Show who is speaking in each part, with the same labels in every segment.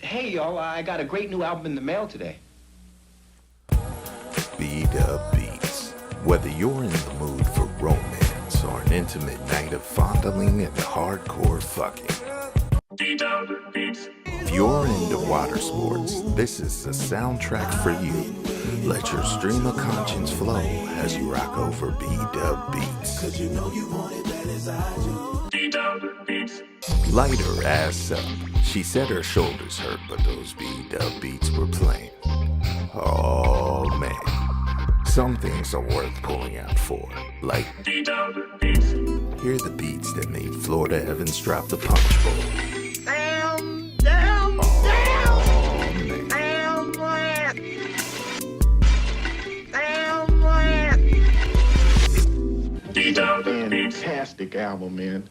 Speaker 1: Hey, y'all, I got a great new album in the mail today.
Speaker 2: B-Dub Beats. Whether you're in the mood for romance or an intimate night of fondling and hardcore fucking.
Speaker 3: B-Dub Beats.
Speaker 2: If you're into water sports, this is the soundtrack for you. Let your stream of conscience flow as you rock over B-Dub Beats.
Speaker 4: Cause you know you want it bad as I do.
Speaker 3: B-Dub Beats.
Speaker 2: Light her ass up. She said her shoulders hurt, but those B-Dub Beats were playing. Oh man. Some things are worth pulling out for, like
Speaker 3: D-Dub Beats.
Speaker 2: here are the beats that made Florida Evans drop the punch bowl.
Speaker 3: D-Dub Beats.
Speaker 1: Fantastic album, man.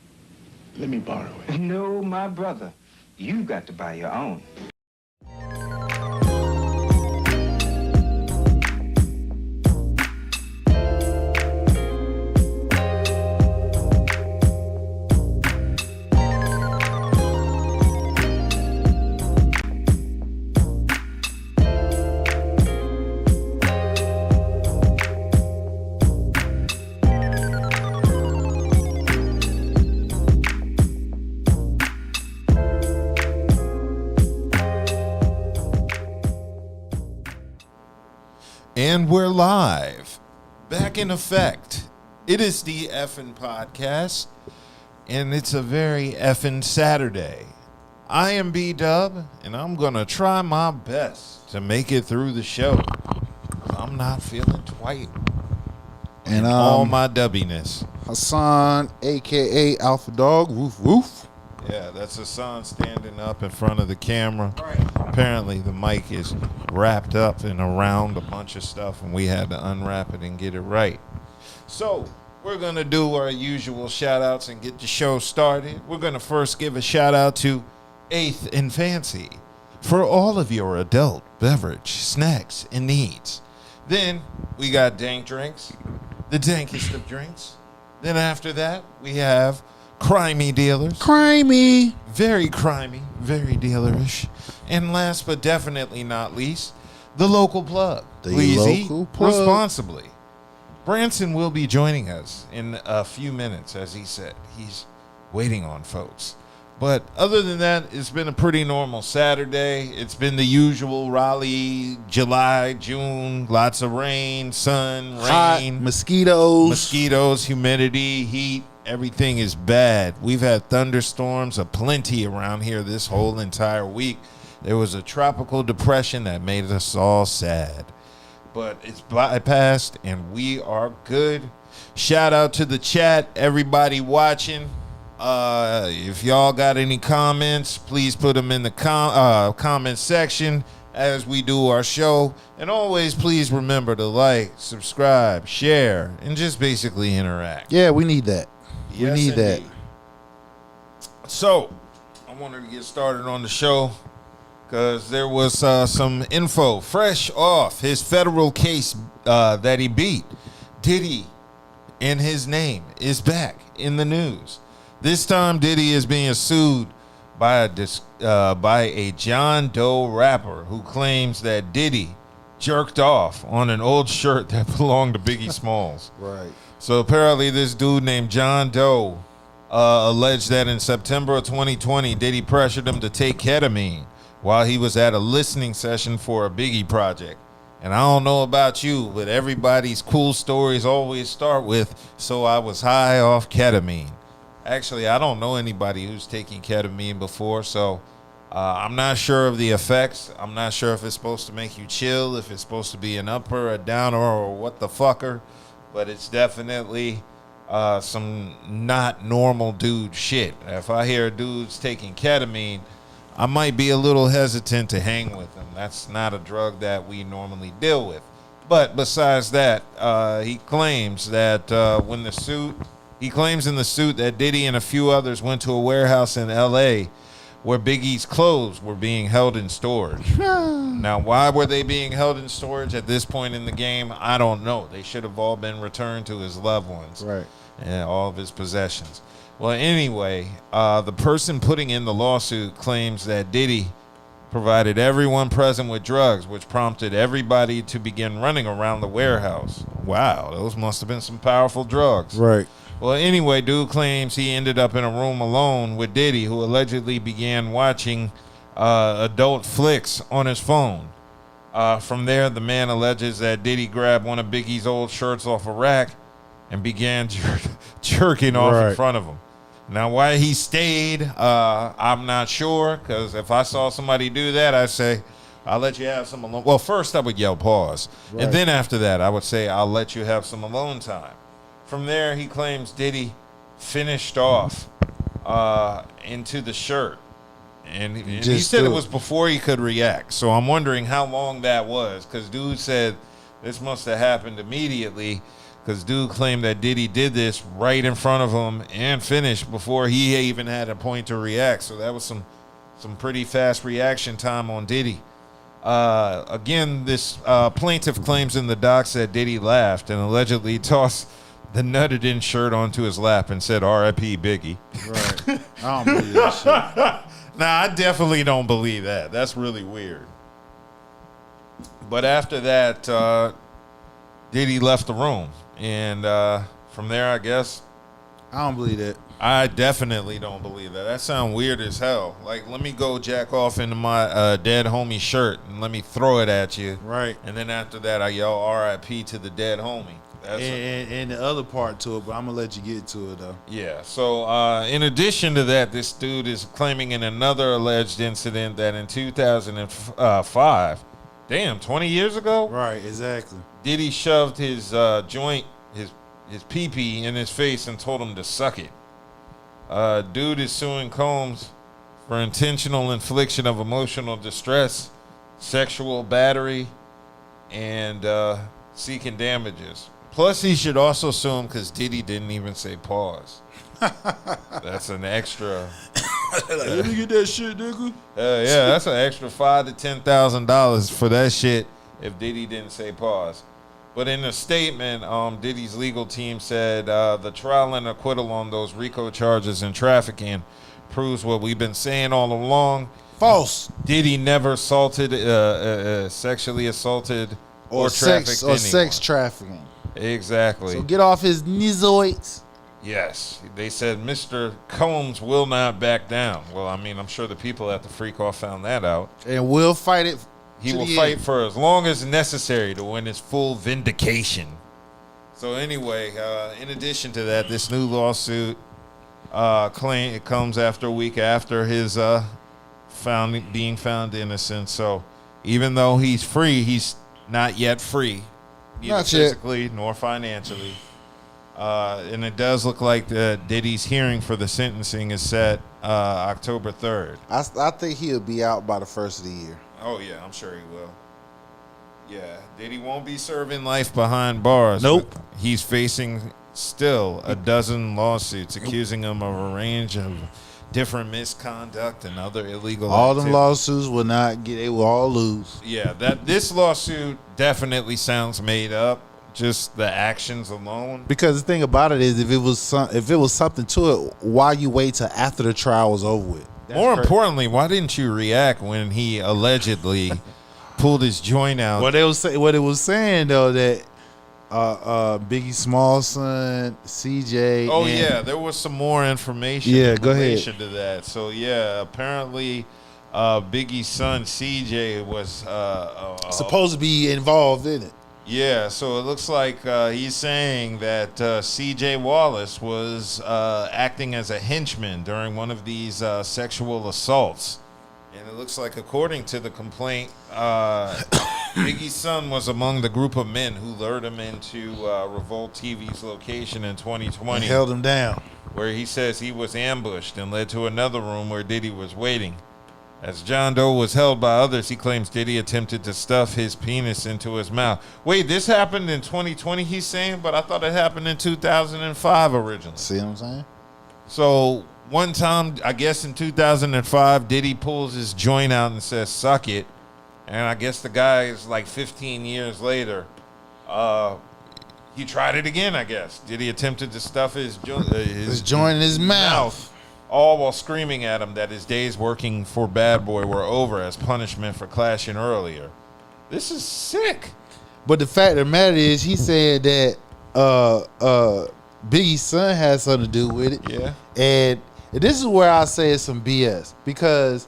Speaker 1: Let me borrow it. No, my brother. You got to buy your own.
Speaker 5: And we're live, back in effect. It is the effing podcast, and it's a very effing Saturday. I am B-Dub, and I'm going to try my best to make it through the show. I'm not feeling quite
Speaker 6: and
Speaker 5: all my dubbiness.
Speaker 6: Hassan, a.k.a. Alpha Dog, woof woof.
Speaker 5: Yeah, that's Hassan standing up in front of the camera. Apparently the mic is wrapped up and around a bunch of stuff, and we had to unwrap it and get it right. So we're going to do our usual shout-outs and get the show started. We're going to first give a shout-out to 8th and Fancy for all of your adult beverage, snacks, and needs. Then we got Dank Drinks, the dankest of drinks. Then after that, we have Crimey Dealers.
Speaker 6: Crimey.
Speaker 5: Very crimey, very dealerish. And last but definitely not least, the local plug.
Speaker 6: The
Speaker 5: Please
Speaker 6: local
Speaker 5: eat
Speaker 6: plug.
Speaker 5: responsibly. Branson will be joining us in a few minutes, as he said. He's waiting on folks. But other than that, it's been a pretty normal Saturday. It's been the usual Raleigh, July, June, lots of rain, sun,
Speaker 6: Hot,
Speaker 5: rain,
Speaker 6: mosquitoes,
Speaker 5: humidity, heat. Everything is bad. We've had thunderstorms aplenty around here this whole entire week. There was a tropical depression that made us all sad. But it's bypassed, and we are good. Shout out to the chat, everybody watching. If y'all got any comments, please put them in the comment section as we do our show. And always please remember to like, subscribe, share, and just basically interact.
Speaker 6: Yeah, we need that.
Speaker 5: Yes,
Speaker 6: we need that.
Speaker 5: indeed. So, I wanted to get started on the show because there was some info fresh off his federal case that he beat. Diddy and his name is back in the news. This time, Diddy is being sued by a John Doe rapper who claims that Diddy jerked off on an old shirt that belonged to Biggie Smalls.
Speaker 6: Right.
Speaker 5: So apparently this dude named John Doe alleged that in September of 2020, Diddy pressured him to take ketamine while he was at a listening session for a Biggie project. And I don't know about you, but everybody's cool stories always start with, so I was high off ketamine. Actually, I don't know anybody who's taken ketamine before, so I'm not sure of the effects. I'm not sure if it's supposed to make you chill, if it's supposed to be an upper, a downer, or what the fucker. But it's definitely some not normal dude shit. If I hear dudes taking ketamine, I might be a little hesitant to hang with them. That's not a drug that we normally deal with. But besides that, he claims that he claims in the suit that Diddy and a few others went to a warehouse in L.A. where Biggie's clothes were being held in storage. Now, why were they being held in storage at this point in the game? I don't know. They should have all been returned to his loved ones.
Speaker 6: Right.
Speaker 5: And all of his possessions. Well, anyway, the person putting in the lawsuit claims that Diddy provided everyone present with drugs, which prompted everybody to begin running around the warehouse. Wow, those must have been some powerful drugs.
Speaker 6: Right.
Speaker 5: Well, anyway, dude claims he ended up in a room alone with Diddy, who allegedly began watching adult flicks on his phone. From there, the man alleges that Diddy grabbed one of Biggie's old shirts off a rack and began jerking off in front of him. Now, why he stayed, I'm not sure, because if I saw somebody do that, I'd say, I'll let you have some alone. Well, first I would yell pause.
Speaker 6: Right.
Speaker 5: And then after that, I would say, I'll let you have some alone time. From there, he claims Diddy finished off into the shirt. And he said it was before he could react. So I'm wondering how long that was. Because dude said this must have happened immediately. Because dude claimed that Diddy did this right in front of him and finished before he even had a point to react. So that was some pretty fast reaction time on Diddy. Again, this plaintiff claims in the docs that Diddy laughed and allegedly tossed the nutted in shirt onto his lap and said, R.I.P. Biggie.
Speaker 6: Right. I don't believe that shit.
Speaker 5: Nah, I definitely don't believe that. That's really weird. But after that, Diddy left the room. And from there, I guess.
Speaker 6: I don't believe that.
Speaker 5: I definitely don't believe that. That sounds weird as hell. Like, let me go jack off into my dead homie shirt and let me throw it at you.
Speaker 6: Right.
Speaker 5: And then after that, I yell R.I.P. to the dead homie.
Speaker 6: And the other part to it, but I'm going to let you get to it, though.
Speaker 5: Yeah. So, in addition to that, this dude is claiming in another alleged incident that in 2005, damn, 20 years ago?
Speaker 6: Right, exactly.
Speaker 5: Diddy shoved his joint, his pee-pee in his face and told him to suck it. Dude is suing Combs for intentional infliction of emotional distress, sexual battery, and seeking damages. Plus, he should also sue him because Diddy didn't even say pause. That's an extra.
Speaker 6: Like, let me get that shit, nigga.
Speaker 5: Yeah, that's an extra $5,000 to $10,000 for that shit if Diddy didn't say pause. But in a statement, Diddy's legal team said the trial and acquittal on those RICO charges and trafficking proves what we've been saying all along.
Speaker 6: False.
Speaker 5: Diddy never assaulted, sexually assaulted, or trafficked anyone.
Speaker 6: Sex trafficking.
Speaker 5: Exactly.
Speaker 6: So get off his nizoids.
Speaker 5: Yes. They said Mr. Combs will not back down. Well, I mean, I'm sure the people at the Freak Off found that out.
Speaker 6: And will fight it.
Speaker 5: He will fight for as long as necessary to win his full vindication. So anyway, in addition to that, this new lawsuit claim it comes after a week after his being found innocent. So even though he's free, he's not yet free, neither physically nor financially. And it does look like Diddy's hearing for the sentencing is set October 3rd.
Speaker 6: I think he'll be out by the first of the year.
Speaker 5: Oh, yeah, I'm sure he will. Yeah, Diddy won't be serving life behind bars.
Speaker 6: Nope.
Speaker 5: He's facing still a dozen lawsuits accusing him of a range of different misconduct and other illegal
Speaker 6: All
Speaker 5: activities.
Speaker 6: them lawsuits will not get, they will all lose.
Speaker 5: Yeah, this lawsuit definitely sounds made up. Just the actions alone.
Speaker 6: Because the thing about it is, if it was something to it, why you wait till after the trial was over with?
Speaker 5: More importantly, why didn't you react when he allegedly pulled his joint out?
Speaker 6: What it was saying though, that Biggie Small's son, CJ.
Speaker 5: Oh yeah, there was some more information.
Speaker 6: Yeah,
Speaker 5: in
Speaker 6: go ahead.
Speaker 5: relation to that. So yeah, apparently Biggie's son CJ was
Speaker 6: supposed to be involved in it.
Speaker 5: Yeah, so it looks like he's saying that C.J. Wallace was acting as a henchman during one of these sexual assaults. And it looks like, according to the complaint, Biggie's son was among the group of men who lured him into Revolt TV's location in 2020.
Speaker 6: And held him down.
Speaker 5: Where he says he was ambushed and led to another room where Diddy was waiting. As John Doe was held by others, he claims Diddy attempted to stuff his penis into his mouth. Wait, this happened in 2020, he's saying? But I thought it happened in 2005 originally.
Speaker 6: See what I'm saying?
Speaker 5: So one time, I guess in 2005, Diddy pulls his joint out and says, suck it. And I guess the guy is like 15 years later. He tried it again, I guess. Diddy attempted to stuff his joint
Speaker 6: in his mouth.
Speaker 5: All while screaming at him that his days working for Bad Boy were over as punishment for clashing earlier. This is sick.
Speaker 6: But the fact of the matter is, he said that Biggie's son had something to do with it.
Speaker 5: Yeah.
Speaker 6: And this is where I say it's some BS. Because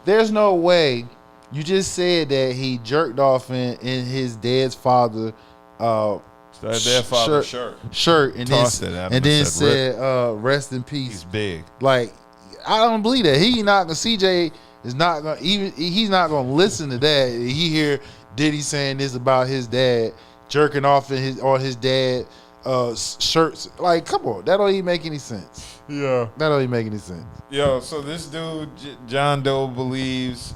Speaker 6: there's no way you just said that he jerked off in his dead father shirt and
Speaker 5: Tossed
Speaker 6: then said rest in peace.
Speaker 5: He's big.
Speaker 6: Like, I don't believe that. He not CJ is not gonna he's not gonna listen to that. He hear Diddy saying this about his dad jerking off in his dad shirts. Like, come on, that don't even make any sense.
Speaker 5: Yeah.
Speaker 6: That don't even make any sense.
Speaker 5: Yo, so this dude, John Doe, believes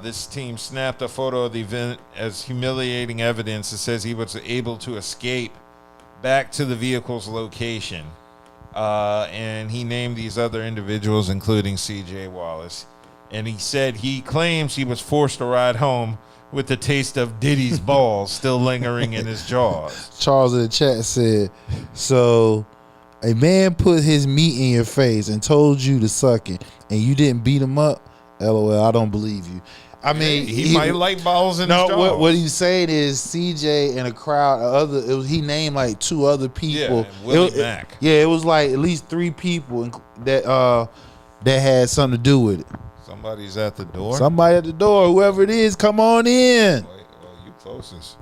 Speaker 5: this team snapped a photo of the event as humiliating evidence. It says he was able to escape back to the vehicle's location. And he named these other individuals, including C.J. Wallace. And he said he claims he was forced to ride home with the taste of Diddy's balls still lingering in his jaws.
Speaker 6: Charles in the chat said, so a man put his meat in your face and told you to suck it, and you didn't beat him up? LOL, I don't believe you. I mean,
Speaker 5: he might like balls in his jaws.
Speaker 6: No, what he's saying is CJ and a crowd of he named like 2 other people.
Speaker 5: Yeah, Willie Mack.
Speaker 6: It was like at least 3 people that had something to do with it.
Speaker 5: Somebody's at the door.
Speaker 6: Somebody at the door. Whoever it is, come on in.
Speaker 5: Well, you closest.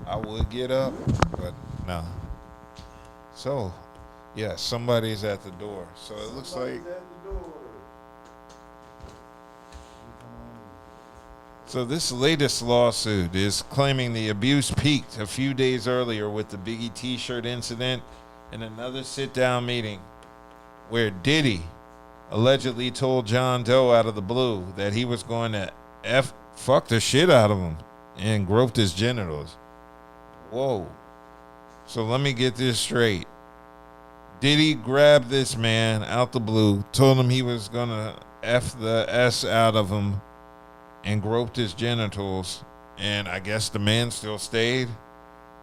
Speaker 5: I would get up, but no. So, yeah, somebody's at the door. So it looks like. So this latest lawsuit is claiming the abuse peaked a few days earlier with the Biggie T-shirt incident and another sit-down meeting where Diddy allegedly told John Doe out of the blue that he was going to fuck the shit out of him and groped his genitals. Whoa. So let me get this straight. Diddy grabbed this man out the blue, told him he was going to F the S out of him and groped his genitals, and I guess the man still stayed.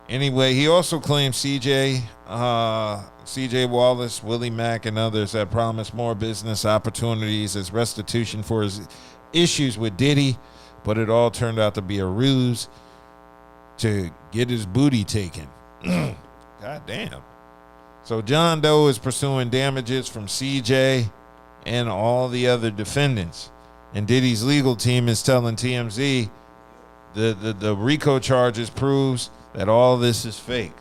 Speaker 5: Anyway, he also claimed C.J. Wallace, Willie Mack, and others had promised more business opportunities as restitution for his issues with Diddy, but it all turned out to be a ruse to get his booty taken. God damn. So John Doe is pursuing damages from C.J. and all the other defendants. And Diddy's legal team is telling TMZ the RICO charges proves that all this is fake.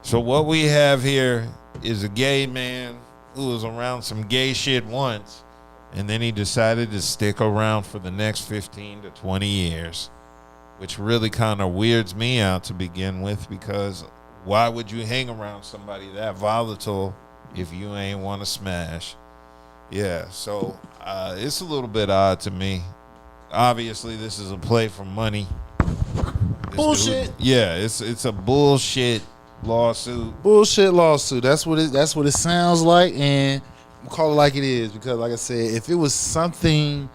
Speaker 5: So what we have here is a gay man who was around some gay shit once, and then he decided to stick around for the next 15 to 20 years, which really kind of weirds me out to begin with, because why would you hang around somebody that volatile if you ain't want to smash? Yeah, so it's a little bit odd to me. Obviously, this is a play for money.
Speaker 6: Bullshit.
Speaker 5: It's a bullshit lawsuit.
Speaker 6: Bullshit lawsuit. That's what it sounds like, and I'm call it like it is, because, like I said, if it was something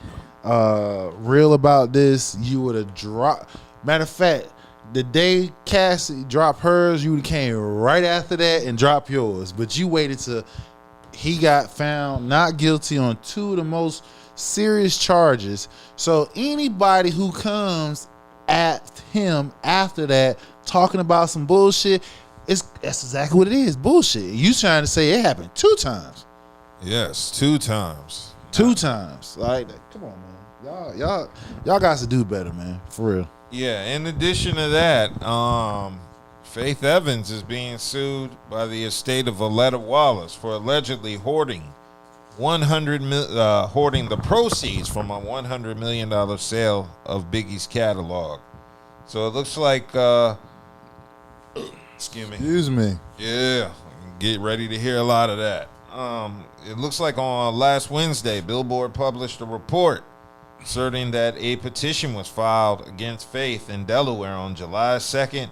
Speaker 6: real about this, you would have dropped. Matter of fact, the day Cassie dropped hers, you came right after that and dropped yours. But you waited till he got found not guilty on 2 of the most serious charges. So anybody who comes at him after that talking about some bullshit, that's exactly what it is. Bullshit. You trying to say it happened 2 times.
Speaker 5: Yes, 2 times.
Speaker 6: 2 times. Like, come on, man. Y'all guys to do better, man. For real.
Speaker 5: Yeah, in addition to that, Faith Evans is being sued by the estate of Valletta Wallace for allegedly hoarding the proceeds from a $100 million sale of Biggie's catalog. So it looks like, excuse me. Yeah, get ready to hear a lot of that. It looks like on last Wednesday, Billboard published a report asserting that a petition was filed against Faith in Delaware on July 2nd,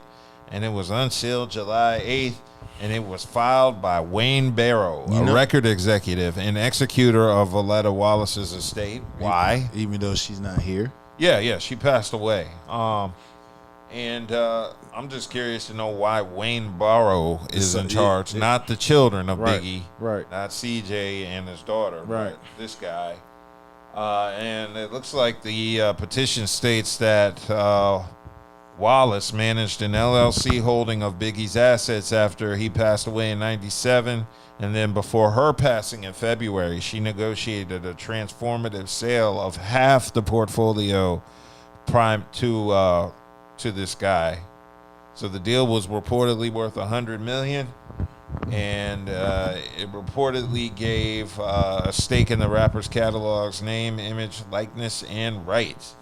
Speaker 5: and it was unsealed July 8th, and it was filed by Wayne Barrow, a record executive and executor of Valletta Wallace's estate. Why?
Speaker 6: Even though she's not here?
Speaker 5: Yeah, she passed away. And I'm just curious to know why Wayne Barrow is in charge, not the children of Biggie,
Speaker 6: right?
Speaker 5: Not CJ and his daughter,
Speaker 6: right?
Speaker 5: This guy. And it looks like the petition states that Wallace managed an LLC holding of Biggie's assets after he passed away in '97, and then before her passing in February, she negotiated a transformative sale of half the portfolio to this guy. So the deal was reportedly worth $100 million, and it reportedly gave a stake in the rapper's catalog's name, image, likeness, and rights.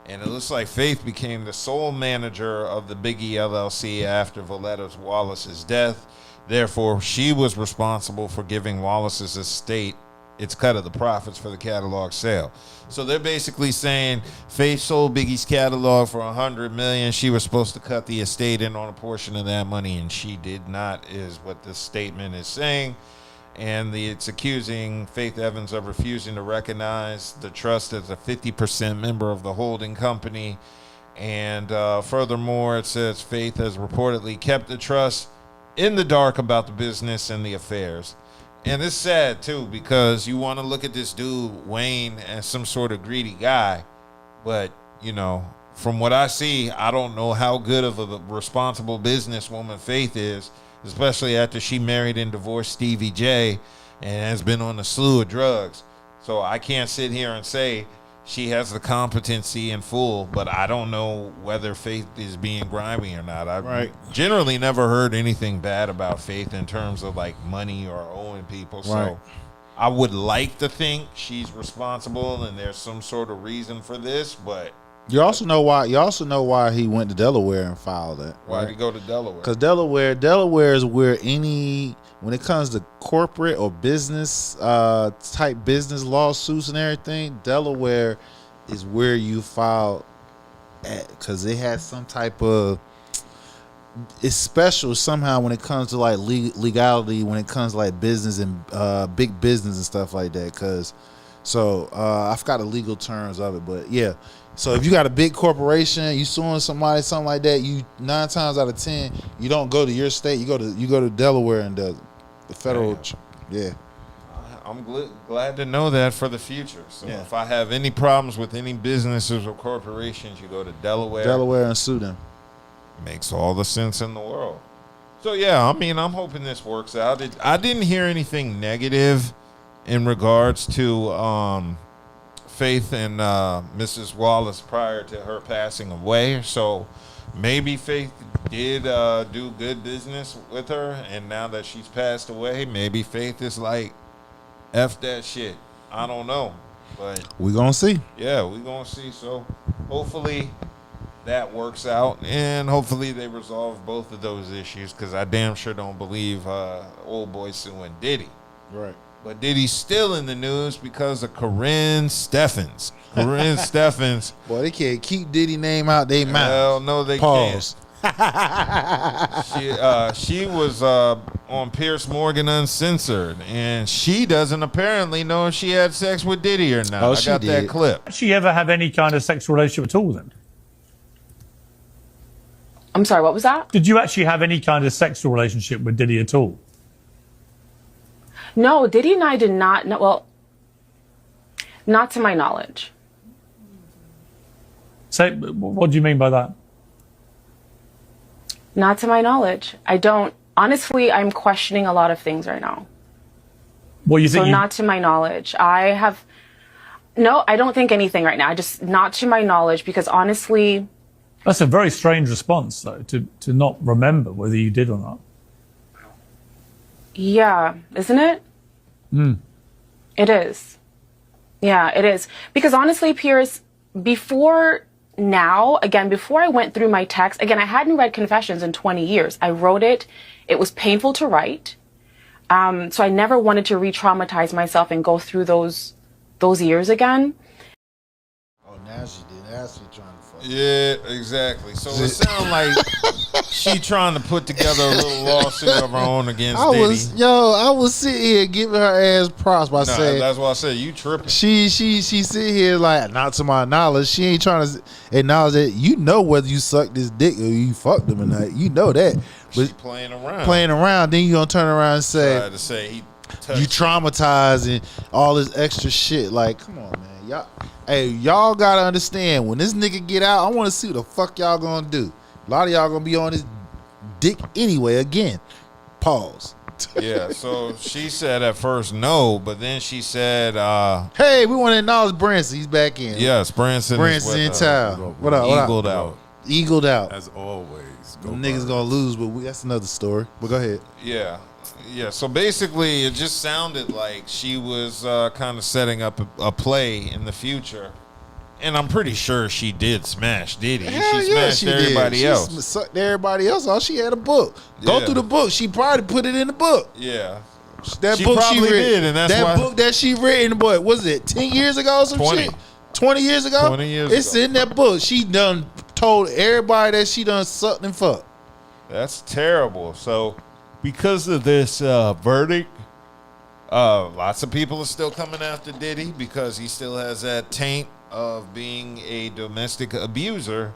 Speaker 5: And it looks like Faith became the sole manager of the Biggie LLC after Valletta Wallace's death. Therefore, she was responsible for giving Wallace's estate its cut of the profits for the catalog sale. So they're basically saying Faith sold Biggie's catalog for $100 million. She was supposed to cut the estate in on a portion of that money, and she did not, is what this statement is saying. And it's accusing Faith Evans of refusing to recognize the trust as a 50% member of the holding company. And furthermore, it says Faith has reportedly kept the trust in the dark about the business and the affairs. And it's sad, too, because you want to look at this dude, Wayne, as some sort of greedy guy. But, you know, from what I see, I don't know how good of a responsible businesswoman Faith is, especially after she married and divorced Stevie J and has been on a slew of drugs. So I can't sit here and say she has the competency in full, but I don't know whether Faith is being grimy or not. I've generally never heard anything bad about Faith in terms of like money or owing people. So I would like to think she's responsible and there's some sort of reason for this, but
Speaker 6: you also know why. You also know why he went to Delaware and filed that.
Speaker 5: Why'd he go to Delaware?
Speaker 6: Because Delaware is where when it comes to corporate or business type business lawsuits and everything, Delaware is where you file at, because it has some type of, it's special somehow when it comes to like legality, when it comes to like business and big business and stuff like that. I forgot the legal terms of it, but yeah. So if you got a big corporation, you suing somebody, something like that, you 9 times out of 10, you don't go to your state, you go to Delaware and the federal. Yeah.
Speaker 5: I'm glad to know that for the future. So if I have any problems with any businesses or corporations, you go to Delaware
Speaker 6: and sue them.
Speaker 5: Makes all the sense in the world. So yeah, I mean, I'm hoping this works out. I didn't hear anything negative in regards to Faith and Mrs. Wallace prior to her passing away. So maybe Faith did do good business with her, and now that she's passed away, maybe Faith is like, F that shit. I don't know. But
Speaker 6: we're going to see.
Speaker 5: Yeah, we're going to see. So hopefully that works out, and hopefully they resolve both of those issues, because I damn sure don't believe old boy suing Diddy.
Speaker 6: Right.
Speaker 5: But Diddy's still in the news because of Karrine Steffans. Karrine Steffans.
Speaker 6: Boy, they can't keep Diddy name out their mouth.
Speaker 5: Hell no, they
Speaker 6: can't.
Speaker 5: She was on Piers Morgan Uncensored, and she doesn't apparently know if she had sex with Diddy or not. I got that clip.
Speaker 7: Did she ever have any kind of sexual relationship at all then?
Speaker 8: I'm sorry, what was that?
Speaker 7: Did you actually have any kind of sexual relationship with Diddy at all?
Speaker 8: No, Diddy and I did not. No, well, not to my knowledge.
Speaker 7: So, what do you mean by that?
Speaker 8: Not to my knowledge. I don't. Honestly, I'm questioning a lot of things right now.
Speaker 7: Well, you think?
Speaker 8: So, not to my knowledge. No, I don't think anything right now. I just, not to my knowledge, because honestly.
Speaker 7: That's a very strange response, though, to not remember whether you did or not.
Speaker 8: Yeah, isn't it? It is. Yeah, it is. Because honestly, Piers, before I went through my text, again, I hadn't read Confessions in 20 years. I wrote it. It was painful to write. So I never wanted to re-traumatize myself and go through those years again.
Speaker 6: Oh, now she did. Now she trying to fuck.
Speaker 5: Yeah, exactly. So it sounds like she trying to put together a little lawsuit of her own against Diddy.
Speaker 6: I was sitting here giving her ass props by saying.
Speaker 5: That's why I said you tripping.
Speaker 6: She sit here like, not to my knowledge. She ain't trying to acknowledge that. You know whether you sucked this dick or you fucked him or not. You know that. But
Speaker 5: she playing around.
Speaker 6: Then you gonna turn around and say,
Speaker 5: tried to say he
Speaker 6: you traumatized and all this extra shit. Like, come on, man. Y'all gotta understand, when this nigga get out, I want to see what the fuck y'all gonna do. A lot of y'all gonna be on his dick anyway. Again, pause.
Speaker 5: Yeah, so she said at first no, but then she said,
Speaker 6: hey, we want to acknowledge Branson. He's back in.
Speaker 5: Yes, Branson
Speaker 6: in town. What up?
Speaker 5: Eagled out.
Speaker 6: Eagled out.
Speaker 2: As always. Go
Speaker 6: Them niggas gonna lose, but that's another story. But go ahead.
Speaker 5: Yeah. Yeah, so basically it just sounded like she was kind of setting up a play in the future. And I'm pretty sure she did smash Diddy.
Speaker 6: Hell
Speaker 5: She
Speaker 6: yeah,
Speaker 5: smashed
Speaker 6: she
Speaker 5: everybody
Speaker 6: did.
Speaker 5: else.
Speaker 6: She sucked everybody else off. She had a book. Go
Speaker 5: Yeah.
Speaker 6: through the book. She probably put it in the book.
Speaker 5: Yeah.
Speaker 6: That
Speaker 5: She
Speaker 6: book
Speaker 5: probably
Speaker 6: she read,
Speaker 5: did, and that's
Speaker 6: that
Speaker 5: why-
Speaker 6: book that she read, what was it? 10 years ago or some
Speaker 5: 20.
Speaker 6: shit? 20 years ago?
Speaker 5: 20 years
Speaker 6: It's
Speaker 5: ago.
Speaker 6: in that book. She done told everybody that she done sucked and fucked.
Speaker 5: That's terrible. So because of this verdict, lots of people are still coming after Diddy because he still has that taint of being a domestic abuser.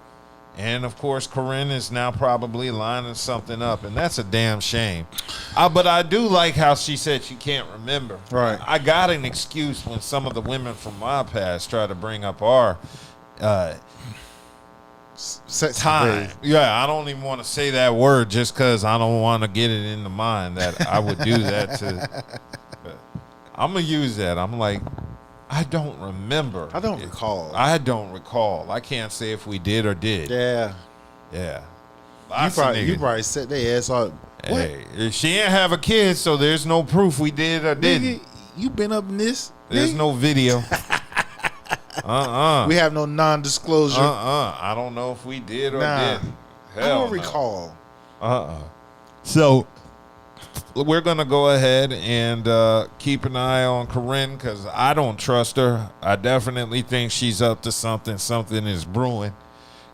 Speaker 5: And of course, Karrine is now probably lining something up, and that's a damn shame. But I do like how she said she can't remember.
Speaker 6: Right.
Speaker 5: I got an excuse when some of the women from my past try to bring up our
Speaker 6: Sex
Speaker 5: time.
Speaker 6: appeal.
Speaker 5: Yeah, I don't even want to say that word just because I don't want to get it in the mind that I would do that to. But I'm gonna use that. I'm like, I don't remember.
Speaker 6: I don't recall.
Speaker 5: I don't recall. I can't say if we did or did.
Speaker 6: Yeah.
Speaker 5: Yeah.
Speaker 6: You
Speaker 5: Lots of
Speaker 6: probably
Speaker 5: niggas.
Speaker 6: set their ass on. What?
Speaker 5: Hey, she ain't have a kid, so there's no proof we did or didn't.
Speaker 6: Nigga, you been up in this?
Speaker 5: There's
Speaker 6: nigga?
Speaker 5: no video.
Speaker 6: We have no non-disclosure.
Speaker 5: I don't know if we did or
Speaker 6: Nah.
Speaker 5: didn't.
Speaker 6: I
Speaker 5: Hell
Speaker 6: don't
Speaker 5: no.
Speaker 6: recall.
Speaker 5: So we're gonna go ahead and keep an eye on Karrine because I don't trust her. I definitely think she's up to something. Something is brewing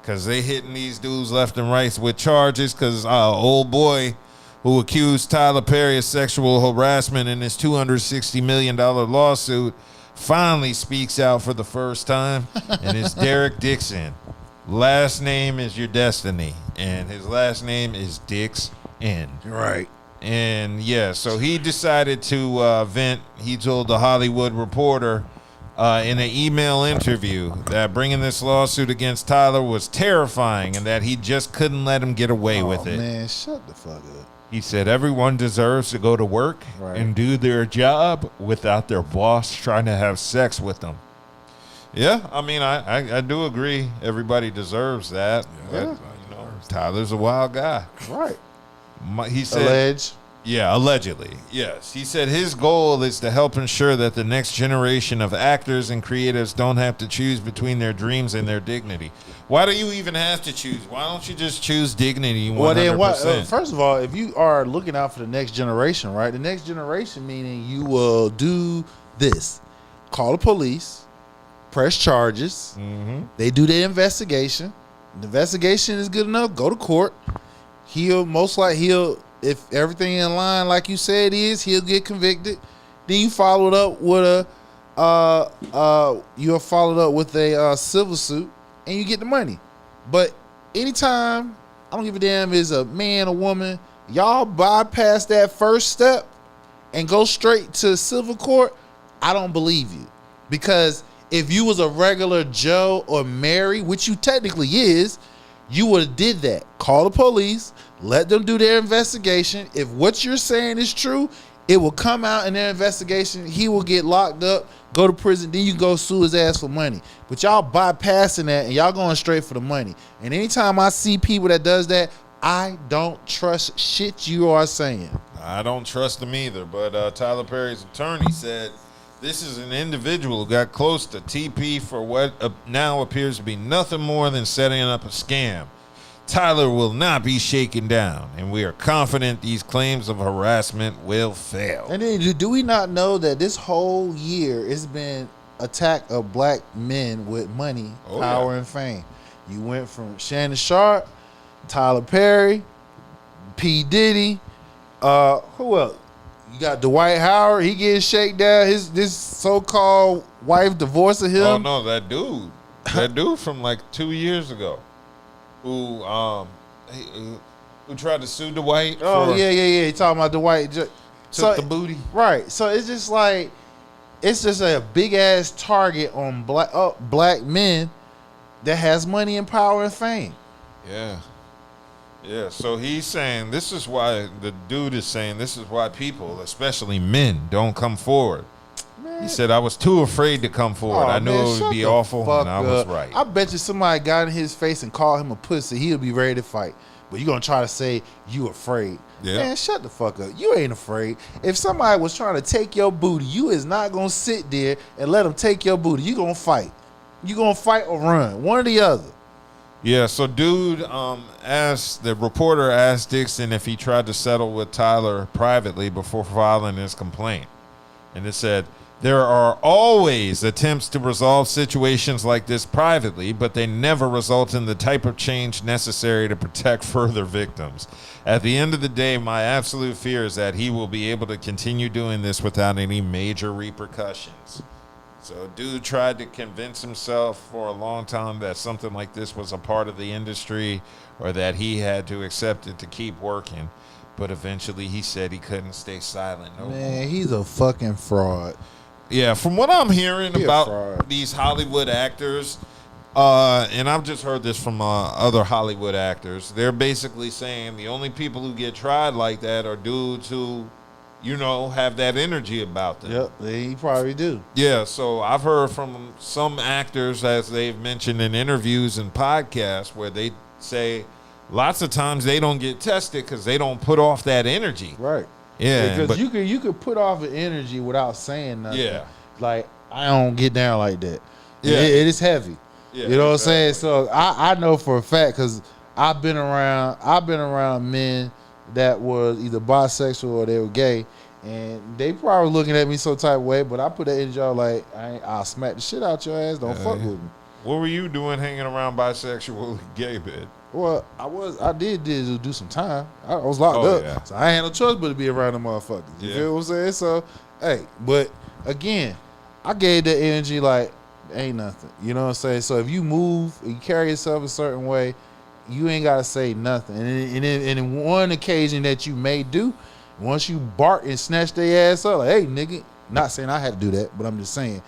Speaker 5: because they hitting these dudes left and right with charges. Because old boy who accused Tyler Perry of sexual harassment in his $260 million lawsuit finally speaks out for the first time, and it's Derek Dixon. Last name is your destiny, and his last name is Dixon.
Speaker 6: Right.
Speaker 5: And yeah, so he decided to vent. He told the Hollywood Reporter in an email interview that bringing this lawsuit against Tyler was terrifying and that he just couldn't let him get away with it.
Speaker 6: Man, shut the fuck up.
Speaker 5: He said everyone deserves to go to work
Speaker 6: Right.
Speaker 5: and do their job without their boss trying to have sex with them. Yeah, I mean, I do agree. Everybody deserves that. But, you know, Tyler's a wild guy.
Speaker 6: Right.
Speaker 5: He said,
Speaker 6: Alleged.
Speaker 5: yeah, allegedly. Yes. He said his goal is to help ensure that the next generation of actors and creatives don't have to choose between their dreams and their dignity. Why do you even have to choose? Why don't you just choose dignity 100%?
Speaker 6: Well, then what? First of all, if you are looking out for the next generation, right? The next generation meaning you will do this: call the police, press charges.
Speaker 5: Mm-hmm.
Speaker 6: They do their investigation. The investigation is good enough. Go to court. If everything in line like you said is, he'll get convicted. Then you follow it up with a civil suit, and you get the money. But anytime, I don't give a damn, is a man or woman, y'all bypass that first step and go straight to civil court, I don't believe you. Because if you was a regular Joe or Mary, which you technically is, you would have did that. Call the police, let them do their investigation. If what you're saying is true, it will come out in their investigation. He will get locked up, go to prison, then you go sue his ass for money. But y'all bypassing that and y'all going straight for the money. And anytime I see people that does that, I don't trust shit you are saying.
Speaker 5: I don't trust him either. But Tyler Perry's attorney said this is an individual who got close to TP for what now appears to be nothing more than setting up a scam. Tyler will not be shaken down, and we are confident these claims of harassment will fail.
Speaker 6: And then do we not know that this whole year it's been attack of black men with money, power, and fame? You went from Shannon Sharp, Tyler Perry, P. Diddy, who else? You got Dwight Howard. He getting shaken down. This so-called wife divorcing him.
Speaker 5: Oh no, that dude from like 2 years ago, who tried to sue Dwight.
Speaker 6: Oh yeah. He talking about Dwight
Speaker 5: Took the booty.
Speaker 6: Right. So it's just like it's just a big ass target on black men that has money and power and fame.
Speaker 5: Yeah. Yeah, so he's saying this is why the dude is saying this is why people, especially men, don't come forward.
Speaker 6: Man,
Speaker 5: He said, I was too afraid to come forward. I knew it would be awful, and I was right.
Speaker 6: I bet you somebody got in his face and called him a pussy, he'll be ready to fight. But you gonna try to say you afraid.
Speaker 5: Yeah.
Speaker 6: Man, shut the fuck up. You ain't afraid. If somebody was trying to take your booty, you is not gonna sit there and let them take your booty. You gonna fight. You gonna fight or run. One or the other.
Speaker 5: Yeah, so dude the reporter asked Dixon if he tried to settle with Tyler privately before filing his complaint. And it said, there are always attempts to resolve situations like this privately, but they never result in the type of change necessary to protect further victims. At the end of the day, my absolute fear is that he will be able to continue doing this without any major repercussions. So dude tried to convince himself for a long time that something like this was a part of the industry or that he had to accept it to keep working. But eventually he said he couldn't stay silent no more.
Speaker 6: Man, he's a fucking fraud.
Speaker 5: Yeah, from what I'm hearing
Speaker 6: He a
Speaker 5: about
Speaker 6: fraud.
Speaker 5: these Hollywood actors, and I've just heard this from other Hollywood actors, they're basically saying the only people who get tried like that are dudes who, you know, have that energy about them.
Speaker 6: Yep, he probably do.
Speaker 5: Yeah, so I've heard from some actors, as they've mentioned in interviews and podcasts, where they say lots of times they don't get tested because they don't put off that energy.
Speaker 6: Right.
Speaker 5: Yeah,
Speaker 6: Because
Speaker 5: but
Speaker 6: you could put off an energy without saying nothing.
Speaker 5: Yeah.
Speaker 6: Like, I don't get down like that.
Speaker 5: Yeah.
Speaker 6: It is heavy.
Speaker 5: Yeah,
Speaker 6: you know what I'm saying?
Speaker 5: exactly.
Speaker 6: So I know for a fact because I've been around men that was either bisexual or they were gay, and they probably looking at me some type of way, but I put that energy out like I'll smack the shit out your ass. Don't fuck with me.
Speaker 5: what were you doing hanging around bisexual gay bed?
Speaker 6: Well, I did do some time. I was locked
Speaker 5: Oh,
Speaker 6: up,
Speaker 5: yeah.
Speaker 6: so I ain't had no choice but to be around them motherfuckers. You
Speaker 5: Yeah.
Speaker 6: feel what I'm saying? So, hey, but again, I gave that energy like ain't nothing. You know what I'm saying? So if you move, you carry yourself a certain way, you ain't gotta say nothing. And in one occasion that you may do, once you bark and snatch their ass up, like, hey nigga, not saying I had to do that, but I'm just saying,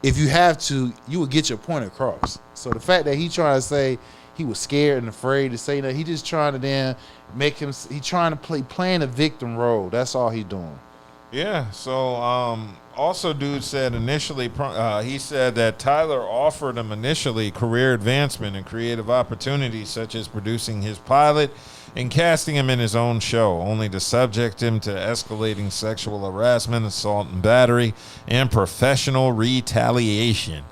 Speaker 6: if you have to, you would get your point across. So the fact that he trying to say he was scared and afraid to say that, he just trying to then make him, he trying to playing a victim role. That's all he's doing.
Speaker 5: Yeah, so also dude said initially, he said that Tyler offered him initially career advancement and creative opportunities such as producing his pilot and casting him in his own show, only to subject him to escalating sexual harassment, assault and battery, and professional retaliation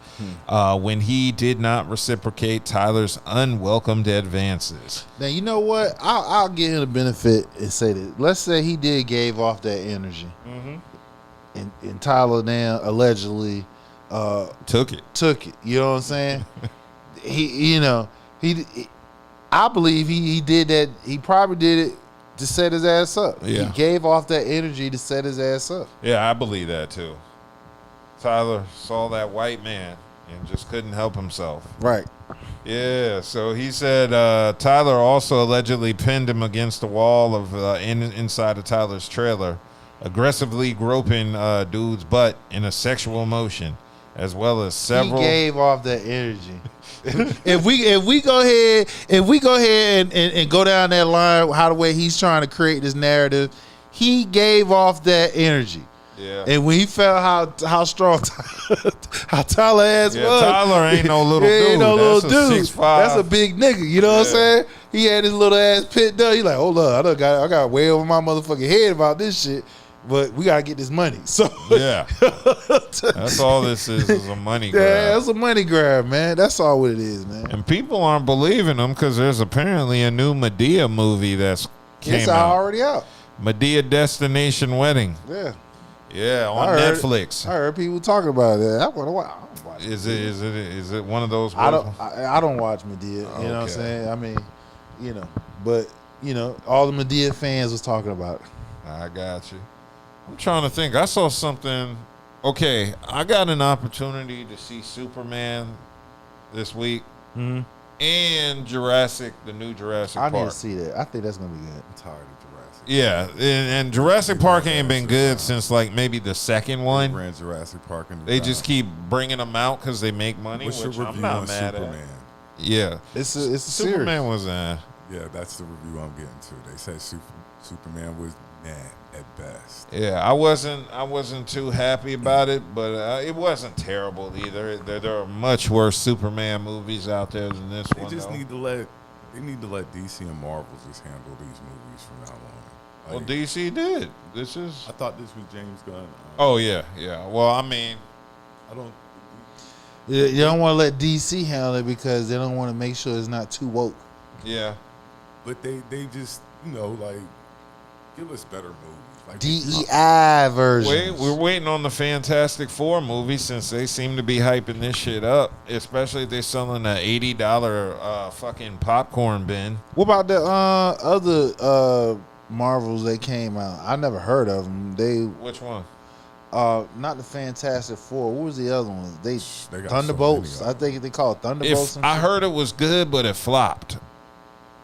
Speaker 5: when he did not reciprocate Tyler's unwelcomed advances.
Speaker 6: Now, you know what? I'll give him the benefit and say that. Let's say he did gave off that energy. And Tyler now allegedly
Speaker 5: Took it.
Speaker 6: You know what I'm saying? I believe he did that. He probably did it to set his ass up.
Speaker 5: Yeah.
Speaker 6: He gave off that energy to set his ass up.
Speaker 5: Yeah, I believe that too. Tyler saw that white man and just couldn't help himself.
Speaker 6: Right.
Speaker 5: Yeah, so he said Tyler also allegedly pinned him against the wall of inside of Tyler's trailer, aggressively groping dude's butt in a sexual motion, as well as several.
Speaker 6: He gave off that energy. if we go ahead and go down that line, how the way he's trying to create this narrative, he gave off that energy.
Speaker 5: Yeah.
Speaker 6: And when he felt how strong how Tyler ass was,
Speaker 5: Tyler ain't no little
Speaker 6: he ain't
Speaker 5: dude.
Speaker 6: no
Speaker 5: That's
Speaker 6: little
Speaker 5: a
Speaker 6: dude.
Speaker 5: 6'5".
Speaker 6: That's a big nigga. You know what I'm saying? He had his little ass pit done. He like, hold up, I got way over my motherfucking head about this shit. But we gotta get this money. So
Speaker 5: Yeah. That's all this is a money grab.
Speaker 6: yeah, that's a money grab, man. That's all what it is, man.
Speaker 5: And people aren't believing him because there's apparently a new Medea movie that's came
Speaker 6: It's
Speaker 5: out.
Speaker 6: already out.
Speaker 5: Medea Destination Wedding.
Speaker 6: Yeah.
Speaker 5: Yeah, on
Speaker 6: I heard-
Speaker 5: Netflix.
Speaker 6: I heard people talking about it. I want to watch. I don't watch
Speaker 5: Is it one of those?
Speaker 6: I don't watch Medea. You know what I'm
Speaker 5: Okay.
Speaker 6: saying? I mean, but all the Medea fans was talking about it.
Speaker 5: I got you. I'm trying to think. I saw something. Okay, I got an opportunity to see Superman this week and the new Jurassic
Speaker 6: I
Speaker 5: Park.
Speaker 6: need to see that. I think that's gonna be good.
Speaker 1: I'm tired of Jurassic.
Speaker 5: Yeah, and Jurassic Park ain't been good since like maybe the second one.
Speaker 1: Ran Jurassic Park and
Speaker 5: They just keep bringing them out because they make money,
Speaker 1: What's your
Speaker 5: which I'm
Speaker 1: review
Speaker 5: not
Speaker 1: on
Speaker 5: mad
Speaker 1: Superman?
Speaker 5: at. Yeah,
Speaker 6: It's a series.
Speaker 5: Superman was
Speaker 9: Yeah, that's the review I'm getting to. They said Superman was at best.
Speaker 5: Yeah, I wasn't too happy about it, but it wasn't terrible either. There are much worse Superman movies out there than this one.
Speaker 9: They need to let DC and Marvel just handle these movies from now on.
Speaker 5: Well, DC did.
Speaker 9: I thought this was James Gunn.
Speaker 5: Oh yeah. Well, I mean,
Speaker 9: I don't.
Speaker 6: You don't want to let DC handle it because they don't want to make sure it's not too woke.
Speaker 5: Yeah.
Speaker 9: But they just like give us better movies. Like
Speaker 6: DEI version.
Speaker 5: We're waiting on the Fantastic Four movie since they seem to be hyping this shit up, especially if they're selling an $80 fucking popcorn bin.
Speaker 6: What about the other Marvels that came out? I never heard of them.
Speaker 5: Which one?
Speaker 6: Not the Fantastic Four. What was the other one? They
Speaker 9: got
Speaker 6: Thunderbolts.
Speaker 9: So
Speaker 6: I think they call it Thunderbolts.
Speaker 5: I heard it was good, but it flopped.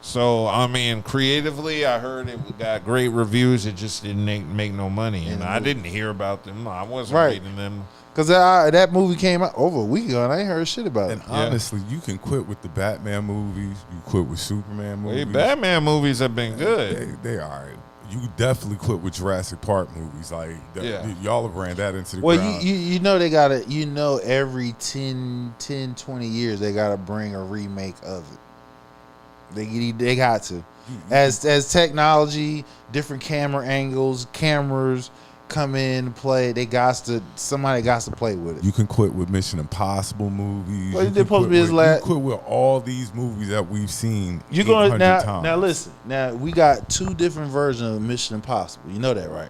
Speaker 5: So I mean, creatively, I heard it got great reviews. It just didn't make no money, and I didn't hear about them. I wasn't reading them
Speaker 6: because that movie came out over a week ago, and I ain't heard shit about it.
Speaker 9: And honestly, you can quit with the Batman movies. You quit with Superman movies.
Speaker 5: Batman movies have been good.
Speaker 9: They are. You definitely quit with Jurassic Park movies. Like y'all have ran that into the ground.
Speaker 6: Well, you know they gotta. Every 10, 20 years they gotta bring a remake of it. They got to. As technology, different camera angles, cameras come in play, somebody got to play with it.
Speaker 9: You can quit with Mission Impossible movies.
Speaker 6: Well, they're supposed to be his last.
Speaker 9: You quit with all these movies that we've seen.
Speaker 6: You're going
Speaker 9: times.
Speaker 6: Now listen. Now we got two different versions of Mission Impossible. You know that, right?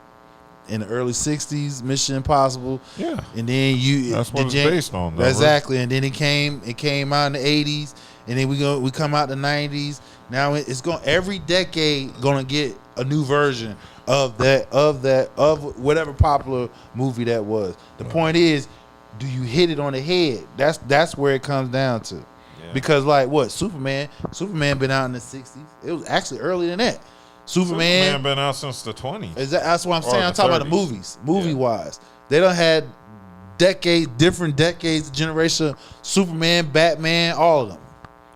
Speaker 6: In the early '60s, Mission Impossible.
Speaker 5: Yeah.
Speaker 6: And then
Speaker 5: that's what it's based on. Though,
Speaker 6: exactly. Right? And then it came out in the '80s, and then we come out in the '90s. Now it's going every decade going to get a new version of whatever popular movie that was. The point is, do you hit it on the head? That's where it comes down to. Yeah. Because like what Superman been out in the '60s. It was actually earlier than that. Superman
Speaker 5: been out since the 20s.
Speaker 6: That's what I'm saying. I'm talking about the movies, movie-wise. They done had different decades, generation, Superman, Batman, all of them.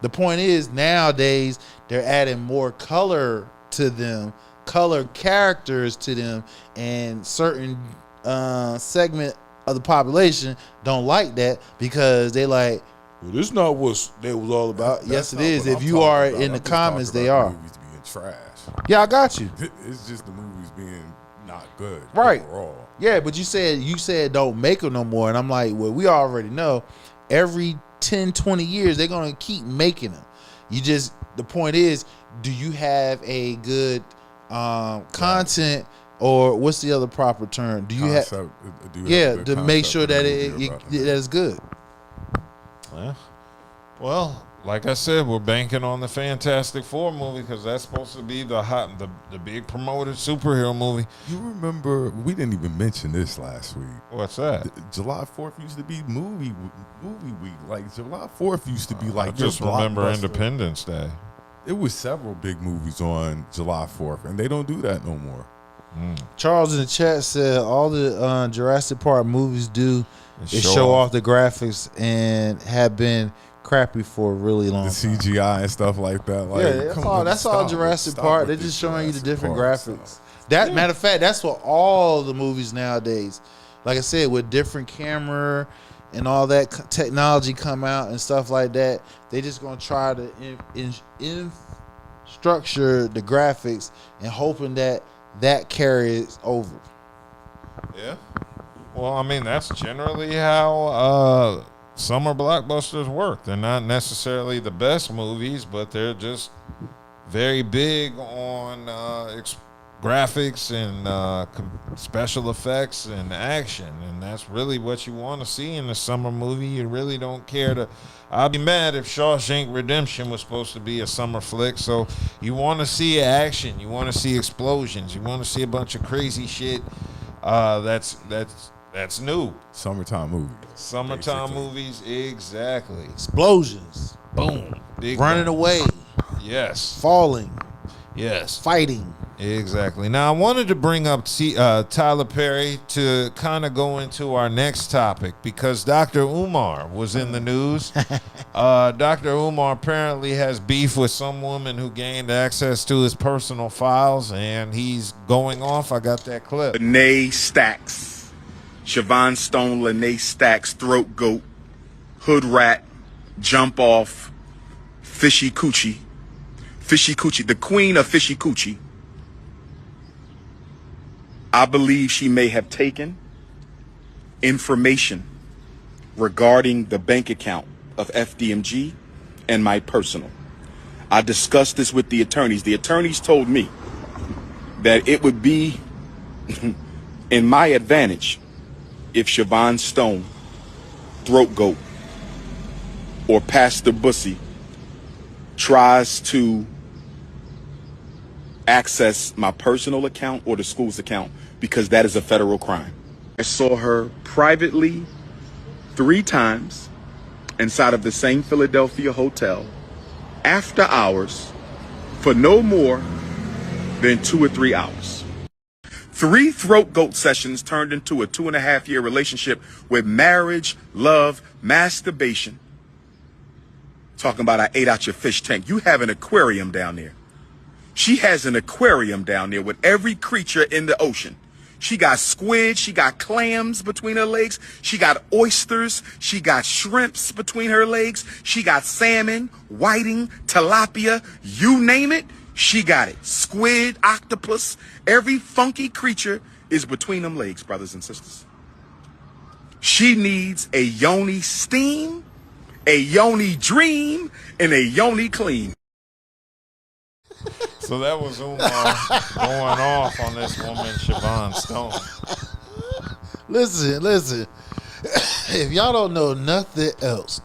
Speaker 6: The point is, nowadays, they're adding more color to them, color characters to them, and certain segment of the population don't like that because they like, well, this is not what they was all about. Yes, it is. If you are in the comments, they are.
Speaker 9: Movies being trash.
Speaker 6: Yeah, I got you.
Speaker 9: It's just the movies being not good.
Speaker 6: Right.
Speaker 9: Overall.
Speaker 6: Yeah, but you said don't make them no more. And I'm like, well, we already know every 10, 20 years, they're going to keep making them. The point is, do you have a good content or what's the other proper term? Do you have to make sure that it's good.
Speaker 5: Well, like I said, we're banking on the Fantastic Four movie because that's supposed to be the big promoted superhero movie.
Speaker 9: You remember, we didn't even mention this last week.
Speaker 5: What's that?
Speaker 9: July 4th used to be movie week. Like July 4th used to be like
Speaker 5: I just remember Independence Day.
Speaker 9: It was several big movies on July 4th, and they don't do that no more.
Speaker 6: Charles in the chat said all the Jurassic Park movies do is show off the graphics and have been crappy for a really long time.
Speaker 9: The CGI and stuff like that. Like,
Speaker 6: that's all Jurassic Park. They're just showing you the different graphics. Matter of fact, that's what all the movies nowadays, like I said, with different camera and all that technology come out and stuff like that, they just gonna try to structure the graphics and hoping that carries over.
Speaker 5: Yeah. Well, I mean, that's generally how summer blockbusters work. They're not necessarily the best movies, but they're just very big on graphics and special effects and action, and that's really what you want to see in a summer movie. You really don't care to. I'd be mad if Shawshank Redemption was supposed to be a summer flick. So you want to see action, you want to see explosions, you want to see a bunch of crazy shit. That's new.
Speaker 9: Summertime movies.
Speaker 5: Summertime movies, exactly.
Speaker 6: Explosions.
Speaker 5: Boom. Big
Speaker 6: running away.
Speaker 5: Yes.
Speaker 6: Falling.
Speaker 5: Yes.
Speaker 6: Fighting.
Speaker 5: Exactly. Now, I wanted to bring up Tyler Perry to kind of go into our next topic because Dr. Umar was in the news. Dr. Umar apparently has beef with some woman who gained access to his personal files, and he's going off. I got that clip.
Speaker 10: Lene Stacks, Siobhan Stone, Lene Stacks, Throat Goat, Hood Rat, Jump Off, Fishy Coochie, the queen of Fishy Coochie. I believe she may have taken information regarding the bank account of FDMG and my personal. I discussed this with the attorneys. The attorneys told me that it would be in my advantage if Siobhan Stone, Throat Goat, or Pastor Bussy tries to access my personal account or the school's account, because that is a federal crime. I saw her privately 3 times inside of the same Philadelphia hotel after hours for no more than 2 or 3 hours. 3 Throat Goat sessions turned into a 2.5-year relationship with marriage, love, masturbation. Talking about I ate out your fish tank. You have an aquarium down there. She has an aquarium down there with every creature in the ocean. She got squid, she got clams between her legs, she got oysters, she got shrimps between her legs, she got salmon, whiting, tilapia, you name it, she got it. Squid, octopus, every funky creature is between them legs, brothers and sisters. She needs a yoni steam, a yoni dream, and a yoni clean.
Speaker 5: So that was Umar going off on this woman, Siobhan Stone.
Speaker 6: Listen. If y'all don't know nothing else,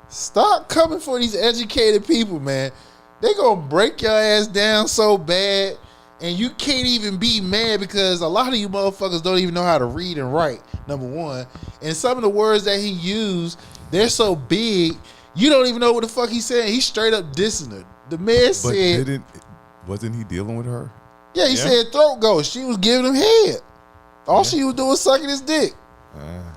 Speaker 6: stop coming for these educated people, man. They gonna break your ass down so bad, and you can't even be mad because a lot of you motherfuckers don't even know how to read and write, number one. And some of the words that he used, they're so big, you don't even know what the fuck he's saying. He's straight up dissing her. The man said...
Speaker 9: Wasn't he dealing with her?
Speaker 6: Yeah, he said throat goat. She was giving him head. All she was doing was sucking his dick.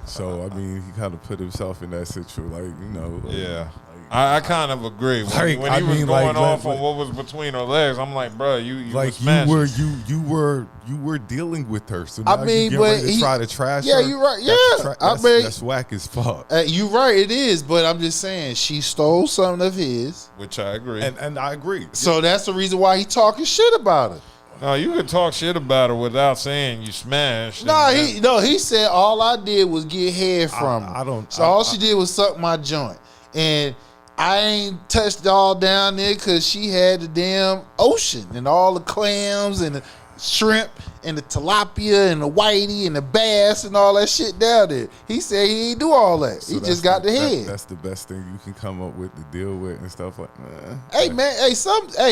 Speaker 9: So, I mean, he kind of put himself in that situation, like, you know.
Speaker 5: Yeah. I kind of agree. When he was going off on what was between her legs, I'm like, bro, you
Speaker 9: like you were dealing with her. So now you get ready to try to trash her.
Speaker 6: Yeah, you're right. Yeah,
Speaker 9: that's whack as fuck.
Speaker 6: You're right. It is, but I'm just saying she stole something of his,
Speaker 5: which I agree,
Speaker 9: and I agree.
Speaker 6: So that's the reason why he talking shit about her.
Speaker 5: No, you can talk shit about her without saying you smashed.
Speaker 6: He said all I did was get head from her. All she did was suck my joint, and I ain't touched all down there because she had the damn ocean and all the clams and the shrimp and the tilapia and the whitey and the bass and all that shit down there. He said he ain't do all that. So he just got the head.
Speaker 9: That's the best thing you can come up with to deal with and stuff like that.
Speaker 6: Hey man,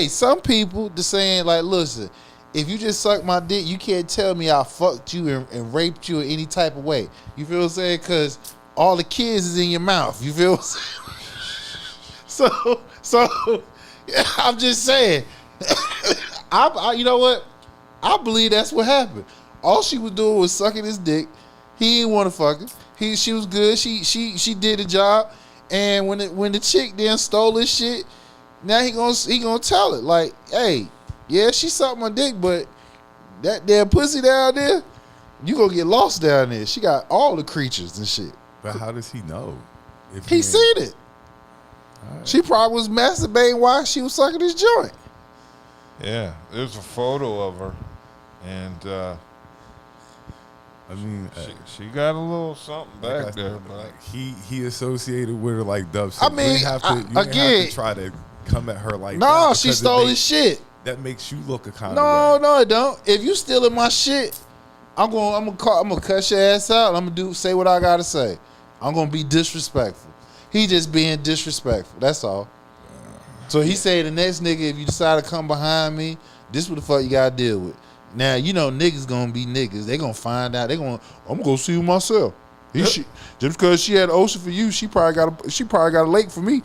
Speaker 6: some people just saying like, listen, if you just suck my dick, you can't tell me I fucked you and raped you in any type of way. You feel what I'm saying? Because all the kids is in your mouth. You feel what I'm saying? So I'm just saying, I you know what? I believe that's what happened. All she was doing was sucking his dick. He didn't want to fuck her. She was good. She did the job. And when the chick then stole his shit, now he gonna tell it like, hey, yeah, she sucked my dick, but that damn pussy down there, you gonna get lost down there. She got all the creatures and shit.
Speaker 9: But how does he know? If
Speaker 6: he seen it. Right. She probably was masturbating while she was sucking his joint.
Speaker 5: Yeah, there's a photo of her, and
Speaker 9: I mean,
Speaker 5: she got a little something back there. But
Speaker 9: he associated with her like Dub.
Speaker 6: So I mean, you
Speaker 9: have to try to come at her like that.
Speaker 6: No, she stole his shit.
Speaker 9: That makes you look a kind of way.
Speaker 6: No, it don't. If you stealing my shit, I'm gonna cut your ass out. I'm gonna say what I gotta say. I'm gonna be disrespectful. He just being disrespectful. That's all. So he said the next nigga, if you decide to come behind me, this what the fuck you gotta deal with. Now, you know niggas gonna be niggas. They gonna find out. I'm gonna go see you myself. Just because she had an ocean for you, she probably got a lake for me.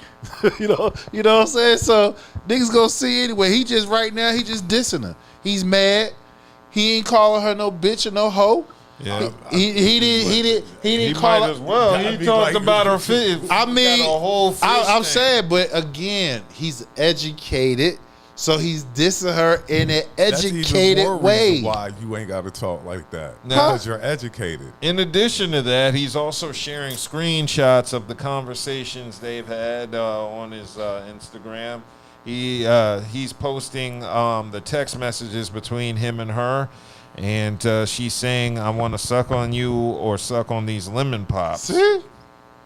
Speaker 6: you know what I'm saying? So niggas gonna see anyway. He just right now he just dissing her. He's mad. He ain't calling her no bitch or no hoe.
Speaker 5: Yeah,
Speaker 6: he didn't call her.
Speaker 5: As well. He talked about her fit.
Speaker 6: I mean,
Speaker 5: a whole
Speaker 6: I'm saying, but again, he's educated. So he's dissing her in an educated way.
Speaker 9: Why you ain't got to talk like that? Because you're educated.
Speaker 5: In addition to that, he's also sharing screenshots of the conversations they've had on his Instagram. He's posting the text messages between him and her, and she's saying, "I want to suck on you or suck on these lemon pops."
Speaker 6: See?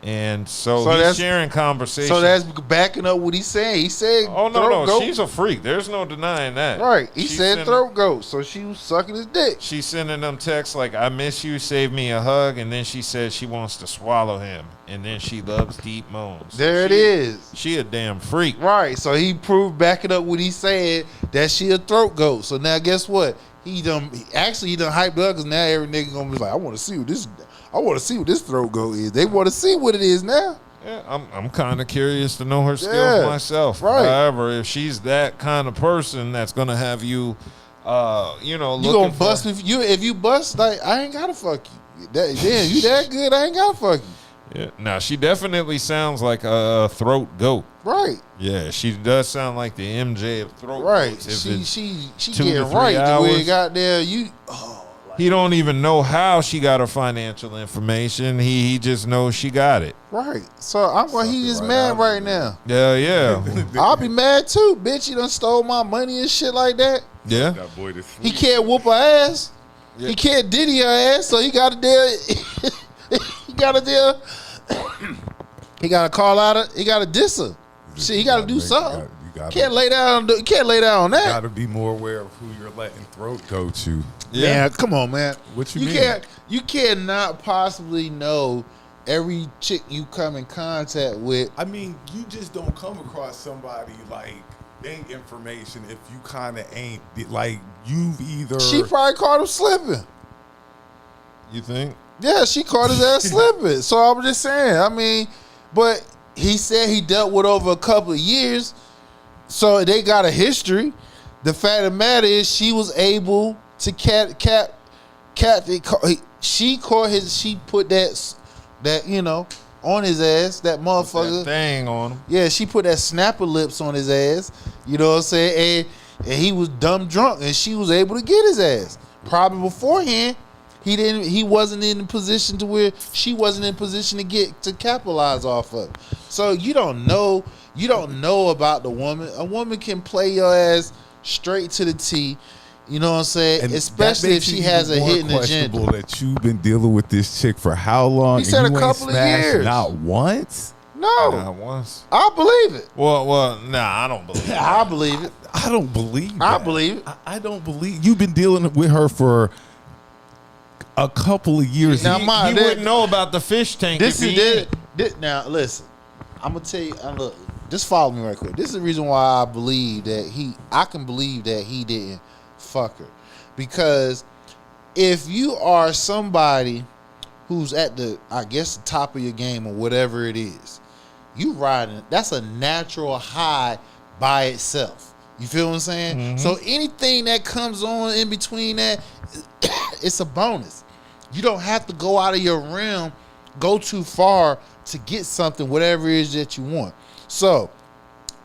Speaker 5: And so he's sharing conversations.
Speaker 6: So that's backing up what he's saying. He said,
Speaker 5: "Oh no,
Speaker 6: goat.
Speaker 5: she's a freak. There's no denying that."
Speaker 6: Right? He said throat goat, so she was sucking his dick.
Speaker 5: She's sending them texts like, "I miss you, save me a hug," and then she says she wants to swallow him, and then she loves deep moans.
Speaker 6: It is.
Speaker 5: She a damn freak.
Speaker 6: Right? So he proved backing up what he said that she a throat goat. So now guess what? He done hyped up because now every nigga gonna be like, I want to see what this throat goat is. They want to see what it is now.
Speaker 5: Yeah, I'm kind of curious to know her skills myself.
Speaker 6: Right.
Speaker 5: However, if she's that kind of person that's gonna have you, you
Speaker 6: gonna bust me. If you bust, like I ain't gotta fuck you. Damn, you that good? I ain't gotta fuck you.
Speaker 5: Yeah. Now she definitely sounds like a throat goat.
Speaker 6: Right.
Speaker 5: Yeah, she does sound like the MJ of throat goats.
Speaker 6: She getting right the way got there.
Speaker 5: He don't even know how she got her financial information. He just knows she got it.
Speaker 6: Right. So he just mad right now.
Speaker 5: Yeah.
Speaker 6: I'll be mad too, bitch. You done stole my money and shit like that.
Speaker 5: Yeah.
Speaker 6: He can't whoop her ass. Yeah. He can't Diddy her ass. So he got to deal. He got to call out her. He got to diss her. Shit, he got to do something. Can't lay down on that.
Speaker 9: You got to be more aware of who you're letting throat goat you.
Speaker 6: Yeah, man, come on, man.
Speaker 9: What you mean?
Speaker 6: You cannot possibly know every chick you come in contact with.
Speaker 9: I mean, you just don't come across somebody like bank information if you kind of ain't like you've either.
Speaker 6: She probably caught him slipping.
Speaker 5: You think?
Speaker 6: Yeah, she caught his ass slipping. So I'm just saying. I mean, but he said he dealt with over a couple of years, so they got a history. The fact of the matter is, she was able to she put that on his ass, that motherfucker.
Speaker 5: That thing on him.
Speaker 6: Yeah, she put that snapper lips on his ass. You know what I'm saying? And he was dumb drunk, and she was able to get his ass. Probably beforehand, he wasn't in the position to where she wasn't in position to capitalize off of. So you don't know about the woman. A woman can play your ass straight to the T. You know what I'm saying?
Speaker 9: And
Speaker 6: especially if she has a hidden agenda.
Speaker 9: That you've been dealing with this chick for how long?
Speaker 6: He said a couple of years.
Speaker 9: Not once?
Speaker 6: No.
Speaker 5: Not once.
Speaker 6: I believe it.
Speaker 5: Well, nah, I don't believe it.
Speaker 6: I believe it.
Speaker 9: I don't believe
Speaker 6: I believe it.
Speaker 9: I don't believe. You've been dealing with her for a couple of years.
Speaker 5: Now, he wouldn't know about the fish tank.
Speaker 6: Now, listen. I'm going to tell you. Look, just follow me right quick. This is the reason why I believe that I can believe that he didn't fuck her. Because if you are somebody who's at the top of your game or whatever it is, you riding, that's a natural high by itself. You feel what I'm saying? Mm-hmm. So anything that comes on in between that, it's a bonus. You don't have to go out of your realm, go too far to get something, whatever it is that you want. So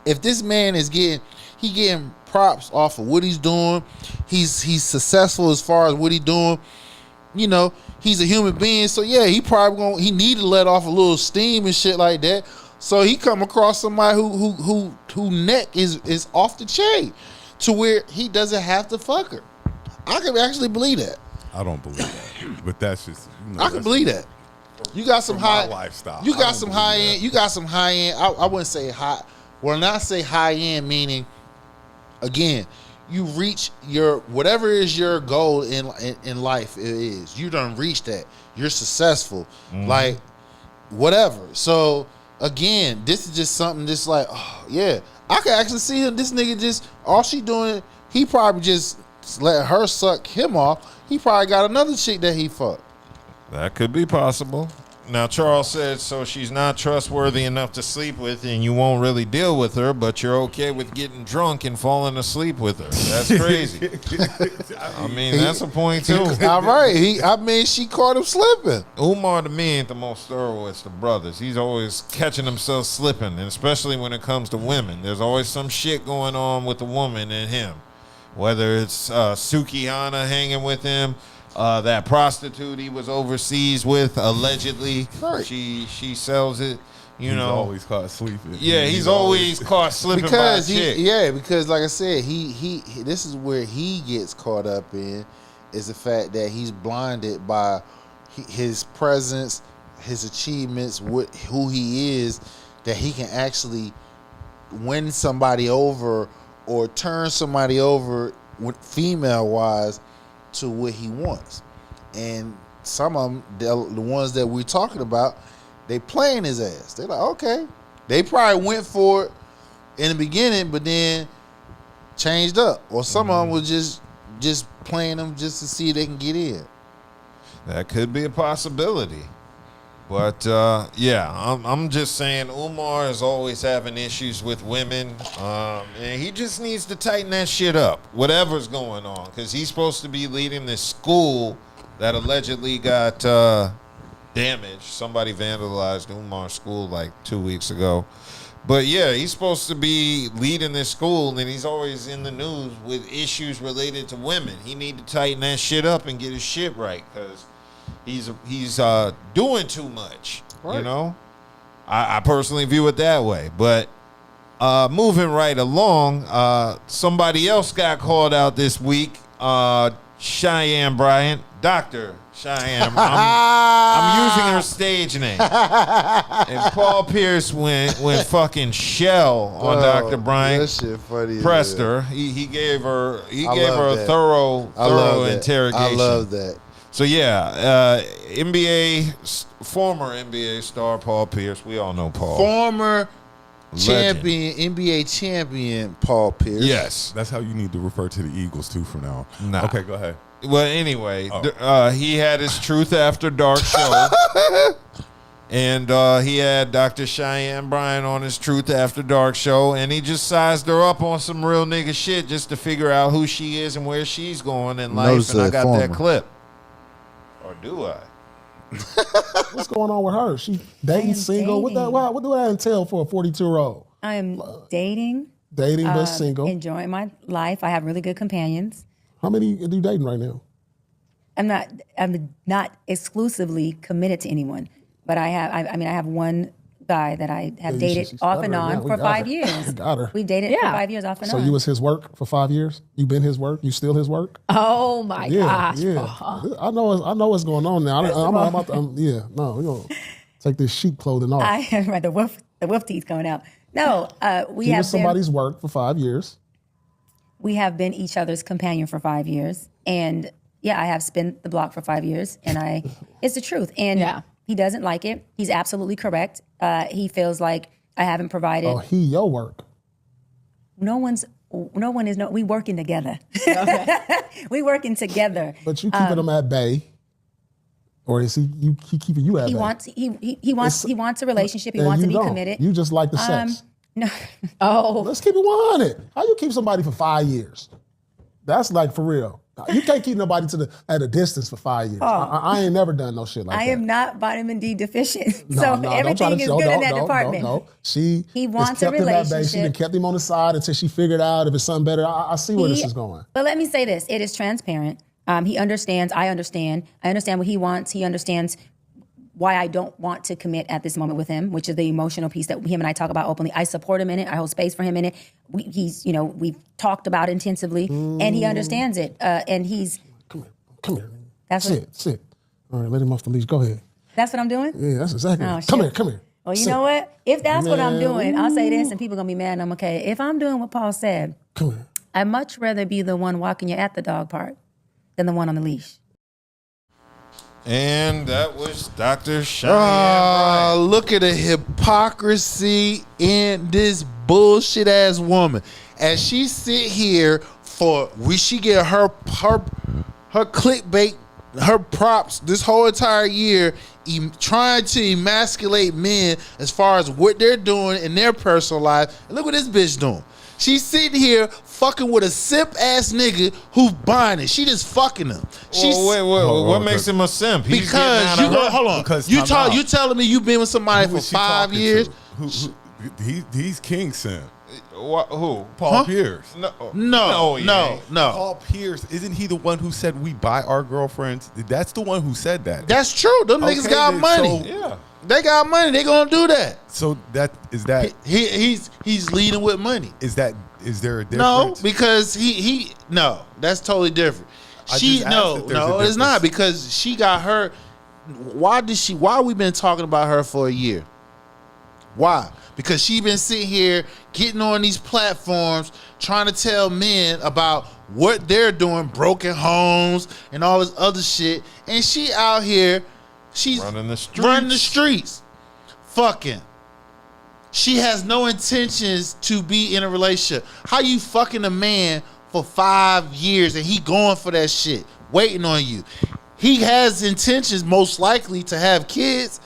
Speaker 6: if this man is getting props off of what he's doing, he's successful as far as what he's doing, he's a human being, so yeah, he need to let off a little steam and shit like that. So he come across somebody who neck is off the chain to where he doesn't have to fuck her. I can actually believe that.
Speaker 9: I don't believe that, but that's just
Speaker 6: I can believe that. You got some high
Speaker 9: lifestyle.
Speaker 6: You got some high end. You got some high end. I wouldn't say high. Well, not say high end meaning, again, you reach your whatever is your goal in life. It is you done reached that. You're successful, like whatever. So again, this is just something just like, oh yeah, I can actually see him. This nigga just all she doing. He probably just let her suck him off. He probably got another chick that he fucked.
Speaker 5: That could be possible. Now, Charles said, so she's not trustworthy enough to sleep with, and you won't really deal with her, but you're okay with getting drunk and falling asleep with her. That's crazy. I mean, that's a point, too.
Speaker 6: All right. I mean, she caught him slipping.
Speaker 5: Umar, to me, ain't the most thoroughest of brothers. He's always catching himself slipping, and especially when it comes to women. There's always some shit going on with the woman and him. Whether it's Sukihana hanging with him, that prostitute he was overseas with, allegedly. Right. She sells it. He's
Speaker 9: always caught sleeping.
Speaker 5: Yeah, he's always caught slipping because by a chick.
Speaker 6: Because like I said, he this is where he gets caught up in, is the fact that he's blinded by his presence, his achievements, who he is, that he can actually win somebody over or turn somebody over female wise to what he wants. And some of them, the ones that we're talking about, they playing his ass. They're like, okay. They probably went for it in the beginning, but then changed up. Or some of them was just playing them just to see if they can get in.
Speaker 5: That could be a possibility. But, I'm just saying Umar is always having issues with women. And he just needs to tighten that shit up, whatever's going on. Because he's supposed to be leading this school that allegedly got damaged. Somebody vandalized Umar's school like 2 weeks ago. But, yeah, he's supposed to be leading this school, and he's always in the news with issues related to women. He need to tighten that shit up and get his shit right, because he's doing too much, right. I personally view it that way. But moving right along, somebody else got called out this week, Cheyenne Bryant, Dr. Cheyenne. I'm using her stage name. And Paul Pierce went fucking shell on Dr. Bryant.
Speaker 6: That shit funny.
Speaker 5: Pressed her. He gave her a thorough interrogation.
Speaker 6: I love that.
Speaker 5: So former NBA star Paul Pierce. We all know Paul.
Speaker 6: Former NBA champion Paul Pierce.
Speaker 5: Yes,
Speaker 9: that's how you need to refer to the Eagles too from now on.
Speaker 5: Nah.
Speaker 9: Okay, go ahead.
Speaker 5: Well, anyway, he had his Truth After Dark show, and he had Dr. Cheyenne Bryant on his Truth After Dark show, and he just sized her up on some real nigga shit just to figure out who she is and where she's going in life. And I got that clip. Or do I?
Speaker 11: What's going on with her? She dating, single? What do that entail for a 42-year-old?
Speaker 12: I am dating.
Speaker 11: Dating, but single.
Speaker 12: Enjoying my life. I have really good companions.
Speaker 11: How many are you dating right now?
Speaker 12: I'm not exclusively committed to anyone, but I have one guy that I have dated off and on for 5 years.
Speaker 11: Got her.
Speaker 12: We've dated for 5 years off and on.
Speaker 11: So you was his work for 5 years? You been his work? You still his work?
Speaker 12: Oh my gosh.
Speaker 11: Yeah. I know what's going on now. We're gonna take this sheep clothing off.
Speaker 12: The wolf teeth coming out. No, we
Speaker 11: he
Speaker 12: have
Speaker 11: was somebody's work for 5 years.
Speaker 12: We have been each other's companion for 5 years. And I have spent the block for 5 years, and it's the truth. And he doesn't like it. He's absolutely correct. He feels like I haven't provided.
Speaker 11: Oh, your work.
Speaker 12: We working together. Okay. We working together.
Speaker 11: But you keeping him at bay. Or is he keeping you at bay?
Speaker 12: He wants a relationship. He wants to be committed.
Speaker 11: You just like the sex.
Speaker 12: No.
Speaker 11: Let's keep it 100. How you keep somebody for 5 years? That's like for real. You can't keep nobody at a distance for 5 years. I ain't never done no shit like that.
Speaker 12: I am not vitamin D deficient. Everything is good in that department.
Speaker 11: No.
Speaker 12: He wants a relationship.
Speaker 11: She done kept him on the side until she figured out if it's something better. I see where this is going.
Speaker 12: But let me say this. It is transparent. He understands. I understand. I understand what he wants. He understands why I don't want to commit at this moment with him, which is the emotional piece that him and I talk about openly. I support him in it. I hold space for him in it. We've talked about it intensively, and he understands it. And he's
Speaker 11: come here. Sit. All right, let him off the leash. Go ahead.
Speaker 12: That's what I'm doing?
Speaker 11: Yeah, that's exactly.
Speaker 12: Oh,
Speaker 11: come here.
Speaker 12: Well, you know what? If that's what I'm doing, I'll say this, and people are gonna be mad. And I'm okay. If I'm doing what Paul said,
Speaker 11: come here.
Speaker 12: I'd much rather be the one walking you at the dog park than the one on the leash.
Speaker 5: And that was Dr. Cheyenne.
Speaker 6: Look at the hypocrisy in this bullshit ass woman. As she sit here she get her clickbait her props this whole entire year trying to emasculate men as far as what they're doing in their personal life. And look what this bitch doing. She's sitting here fucking with a simp ass nigga who's buying it. She just fucking him.
Speaker 5: Wait, what makes him a simp? He's
Speaker 6: because you go, hold on. You telling me you've been with somebody for 5 years?
Speaker 9: He's King Simp.
Speaker 5: Who?
Speaker 9: Paul Pierce.
Speaker 6: No.
Speaker 9: Paul Pierce, isn't he the one who said we buy our girlfriends? That's the one who said that.
Speaker 6: That's true. Them niggas got money.
Speaker 5: Yeah.
Speaker 6: They got money. They gonna do that.
Speaker 9: So that
Speaker 6: he's leading with money.
Speaker 9: Is there a difference?
Speaker 6: No, because no, that's totally different. It's not, because she got her. Why we been talking about her for a year? Why? Because she been sitting here getting on these platforms trying to tell men about what they're doing, broken homes and all this other shit, and she out here, she's running the streets, fucking. She has no intentions to be in a relationship. How you fucking a man for 5 years and he going for that shit, waiting on you? He has intentions, most likely, to have kids.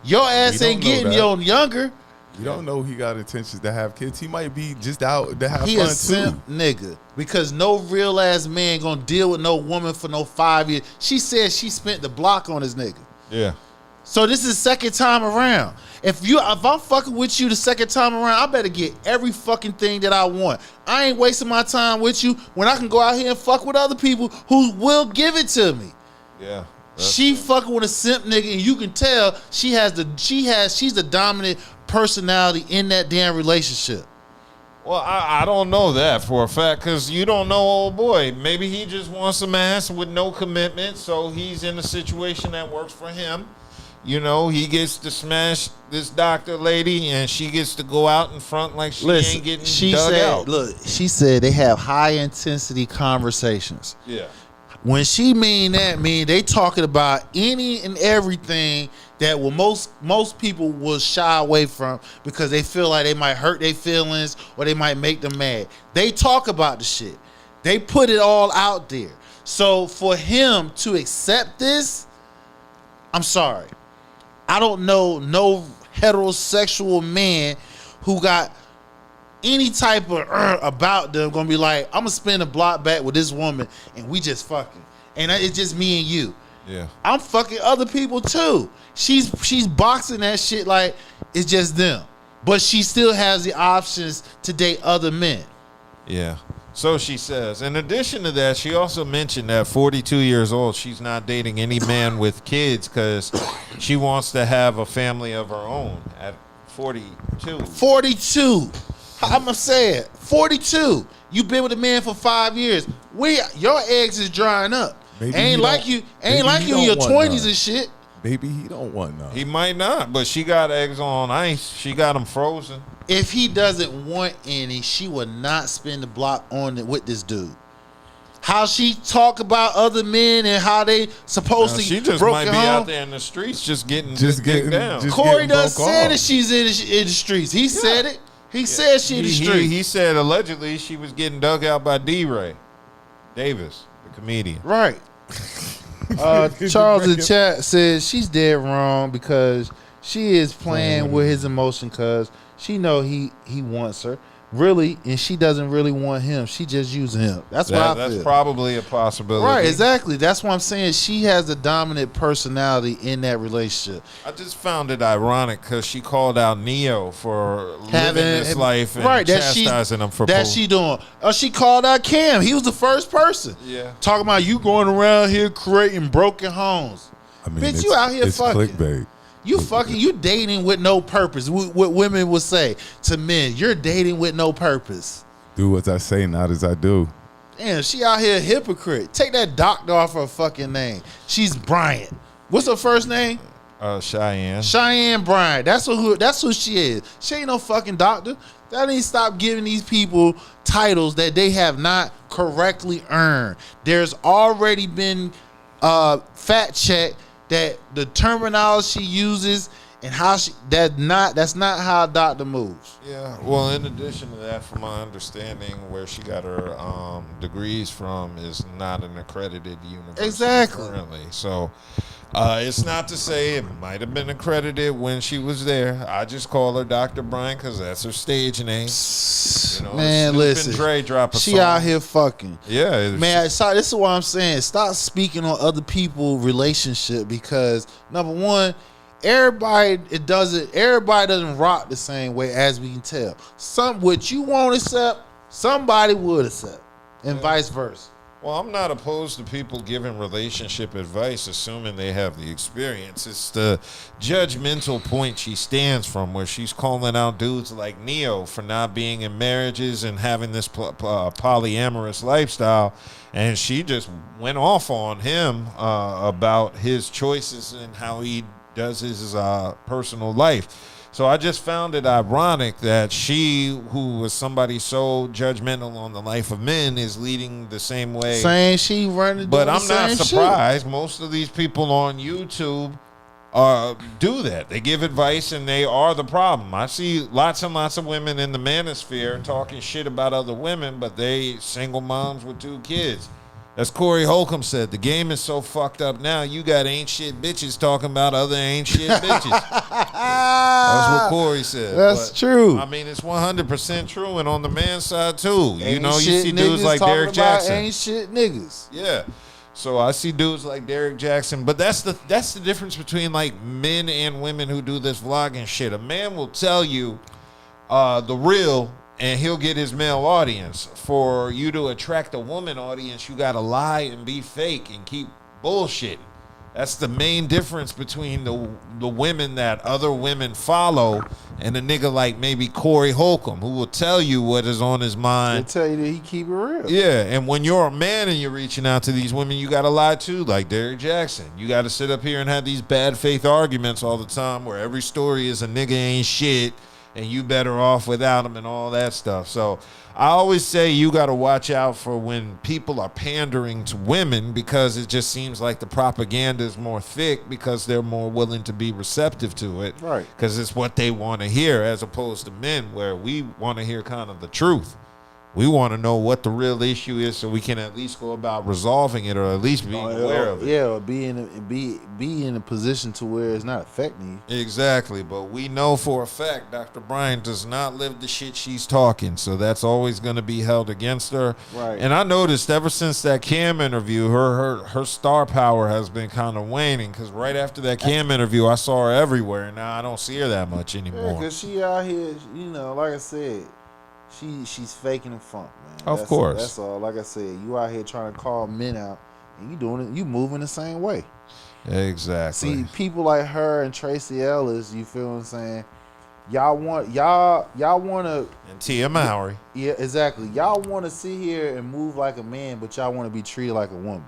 Speaker 6: Your ass ain't getting younger.
Speaker 9: You don't know he got intentions to have kids. He might be just out to have fun too.
Speaker 6: He a simp nigga, because no real ass man gonna deal with no woman for no 5 years. She said she spent the block on this nigga.
Speaker 5: Yeah.
Speaker 6: So this is second time around. If I'm fucking with you the second time around, I better get every fucking thing that I want. I ain't wasting my time with you when I can go out here and fuck with other people who will give it to me.
Speaker 5: Yeah.
Speaker 6: She fucking with a simp nigga, and you can tell she's the dominant personality in that damn relationship.
Speaker 5: Well, I don't know that for a fact, because you don't know old boy. Maybe he just wants some ass with no commitment, so he's in a situation that works for him. You know, he gets to smash this doctor lady, and she gets to go out in front like she ain't getting dug out.
Speaker 6: Look, she said they have high intensity conversations.
Speaker 5: Yeah.
Speaker 6: When she mean they talking about any and everything that most people will shy away from because they feel like they might hurt their feelings or they might make them mad. They talk about the shit. They put it all out there. So for him to accept this, I'm sorry. I don't know no heterosexual man who got any type of about them gonna be like, I'm gonna spend a block back with this woman and we just fucking, and it's just me and you.
Speaker 5: Yeah,
Speaker 6: I'm fucking other people too. She's boxing that shit like it's just them, but she still has the options to date other men.
Speaker 5: Yeah. So she says. In addition to that, she also mentioned that 42 years old, she's not dating any man with kids because she wants to have a family of her own at 42.
Speaker 6: 42. I'm saying 42. You've been with a man for 5 years. Your eggs is drying up. Ain't like you in your 20s and shit.
Speaker 9: Maybe he don't want none.
Speaker 5: He might not, but she got eggs on ice. She got them frozen.
Speaker 6: If he doesn't want any, she will not spend the block on it with this dude. How she talk about other men and how they supposed to
Speaker 5: she just might be out there in the streets just getting down.
Speaker 6: Corey done said that she's in the streets. He said it. He said she in the streets.
Speaker 5: He said allegedly she was getting dug out by D-Ray Davis, the comedian.
Speaker 6: Right. Charles in the chat says she's dead wrong because she is playing with his emotion because she know he wants her. Really, and she doesn't really want him. She just using him. That's what I feel.
Speaker 5: That's probably a possibility.
Speaker 6: Right, exactly. That's why I'm saying she has a dominant personality in that relationship.
Speaker 5: I just found it ironic because she called out Neo for living this life and chastising him for
Speaker 6: that she doing. She called out Cam. He was the first person.
Speaker 5: Yeah.
Speaker 6: Talking about you going around here creating broken homes.
Speaker 9: I mean,
Speaker 6: bitch, you out here fucking.
Speaker 9: Clickbait.
Speaker 6: You dating with no purpose. What women would say to men, you're dating with no purpose.
Speaker 9: Do as I say, not as I do.
Speaker 6: Damn, she out here a hypocrite. Take that doctor off her fucking name. She's Bryant. What's her first name?
Speaker 5: Cheyenne.
Speaker 6: Cheyenne Bryant. That's who she is. She ain't no fucking doctor. That ain't stop giving these people titles that they have not correctly earned. There's already been fact check that the terminology she uses and how that's not how a doctor moves.
Speaker 5: Yeah, well, in addition to that, from my understanding, where she got her degrees from is not an accredited university currently. So it's not to say it might have been accredited when she was there. I just call her Dr. Bryant because that's her stage name. You know,
Speaker 6: Man,
Speaker 5: Snoop
Speaker 6: listen,
Speaker 5: and Dre drop a
Speaker 6: she
Speaker 5: song.
Speaker 6: out here fucking.
Speaker 5: Yeah,
Speaker 6: man. This is what I'm saying. Stop speaking on other people's relationship because number one, everybody doesn't rock the same way as we can tell. What you won't accept, somebody would accept, and vice versa.
Speaker 5: Well, I'm not opposed to people giving relationship advice, assuming they have the experience. It's the judgmental point she stands from, where she's calling out dudes like Neo for not being in marriages and having this polyamorous lifestyle, and she just went off on him about his choices and how he does his personal life. So I just found it ironic that she, who was somebody so judgmental on the life of men, is leading the same way.
Speaker 6: Saying she running,
Speaker 5: but I'm not surprised.
Speaker 6: Shit.
Speaker 5: Most of these people on YouTube do that. They give advice, and they are the problem. I see lots and lots of women in the manosphere talking shit about other women, but they single moms with 2 kids. As Corey Holcomb said, the game is so fucked up now, you got ain't shit bitches talking about other ain't shit bitches. That's what Corey said.
Speaker 6: That's true.
Speaker 5: I mean, it's 100% true, and on the man side, too.
Speaker 6: Ain't
Speaker 5: you know, you
Speaker 6: shit
Speaker 5: see dudes like Derek Jackson.
Speaker 6: Ain't shit niggas.
Speaker 5: Yeah. So I see dudes like Derek Jackson, but that's the difference between like men and women who do this vlogging shit. A man will tell you the real, and he'll get his male audience. For you to attract a woman audience, you gotta lie and be fake and keep bullshitting. That's the main difference between the women that other women follow and a nigga like maybe Corey Holcomb, who will tell you what is on his mind.
Speaker 6: They tell you that he keep it real.
Speaker 5: Yeah, and when you're a man and you're reaching out to these women, you gotta lie too, like Derek Jackson. You gotta sit up here and have these bad faith arguments all the time where every story is a nigga ain't shit and you better off without him and all that stuff. So I always say you got to watch out for when people are pandering to women, because it just seems like the propaganda is more thick because they're more willing to be receptive to it.
Speaker 6: Right.
Speaker 5: Because it's what they want to hear, as opposed to men, where we want to hear kind of the truth. We want to know what the real issue is so we can at least go about resolving it, or at least being aware of it.
Speaker 6: Yeah, or be in a position to where it's not affecting you.
Speaker 5: Exactly, but we know for a fact Dr. Bryant does not live the shit she's talking, so that's always going to be held against her.
Speaker 6: Right.
Speaker 5: And I noticed ever since that Cam interview, her star power has been kind of waning, because right after that Cam interview, I saw her everywhere, and now I don't see her that much anymore.
Speaker 6: Because she out here, you know, like I said, she's faking the funk, man.
Speaker 5: Of course.
Speaker 6: That's all. Like I said, you out here trying to call men out, and you doing it. You moving the same way.
Speaker 5: Exactly.
Speaker 6: See, people like her and Tracy Ellis, you feel what I'm saying? Y'all want to,
Speaker 5: and Tia Mowry.
Speaker 6: Yeah, exactly. Y'all want to sit here and move like a man, but y'all want to be treated like a woman.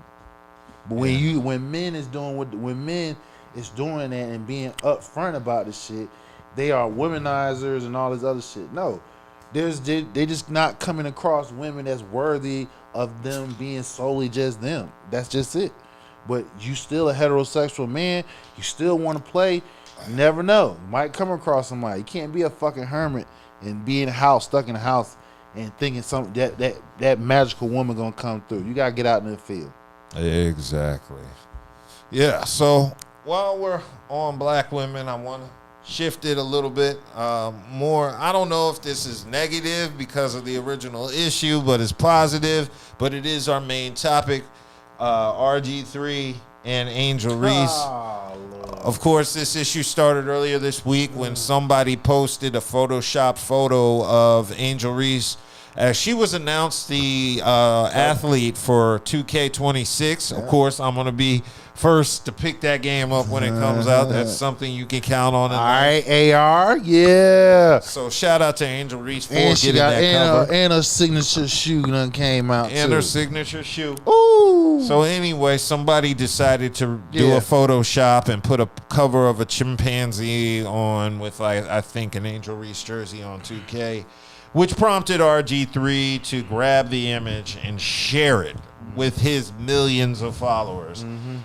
Speaker 6: But when men is doing that and being upfront about the shit, they are womanizers and all this other shit. No. They just not coming across women that's worthy of them being solely just them. That's just it. But you still a heterosexual man. You still want to play. You never know. You might come across somebody. You can't be a fucking hermit and be in a house, stuck in a house, and thinking that magical woman gonna come through. You gotta get out in the field.
Speaker 5: Exactly. Yeah. So while we're on black women, I want to shift it a little bit more. I don't know if this is negative because of the original issue, but it's positive. But it is our main topic. RG3 and Angel Reese. Of course, this issue started earlier this week when somebody posted a photoshopped photo of Angel Reese. She was announced the athlete for 2K26. Of course, I'm going to be first to pick that game up when it comes out. That's something you can count on.
Speaker 6: All right, AR, yeah.
Speaker 5: So shout out to Angel Reese for
Speaker 6: and
Speaker 5: getting that cover.
Speaker 6: And her signature shoe done came out
Speaker 5: and
Speaker 6: too.
Speaker 5: her signature shoe.
Speaker 6: Ooh.
Speaker 5: So anyway, somebody decided to do a Photoshop and put a cover of a chimpanzee on with, like, I think, an Angel Reese jersey on 2K. which prompted RG3 to grab the image and share it with his millions of followers.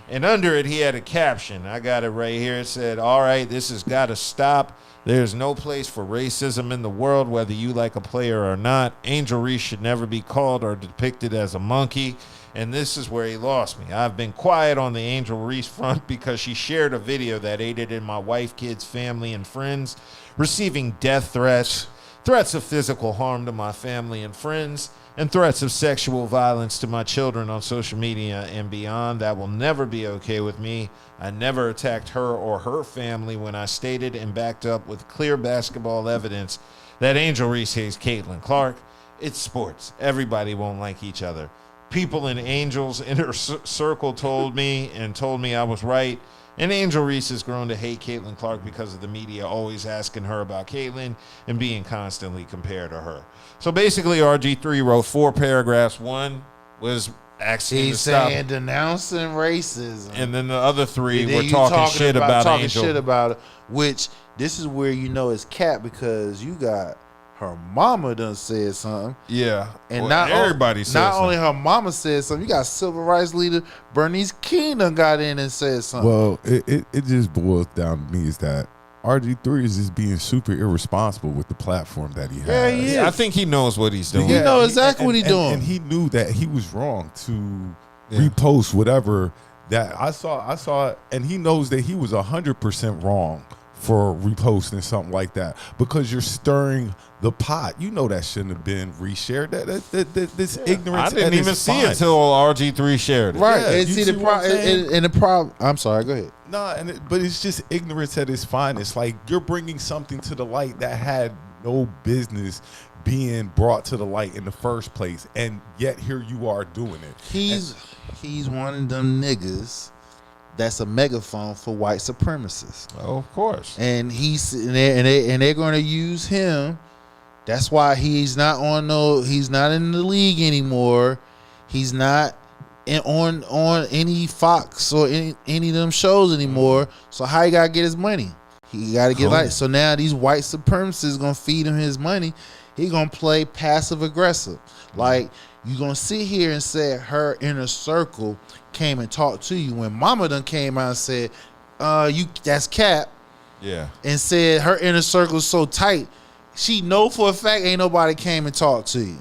Speaker 5: And under it, he had a caption. I got it right here. It said, "All right, this has got to stop. There's no place for racism in the world, whether you like a player or not. Angel Reese should never be called or depicted as a monkey." And this is where he lost me. I've been quiet on the Angel Reese front because she shared a video that aided in my wife, kids, family, and friends receiving death threats, threats of physical harm to my family and friends, and threats of sexual violence to my children on social media and beyond. That will never be okay with me. I never attacked her or her family when I stated and backed up with clear basketball evidence that Angel Reese hates Caitlin Clark. It's sports. Everybody won't like each other. People in Angel's inner circle told me I was right. And Angel Reese has grown to hate Caitlin Clark because of the media always asking her about Caitlin and being constantly compared to her. So basically, RG3 wrote 4 paragraphs. One was asking
Speaker 6: He's
Speaker 5: to stop,
Speaker 6: saying denouncing racism,
Speaker 5: and then the other 3
Speaker 6: And then
Speaker 5: were
Speaker 6: you
Speaker 5: talking shit about
Speaker 6: talking
Speaker 5: Angel.
Speaker 6: shit about it. Which this is where you know it's cap, because you got her mama done said something.
Speaker 5: Yeah,
Speaker 6: And
Speaker 5: well,
Speaker 6: not
Speaker 5: everybody said
Speaker 6: not
Speaker 5: something.
Speaker 6: only her mama said something, you got civil rights leader Bernice King done got in and said something.
Speaker 9: Well, it just boils down to me is that RG3 is just being super irresponsible with the platform that he has.
Speaker 6: Yeah, he is.
Speaker 5: I think he knows what he's doing.
Speaker 6: He know exactly what he's doing.
Speaker 9: And he knew that he was wrong to repost whatever that I saw, and he knows that he was 100% wrong for reposting something like that, because you're stirring the pot. You know that shouldn't have been reshared. This ignorance.
Speaker 5: I didn't even see it until RG3 shared it.
Speaker 6: Right.
Speaker 9: Yeah,
Speaker 6: and
Speaker 9: you
Speaker 6: see
Speaker 9: see
Speaker 6: the
Speaker 9: what I'm
Speaker 6: problem.
Speaker 9: saying?
Speaker 6: And the problem. I'm sorry. Go ahead.
Speaker 9: Nah, but it's just ignorance at its finest. Like, you're bringing something to the light that had no business being brought to the light in the first place, and yet here you are doing it.
Speaker 6: He's one of them niggas that's a megaphone for white supremacists.
Speaker 5: Oh, of course.
Speaker 6: And they're going to use him. That's why he's not in the league anymore. He's not on any Fox or any of them shows anymore. So how he got to get his money? He got to get like, so now these white supremacists going to feed him his money. He going to play passive aggressive. Like, you going to sit here and say her inner circle came and talked to you when mama done came out and said, that's cap.
Speaker 5: Yeah.
Speaker 6: And said her inner circle is so tight, she know for a fact ain't nobody came and talked to you.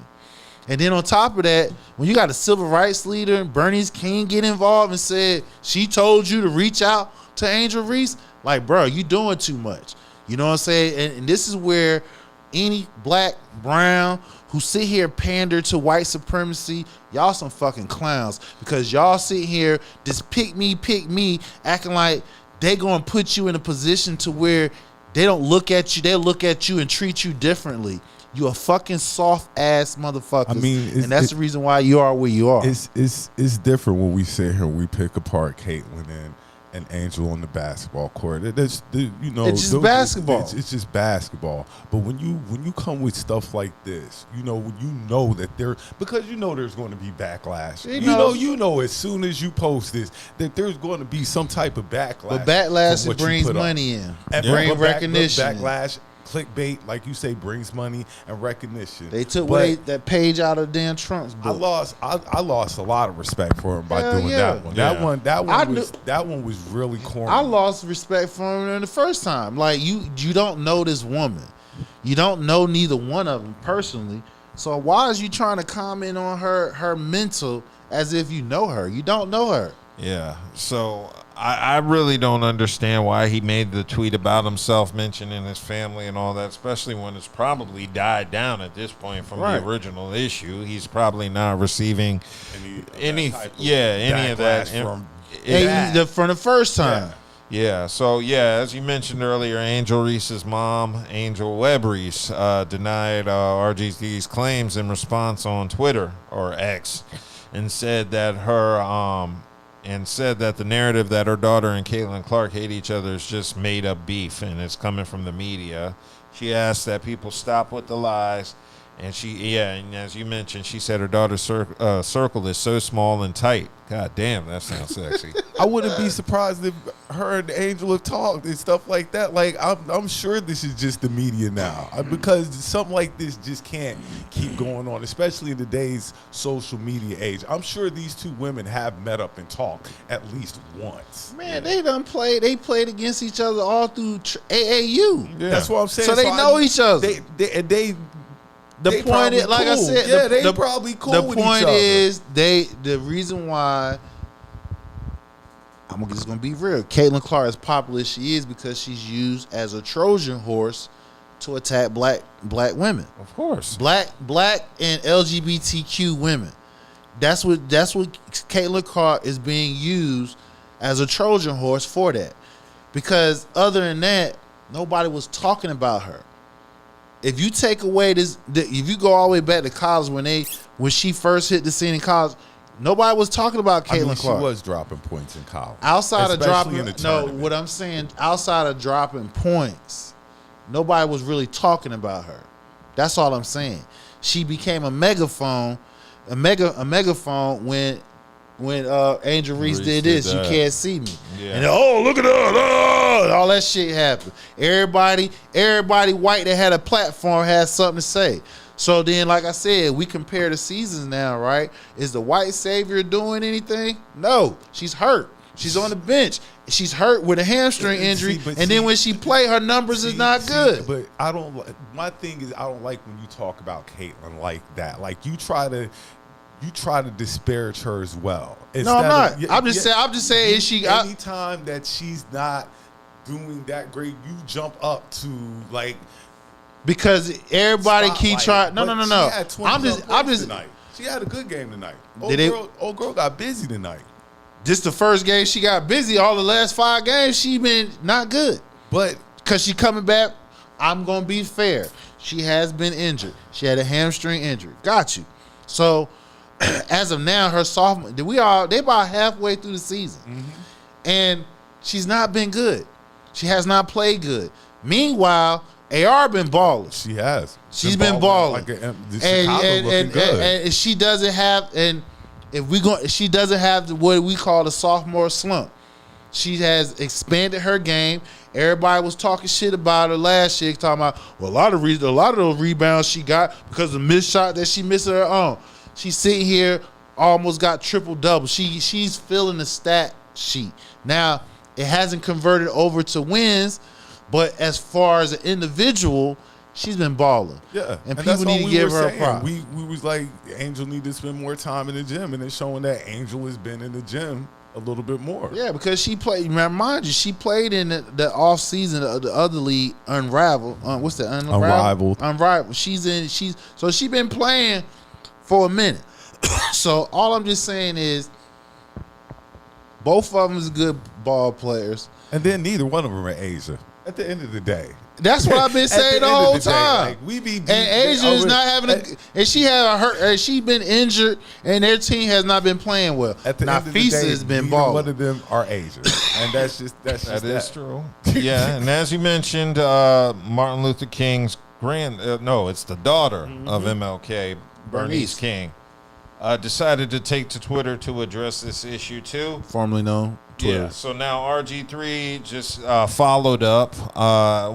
Speaker 6: And then on top of that, when you got a civil rights leader, Bernice King, get involved and said she told you to reach out to Angel Reese, like, bro, you doing too much. You know what I'm saying? And this is where any black, brown who sit here pander to white supremacy, y'all some fucking clowns, because y'all sit here just pick me, acting like they gonna put you in a position to where they don't look at you, they look at you and treat you differently. You a fucking soft ass motherfucker.
Speaker 9: I mean,
Speaker 6: and that's the reason why you are where you are.
Speaker 9: It's different when we sit here and we pick apart Caitlin and Angel on the basketball court. It's just
Speaker 6: basketball.
Speaker 9: It's just basketball. But when you come with stuff like this, you know that because you know there's going to be backlash. You know as soon as you post this that there's going to be some type of backlash.
Speaker 6: But backlash brings money in, and bring recognition.
Speaker 9: Backlash. Clickbait, like you say, brings money and recognition.
Speaker 6: They took that page out of Dan Trump's book.
Speaker 9: I lost a lot of respect for him by doing that one.
Speaker 5: Yeah.
Speaker 9: That one was really corny.
Speaker 6: I lost respect for him the first time. Like, you don't know this woman. You don't know neither one of them personally. So why is you trying to comment on her mental as if you know her? You don't know her.
Speaker 5: Yeah. So I really don't understand why he made the tweet about himself, mentioning his family and all that, especially when it's probably died down at this point from the original issue. He's probably not receiving any of that
Speaker 6: from the first time.
Speaker 5: Yeah. So, as you mentioned earlier, Angel Reese's mom, Angel Webb Reese, denied RG3's claims in response on Twitter, or X, and said that the narrative that her daughter and Caitlin Clark hate each other is just made up beef and it's coming from the media. She asked that people stop with the lies And as you mentioned, she said her daughter's circle is so small and tight. God damn, that sounds sexy.
Speaker 9: I wouldn't be surprised if her and Angel have talked and stuff like that. Like, I'm sure this is just the media now, because something like this just can't keep going on, especially in today's social media age. I'm sure these two women have met up and talked at least once.
Speaker 6: Man, they done played. They played against each other all through AAU.
Speaker 9: Yeah. That's what I'm saying.
Speaker 6: So they know each other.
Speaker 9: The
Speaker 6: point is, like I said,
Speaker 9: yeah, they probably cool with each other.
Speaker 6: The point is, the reason why I'm just gonna be real. Caitlin Clark, as popular as she is, because she's used as a Trojan horse to attack black women.
Speaker 5: Of course,
Speaker 6: black and LGBTQ women. That's what Caitlin Clark is being used as a Trojan horse for that. Because other than that, nobody was talking about her. If you take away if you go all the way back to college when she first hit the scene in college, nobody was talking about Caitlin Clark.
Speaker 9: She was dropping points in college.
Speaker 6: Outside of dropping,
Speaker 9: in the tournament.
Speaker 6: what I'm saying, outside of dropping points, nobody was really talking about her. That's all I'm saying. She became a megaphone when Angel Reese did this. You can't see me.
Speaker 5: Yeah.
Speaker 6: And look at her. All that shit happened. Everybody white that had a platform had something to say. So then, like I said, we compare the seasons now, right? Is the white savior doing anything? No. She's hurt. She's on the bench. She's hurt with a hamstring injury. Then when she play, her numbers is not good.
Speaker 9: But my thing is, I don't like when you talk about Caitlin like that. Like you try to disparage her as well.
Speaker 6: No, I'm not. I'm just saying.
Speaker 9: Anytime that she's not doing that great, you jump up to like,
Speaker 6: because everybody keep trying. No.
Speaker 9: She had 20 points tonight. She had a good game tonight. Old girl got busy tonight.
Speaker 6: This the first game she got busy. All the last 5 games she been not good. But because she coming back, I'm gonna be fair. She has been injured. She had a hamstring injury. Got you. So as of now, her sophomore, they about halfway through the season, and she's not been good. She has not played good. Meanwhile, AR been balling.
Speaker 9: She has.
Speaker 6: She's been balling.
Speaker 9: And
Speaker 6: she doesn't have. And she doesn't have what we call the sophomore slump. She has expanded her game. Everybody was talking shit about her last year, talking about a lot of those rebounds she got because of missed shot that she missed her own. She's sitting here, almost got triple double. She's filling the stat sheet. Now, it hasn't converted over to wins, but as far as an individual, she's been balling.
Speaker 9: Yeah,
Speaker 6: and people need to give her a prop.
Speaker 9: We was like, Angel need to spend more time in the gym, and it's showing that Angel has been in the gym a little bit more.
Speaker 6: Yeah, because she played. Mind you, she played in the off season of the other league, Unrivaled. What's that?
Speaker 9: Unrivaled.
Speaker 6: Unrivaled. She's been playing for a minute. So all I'm just saying is, both of them is good ball players,
Speaker 9: and then neither one of them are Asia. At the end of the day,
Speaker 6: that's what I've been saying the whole time.
Speaker 9: We be
Speaker 6: and Asia is not having and she had and she been injured, and their team has not been playing well.
Speaker 9: At the end of the day,
Speaker 6: has been balling.
Speaker 9: One of them are Asia, and that is
Speaker 5: true. Yeah, and as you mentioned, Martin Luther King's it's the daughter of MLK, Bernice King, decided to take to Twitter to address this issue too.
Speaker 6: Formerly known Twitter.
Speaker 5: Yeah. So now RG3 just followed up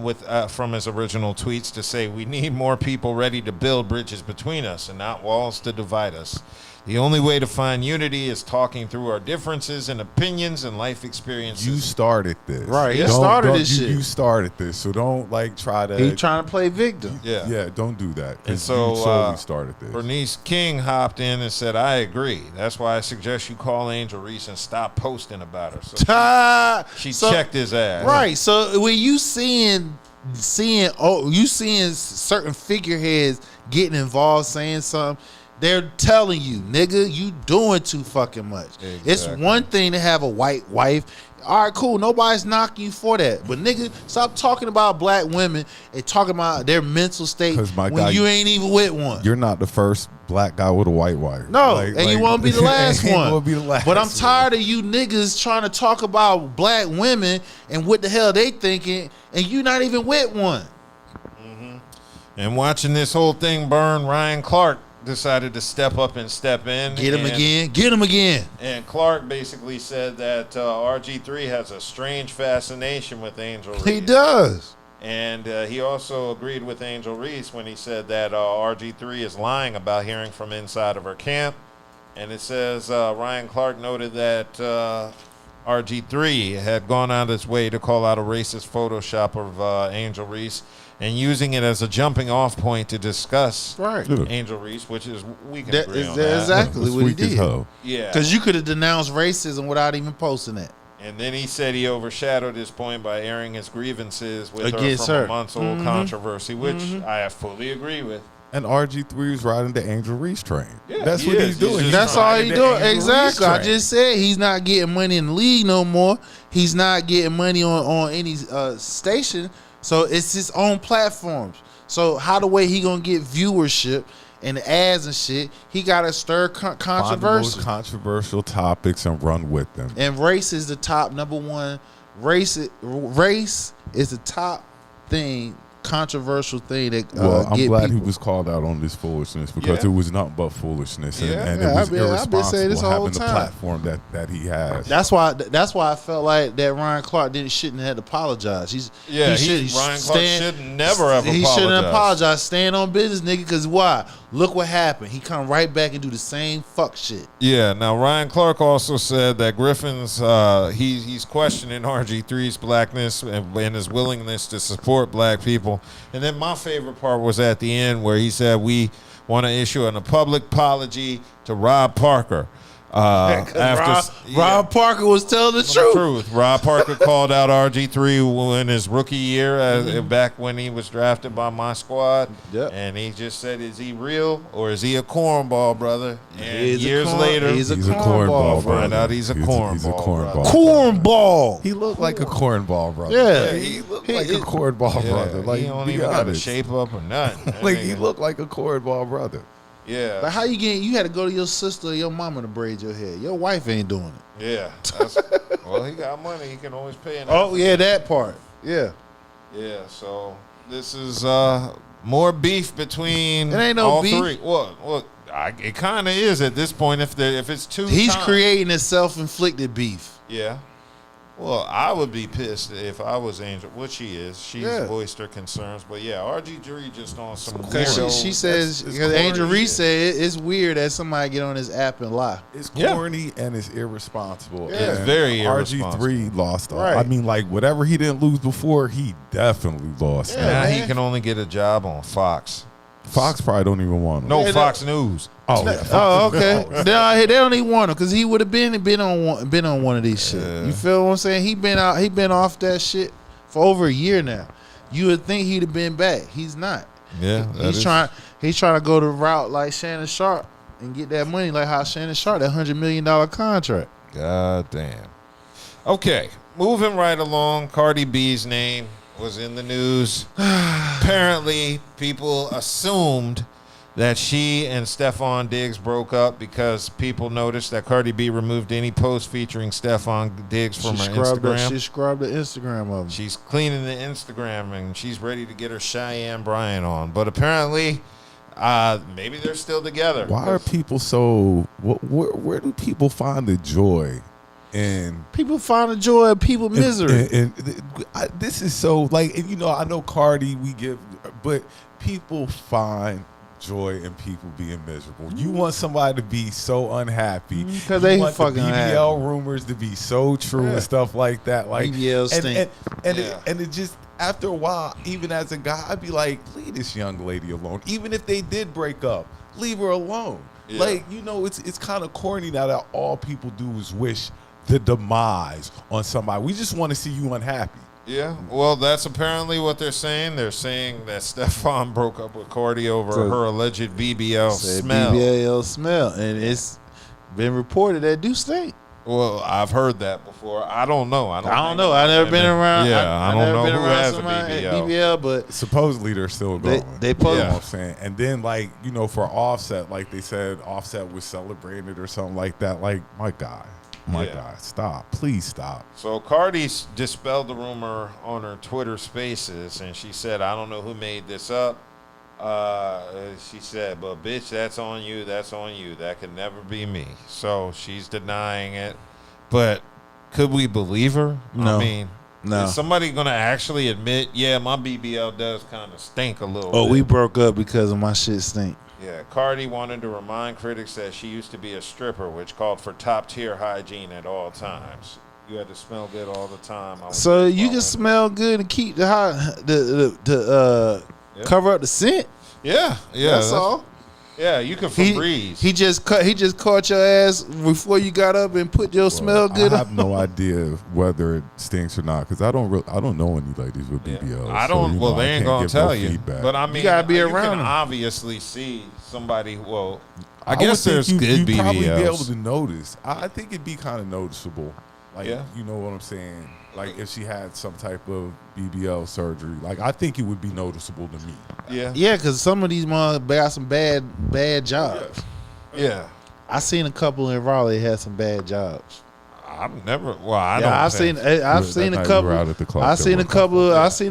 Speaker 5: with from his original tweets to say, we need more people ready to build bridges between us and not walls to divide us. The only way to find unity is talking through our differences and opinions and life experiences.
Speaker 9: You started this.
Speaker 6: Right. You started this shit.
Speaker 9: You started this. So don't try to.
Speaker 6: He trying to play victim.
Speaker 5: Yeah.
Speaker 9: Yeah, don't do that.
Speaker 5: And so
Speaker 9: you solely started this.
Speaker 5: Bernice King hopped in and said, I agree. That's why I suggest you call Angel Reese and stop posting about her. So she checked his ass.
Speaker 6: Right. So when you seeing certain figureheads getting involved saying something, they're telling you, nigga, you doing too fucking much. Exactly. It's one thing to have a white wife. All right, cool. Nobody's knocking you for that. But nigga, stop talking about black women and talking about their mental state when you ain't even with one.
Speaker 9: You're not the first black guy with a white wife.
Speaker 6: No, you won't be the last one.
Speaker 9: You won't be the last
Speaker 6: but I'm tired of you niggas trying to talk about black women and what the hell they thinking, and you not even with one.
Speaker 5: And watching this whole thing burn, Ryan Clark decided to step up and step in.
Speaker 6: Get him again. Get him again.
Speaker 5: And Clark basically said that RG3 has a strange fascination with Angel Reese.
Speaker 6: He does.
Speaker 5: And he also agreed with Angel Reese when he said that RG3 is lying about hearing from inside of her camp. And it says Ryan Clark noted that RG3 had gone out of his way to call out a racist Photoshop of Angel Reese and using it as a jumping off point to discuss Angel Reese, which is, we can agree on that.
Speaker 6: Exactly what he did.
Speaker 5: Yeah.
Speaker 6: Because you could have denounced racism without even posting it.
Speaker 5: And then he said he overshadowed his point by airing his grievances with
Speaker 6: Against
Speaker 5: her from
Speaker 6: her.
Speaker 5: a months-old controversy, which I fully agree with.
Speaker 9: And RG3 is riding the Angel Reese train.
Speaker 5: Yeah,
Speaker 9: That's what he's doing.
Speaker 6: That's all he's doing. Exactly. I just said he's not getting money in the league no more. He's not getting money on any station. So it's his own platforms. So how the way he gonna get viewership and ads and shit? He gotta stir
Speaker 9: Find the
Speaker 6: controversy.
Speaker 9: most controversial topics and run with them.
Speaker 6: And race is the top number one. Race is the top thing, controversial thing that
Speaker 9: Well, I'm
Speaker 6: get
Speaker 9: glad
Speaker 6: people.
Speaker 9: he was called out on this foolishness because it was nothing but foolishness, and it
Speaker 6: Yeah,
Speaker 9: was
Speaker 6: I've been saying
Speaker 9: irresponsible
Speaker 6: this the whole
Speaker 9: having the
Speaker 6: time.
Speaker 9: platform that he has.
Speaker 6: That's why I felt like that Ryan Clark shouldn't have apologized.
Speaker 5: Ryan Clark should never have
Speaker 6: He
Speaker 5: apologized.
Speaker 6: shouldn't apologize. Stand on business, nigga. Because why? Look what happened. He come right back and do the same fuck shit.
Speaker 5: Yeah. Now Ryan Clark also said that Griffin's he's questioning RG3's blackness and his willingness to support black people. And then my favorite part was at the end where he said we want to issue a public apology to Rob Parker.
Speaker 6: Rob Parker was telling the truth.
Speaker 5: Rob Parker called out RG3 in his rookie year, back when he was drafted by my squad.
Speaker 6: Yep.
Speaker 5: And he just said, is he real or is he a cornball, brother? And
Speaker 6: He's
Speaker 5: years later,
Speaker 6: he's a cornball, brother.
Speaker 5: find out he's a cornball.
Speaker 9: He's a cornball.
Speaker 6: Cornball.
Speaker 9: He looked like a cornball brother.
Speaker 6: Yeah.
Speaker 9: He looked like a cornball brother. Like,
Speaker 5: he don't
Speaker 9: be
Speaker 5: even got to
Speaker 9: honest.
Speaker 5: shape up or nothing. That
Speaker 9: Like, he
Speaker 5: nigga-
Speaker 9: looked like a cornball brother.
Speaker 5: Yeah.
Speaker 6: Like how you had to go to your sister or your mama to braid your hair. Your wife ain't doing it.
Speaker 5: Yeah. Well, he got money. He can always pay.
Speaker 6: Oh yeah, that part. Yeah.
Speaker 5: Yeah. So this is more beef between
Speaker 6: It ain't no
Speaker 5: all
Speaker 6: beef.
Speaker 5: three. Well, it kind of is at this point. If it's two,
Speaker 6: He's
Speaker 5: times.
Speaker 6: creating a self-inflicted beef.
Speaker 5: Yeah. Well, I would be pissed if I was Angel, which she is. She's voiced her concerns, but yeah, RG3 just on some
Speaker 6: Because
Speaker 5: weirdo.
Speaker 6: she says, because Angel Reese said it's weird that somebody get on this app and lie.
Speaker 9: It's corny and it's irresponsible.
Speaker 6: Yeah.
Speaker 9: And
Speaker 5: very
Speaker 9: RG3 lost.
Speaker 6: Right.
Speaker 9: I mean, like, whatever he didn't lose before, he definitely lost.
Speaker 6: Yeah,
Speaker 5: now
Speaker 6: man.
Speaker 5: he can only get a job on Fox.
Speaker 9: Fox probably don't even want him.
Speaker 5: No,
Speaker 6: Yeah,
Speaker 5: Fox News.
Speaker 9: Oh, yeah.
Speaker 6: Oh, okay. They don't even want him because he would have been on one of these shit. You feel what I'm saying? He been off that shit for over a year now. You would think he'd have been back. He's not.
Speaker 5: Yeah,
Speaker 6: He's trying to go the route like Shannon Sharp and get that money like how Shannon Sharp, that $100 million contract.
Speaker 5: God damn. Okay, moving right along. Cardi B's name was in the news. Apparently, people assumed that she and Steffan Diggs broke up because people noticed that Cardi B removed any post featuring Steffan Diggs from her Instagram.
Speaker 6: She scrubbed the Instagram of him.
Speaker 5: She's cleaning the Instagram and she's ready to get her Cheyenne Bryant on. But apparently, maybe they're still together.
Speaker 9: Why are people so? Where do people find the joy? And
Speaker 6: people find the joy of people misery.
Speaker 9: And this is so like, and you know, I know Cardi, but people find joy in people being miserable. You want somebody to be so unhappy
Speaker 6: because they
Speaker 9: want
Speaker 6: fucking
Speaker 9: the BBL
Speaker 6: happy.
Speaker 9: rumors to be so true and stuff like that. Like
Speaker 6: BBL stink.
Speaker 9: and it just, after a while, even as a guy, I'd be like, leave this young lady alone. Even if they did break up, leave her alone.
Speaker 5: Yeah.
Speaker 9: Like, you know, it's kind of corny now that all people do is wish the demise on somebody. We just want to see you unhappy.
Speaker 5: Yeah, well, that's apparently what they're saying. They're saying that Steffan broke up with Cardi over her alleged BBL smell.
Speaker 6: BBL smell, and it's been reported that do stink.
Speaker 5: Well, I've heard that before. I don't know. I don't know.
Speaker 6: I've never been around.
Speaker 5: Yeah, I don't know who has a
Speaker 6: somebody at
Speaker 5: BBL.
Speaker 6: BBL, but
Speaker 9: supposedly they're still going.
Speaker 6: They
Speaker 9: you know
Speaker 6: post.
Speaker 9: what I'm saying? And then, like, you know, for Offset, like they said, Offset was celebrating it or something like that. Like, my guy, stop, please stop.
Speaker 5: So Cardi dispelled the rumor on her Twitter Spaces, and she said, "I don't know who made this up. She said, but bitch, that's on you. That's on you. That could never be me. So she's denying it. But could we believe her?
Speaker 6: No.
Speaker 5: I mean,
Speaker 6: no.
Speaker 5: Is somebody going to actually admit, yeah, my BBL does kind of stink a little bit?
Speaker 6: Oh, we broke up because of my shit stink.
Speaker 5: Yeah, Cardi wanted to remind critics that she used to be a stripper, which called for top-tier hygiene at all times. You had to smell good all the time.
Speaker 6: So you can smell good and keep cover up the scent.
Speaker 5: Yeah,
Speaker 6: that's all.
Speaker 5: Yeah, you can Febreze.
Speaker 6: He just caught your ass before you got up and put your smell good.
Speaker 9: I have no idea whether it stinks or not because I don't know any ladies with BBLs.
Speaker 5: I don't.
Speaker 9: So,
Speaker 5: well, they ain't gonna tell you.
Speaker 9: Feedback.
Speaker 5: But I mean,
Speaker 6: you gotta be around.
Speaker 5: You can
Speaker 6: them.
Speaker 5: obviously see somebody. Well, I guess there's good BBLs.
Speaker 9: You'd probably be able to notice. I think it'd be kind of noticeable. Like, you know what I'm saying? Like, if she had some type of BBL surgery, like, I think it would be noticeable to me.
Speaker 6: Yeah, because some of these motherfuckers got some bad jobs.
Speaker 5: Yeah.
Speaker 6: I seen a couple in Raleigh had some bad jobs.
Speaker 5: I've never. Well, I don't.
Speaker 6: I've seen a couple. I seen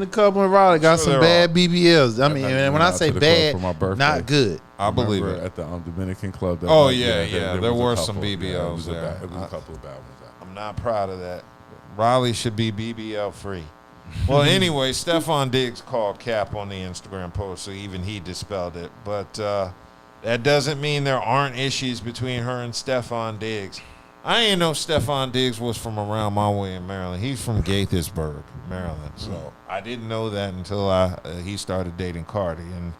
Speaker 6: a couple in Raleigh got some bad BBLs. I mean, when I say bad, not good.
Speaker 5: I believe it.
Speaker 9: At the Dominican club.
Speaker 5: Oh yeah. There were some BBLs there.
Speaker 9: It was a couple of bad ones.
Speaker 5: I'm not proud of that. Raleigh should be BBL free. Well, anyway, Steffan Diggs called cap on the Instagram post, so even he dispelled it. But that doesn't mean there aren't issues between her and Steffan Diggs. I didn't know Steffan Diggs was from around my way in Maryland. He's from Gaithersburg, Maryland. So I didn't know that until he started dating Cardi. And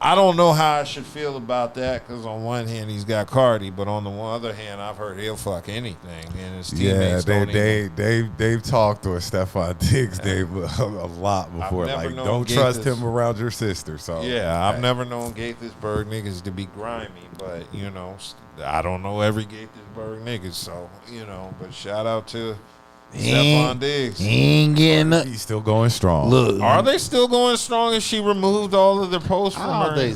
Speaker 5: I don't know how I should feel about that because on one hand he's got Cardi, but on the other hand I've heard he'll fuck anything, and his teammates
Speaker 9: they've talked to Steffan Diggs name a lot before. Like, don't trust him around your sister. So
Speaker 5: I've never known Gaithersburg niggas to be grimy, but you know I don't know every Gaithersburg niggas, so you know. But shout out to Steffan Diggs.
Speaker 9: He's still going strong.
Speaker 6: Look,
Speaker 5: are they still going strong? If she removed all of their posts from her?
Speaker 6: They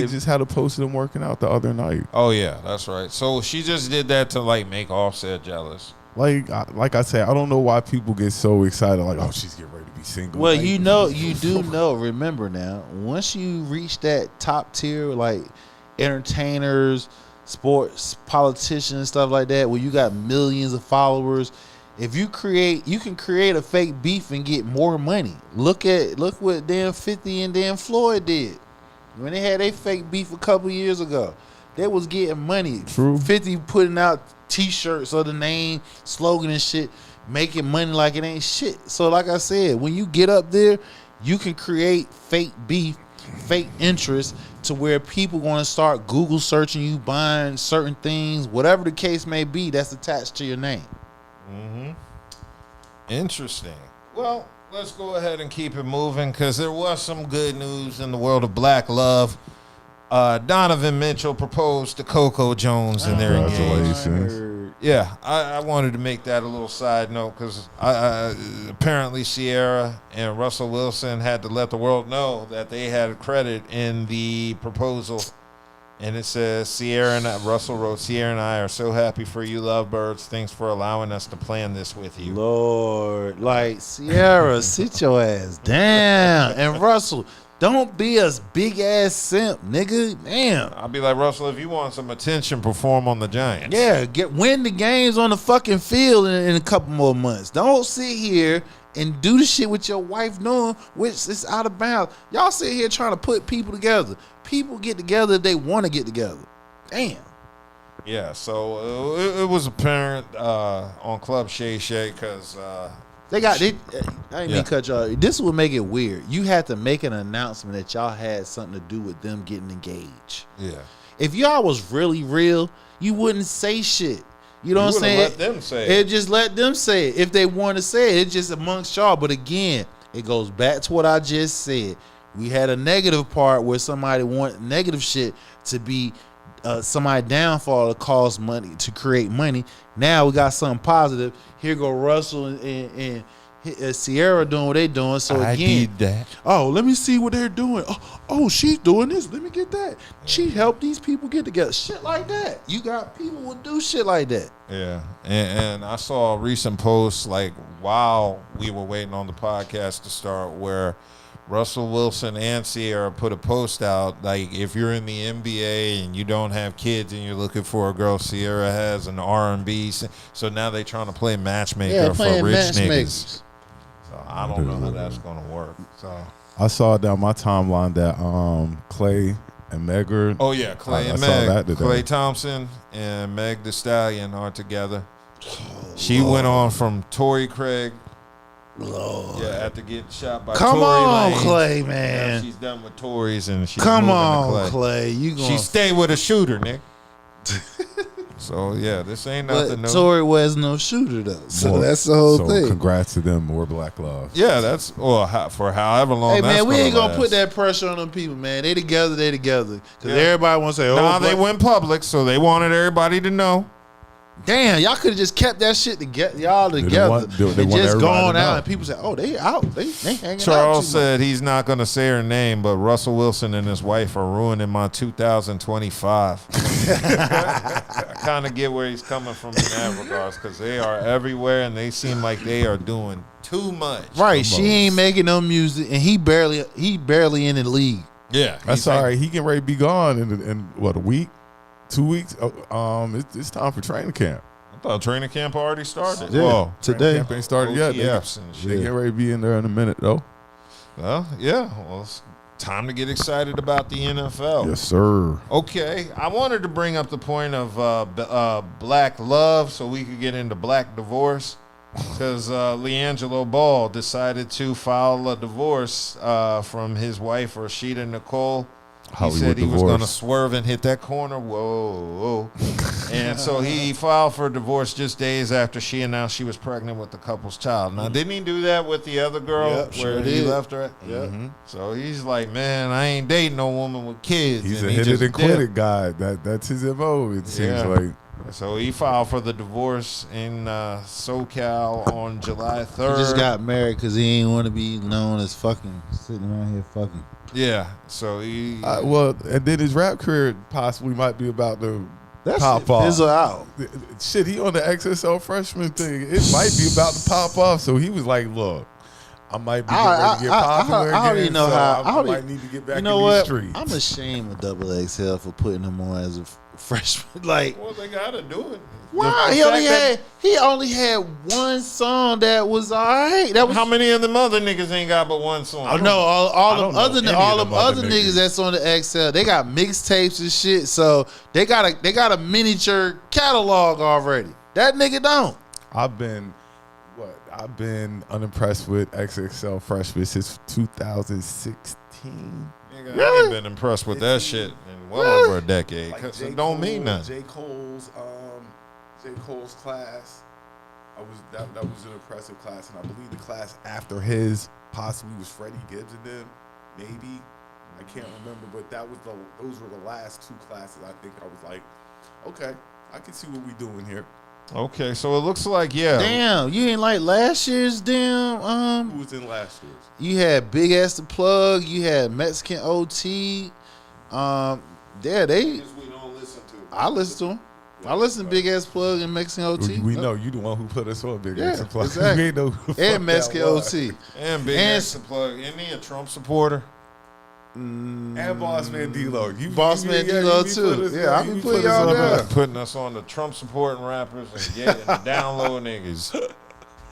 Speaker 9: just had a post of them working out the other night.
Speaker 5: Oh yeah, that's right. So she just did that to like make Offset jealous.
Speaker 9: Like I said, I don't know why people get so excited. Like, oh, she's getting ready to be single.
Speaker 6: Well, you do know. Remember now, once you reach that top tier, like entertainers, sports, politicians, stuff like that, where you got millions of followers. If you can create a fake beef and get more money. Look what damn 50 and damn Floyd did when they had a fake beef a couple years ago. They was getting money.
Speaker 9: True.
Speaker 6: 50 putting out T-shirts of the name, slogan and shit, making money like it ain't shit. So like I said, when you get up there, you can create fake beef, fake interest to where people going to start Google searching you, buying certain things, whatever the case may be that's attached to your name.
Speaker 5: Mm-hmm. Interesting. Well, let's go ahead and keep it moving because there was some good news in the world of black love. Donovan Mitchell proposed to Coco Jones in their engagement. Yeah, I wanted to make that a little side note because apparently Sierra and Russell Wilson had to let the world know that they had credit in the proposal. And it says, Russell wrote, Sierra and I are so happy for you, lovebirds. Thanks for allowing us to plan this with you.
Speaker 6: Lord, like, Sierra, sit your ass down. And Russell, don't be a big-ass simp, nigga. Damn.
Speaker 5: I'll be like, Russell, if you want some attention, perform on the Giants.
Speaker 6: Yeah, win the games on the fucking field in a couple more months. Don't sit here and do the shit with your wife knowing which is out of bounds. Y'all sit here trying to put people together. People get together if they want to get together. Damn.
Speaker 5: Yeah, so it was apparent on Club Shay Shay because I
Speaker 6: didn't mean to cut y'all. This would make it weird. You had to make an announcement that y'all had something to do with them getting engaged.
Speaker 5: Yeah.
Speaker 6: If y'all was really real, you wouldn't say shit. You know what I'm saying?
Speaker 5: Let them say it.
Speaker 6: Just let them say it. If they want to say it, it's just amongst y'all. But again, it goes back to what I just said. We had a negative part where somebody want negative shit to be somebody downfall to cause money, to create money. Now we got something positive. Here go Russell and Sierra doing what they doing. So again,
Speaker 5: I did that.
Speaker 6: Oh, let me see what they're doing. Oh, she's doing this. Let me get that. She helped these people get together. Shit like that. You got people who do shit like that.
Speaker 5: Yeah, and I saw a recent post like while we were waiting on the podcast to start where Russell Wilson and Sierra put a post out, like, if you're in the NBA and you don't have kids and you're looking for a girl, Sierra has an R&B. So now they trying to play matchmaker for rich niggas. So I don't know how that's going to work. So
Speaker 9: I saw down my timeline that Clay and Meg are.
Speaker 5: Oh yeah, Clay and Meg. Clay Thompson and Meg Thee Stallion are together. She went on from Tory Craig.
Speaker 6: Lord.
Speaker 5: Yeah, after getting shot by
Speaker 6: Come
Speaker 5: Tory
Speaker 6: on,
Speaker 5: Lanez.
Speaker 6: Clay, man.
Speaker 5: Now she's done with Tories and she's
Speaker 6: Come
Speaker 5: moving
Speaker 6: on,
Speaker 5: to
Speaker 6: Clay. You gonna
Speaker 5: she stay with a shooter, Nick. So yeah, this ain't nothing new.
Speaker 6: Tory was no shooter though, so that's the whole thing.
Speaker 9: Congrats to them, more Black love.
Speaker 5: Yeah, that's for however long.
Speaker 6: Hey man,
Speaker 5: that's
Speaker 6: we ain't gonna
Speaker 5: last.
Speaker 6: put that pressure on them people, man. They together, because everybody wants to say, "Oh,
Speaker 5: nah, they went public, so they wanted everybody to know."
Speaker 6: Damn, y'all could have just kept that shit together, y'all together, and just gone out. And people say, "Oh, they out, they hanging out."
Speaker 5: Charles said he's not going to say her name, but Russell Wilson and his wife are ruining my 2025. I kind of get where he's coming from in that regards, because they are everywhere and they seem like they are doing too much.
Speaker 6: Right, she ain't making no music, and he barely in the league.
Speaker 5: Yeah,
Speaker 9: that's all right. He getting ready to be gone in what, a week? 2 weeks. It's time for training camp.
Speaker 5: I thought training camp already started.
Speaker 9: Yeah,
Speaker 5: well,
Speaker 9: today camp ain't started yet.
Speaker 5: They
Speaker 9: get ready to be in there in a minute though.
Speaker 5: Well, yeah. Well, it's time to get excited about the NFL.
Speaker 9: Yes, sir.
Speaker 5: Okay, I wanted to bring up the point of black love, so we could get into black divorce, because LiAngelo Ball decided to file a divorce from his wife Rashida Nicole. He said he was going to swerve and hit that corner. Whoa. And so he filed for divorce just days after she announced she was pregnant with the couple's child. Now, didn't he do that with the other girl where he left her at?
Speaker 6: Yeah.
Speaker 5: So he's like, man, I ain't dating no woman with kids.
Speaker 9: He's
Speaker 5: and
Speaker 9: a hit it and quit it guy. That's his MO, it seems like.
Speaker 5: So he filed for the divorce in SoCal on July 3rd.
Speaker 6: He just got married because he ain't want to be known as fucking sitting around here fucking.
Speaker 5: Yeah, so he
Speaker 9: well, and then his rap career possibly might be about to pop off.
Speaker 6: Fizzle out.
Speaker 9: Shit, he on the XSL freshman thing. It might be about to pop off. So he was like, "Look, I might be ready to get popular again.
Speaker 6: I don't even know how.
Speaker 9: I might need to get back in
Speaker 6: the
Speaker 9: these streets."
Speaker 6: I'm ashamed of XXL for putting him on as a freshman. Like,
Speaker 5: well, they gotta do it.
Speaker 6: Why? He only had one song that was all right. That was
Speaker 5: how many of them other niggas ain't got but one song?
Speaker 6: Oh no, all them other niggas that's on the XL, they got mixtapes and shit. So they got a miniature catalog already. That nigga don't.
Speaker 9: I've been unimpressed with XXL freshman since 2016.
Speaker 5: Nigga, I ain't been impressed with that shit in well over a decade. Cause it don't mean nothing.
Speaker 9: J. Cole's class, that was an impressive class, and I believe the class after his possibly was Freddie Gibbs and them, maybe. I can't remember, but those were the last two classes. I think I was like, okay, I can see what we doing here.
Speaker 5: Okay, so it looks like
Speaker 6: Damn, you ain't like last year's damn.
Speaker 9: Who was in last year's?
Speaker 6: You had Big Ass the Plug. You had Mexican OT. Yeah, they.
Speaker 5: We don't listen to.
Speaker 6: I listen to them. I listen to Big Ass Plug and Mexican OT.
Speaker 9: We know you the one who put us on Big Ass Plug.
Speaker 6: Exactly.
Speaker 9: We ain't know who
Speaker 6: and Mexican OT.
Speaker 5: And Big Ass Plug. Isn't he a Trump supporter?
Speaker 9: And Boss Man D-Lo.
Speaker 6: Boss Man D-Lo too. Yeah, I be putting y'all down.
Speaker 5: Putting us on the Trump supporting rappers and getting the down low niggas.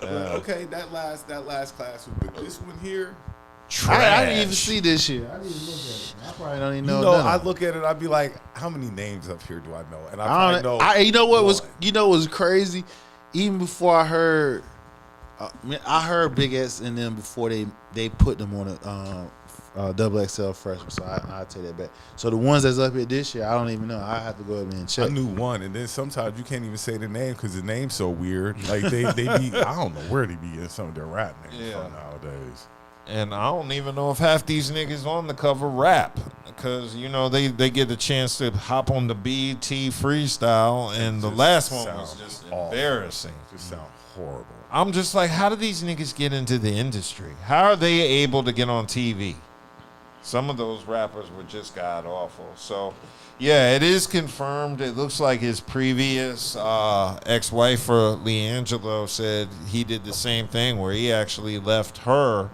Speaker 9: Okay, that last class, but this one here.
Speaker 6: I didn't even see this shit. I didn't even look at it. I probably don't even know.
Speaker 9: I look at it, I'd be like, how many names up here do I know? And I probably know.
Speaker 6: You know what was crazy? Even before I heard, I heard Big S and them before they put them on a double XL freshman. So I take that back. So the ones that's up here this year, I don't even know. I have to go up there and check.
Speaker 9: I knew one, and then sometimes you can't even say the name because the name's so weird. Like they be, I don't know where they be in some of their rap names from nowadays.
Speaker 5: And I don't even know if half these niggas on the cover rap, because they get the chance to hop on the BET freestyle, and the last one was just embarrassing.
Speaker 9: Just sound horrible.
Speaker 5: I'm just like, how do these niggas get into the industry? How are they able to get on TV? Some of those rappers were just god awful. So, yeah, it is confirmed. It looks like his previous ex-wife for LiAngelo said he did the same thing, where he actually left her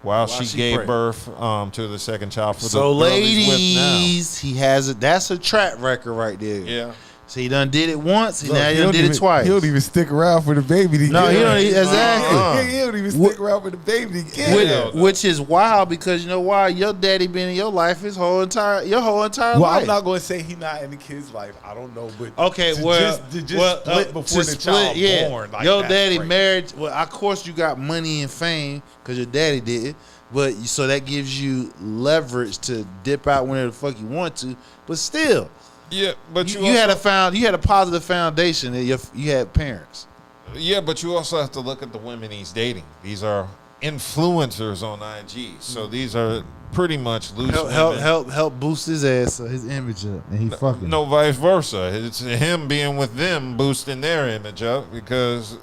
Speaker 5: while she gave birth to the second child. For
Speaker 6: So
Speaker 5: the girl he's with now.
Speaker 6: ladies, he has that's a track record right there.
Speaker 5: Yeah.
Speaker 6: So he done did it once, and
Speaker 9: Look,
Speaker 6: now he
Speaker 9: he
Speaker 6: done
Speaker 9: don't
Speaker 6: did
Speaker 9: even-
Speaker 6: it twice.
Speaker 9: He don't even stick around for the baby to
Speaker 6: No,
Speaker 9: get
Speaker 6: he
Speaker 9: it.
Speaker 6: don't exactly.
Speaker 9: He don't even stick around for the baby to get it.
Speaker 6: Which is wild because you know why? Your daddy been in your life your whole entire
Speaker 9: Well,
Speaker 6: life.
Speaker 9: I'm not going to say he not in the kid's life. I don't know, but
Speaker 6: Okay,
Speaker 9: to
Speaker 6: well,
Speaker 9: just split before the child born. Like,
Speaker 6: your
Speaker 9: that's
Speaker 6: daddy
Speaker 9: crazy.
Speaker 6: married. Well, of course you got money and fame because your daddy did it. But so that gives you leverage to dip out whenever the fuck you want to. But still,
Speaker 5: Yeah, but
Speaker 6: you had a positive foundation that you had parents.
Speaker 5: Yeah, but you also have to look at the women he's dating. These are influencers on IG, so these are pretty much loose women.
Speaker 6: Help boost his ass, his image up, and he fucking.
Speaker 5: No, vice versa. It's him being with them boosting their image up because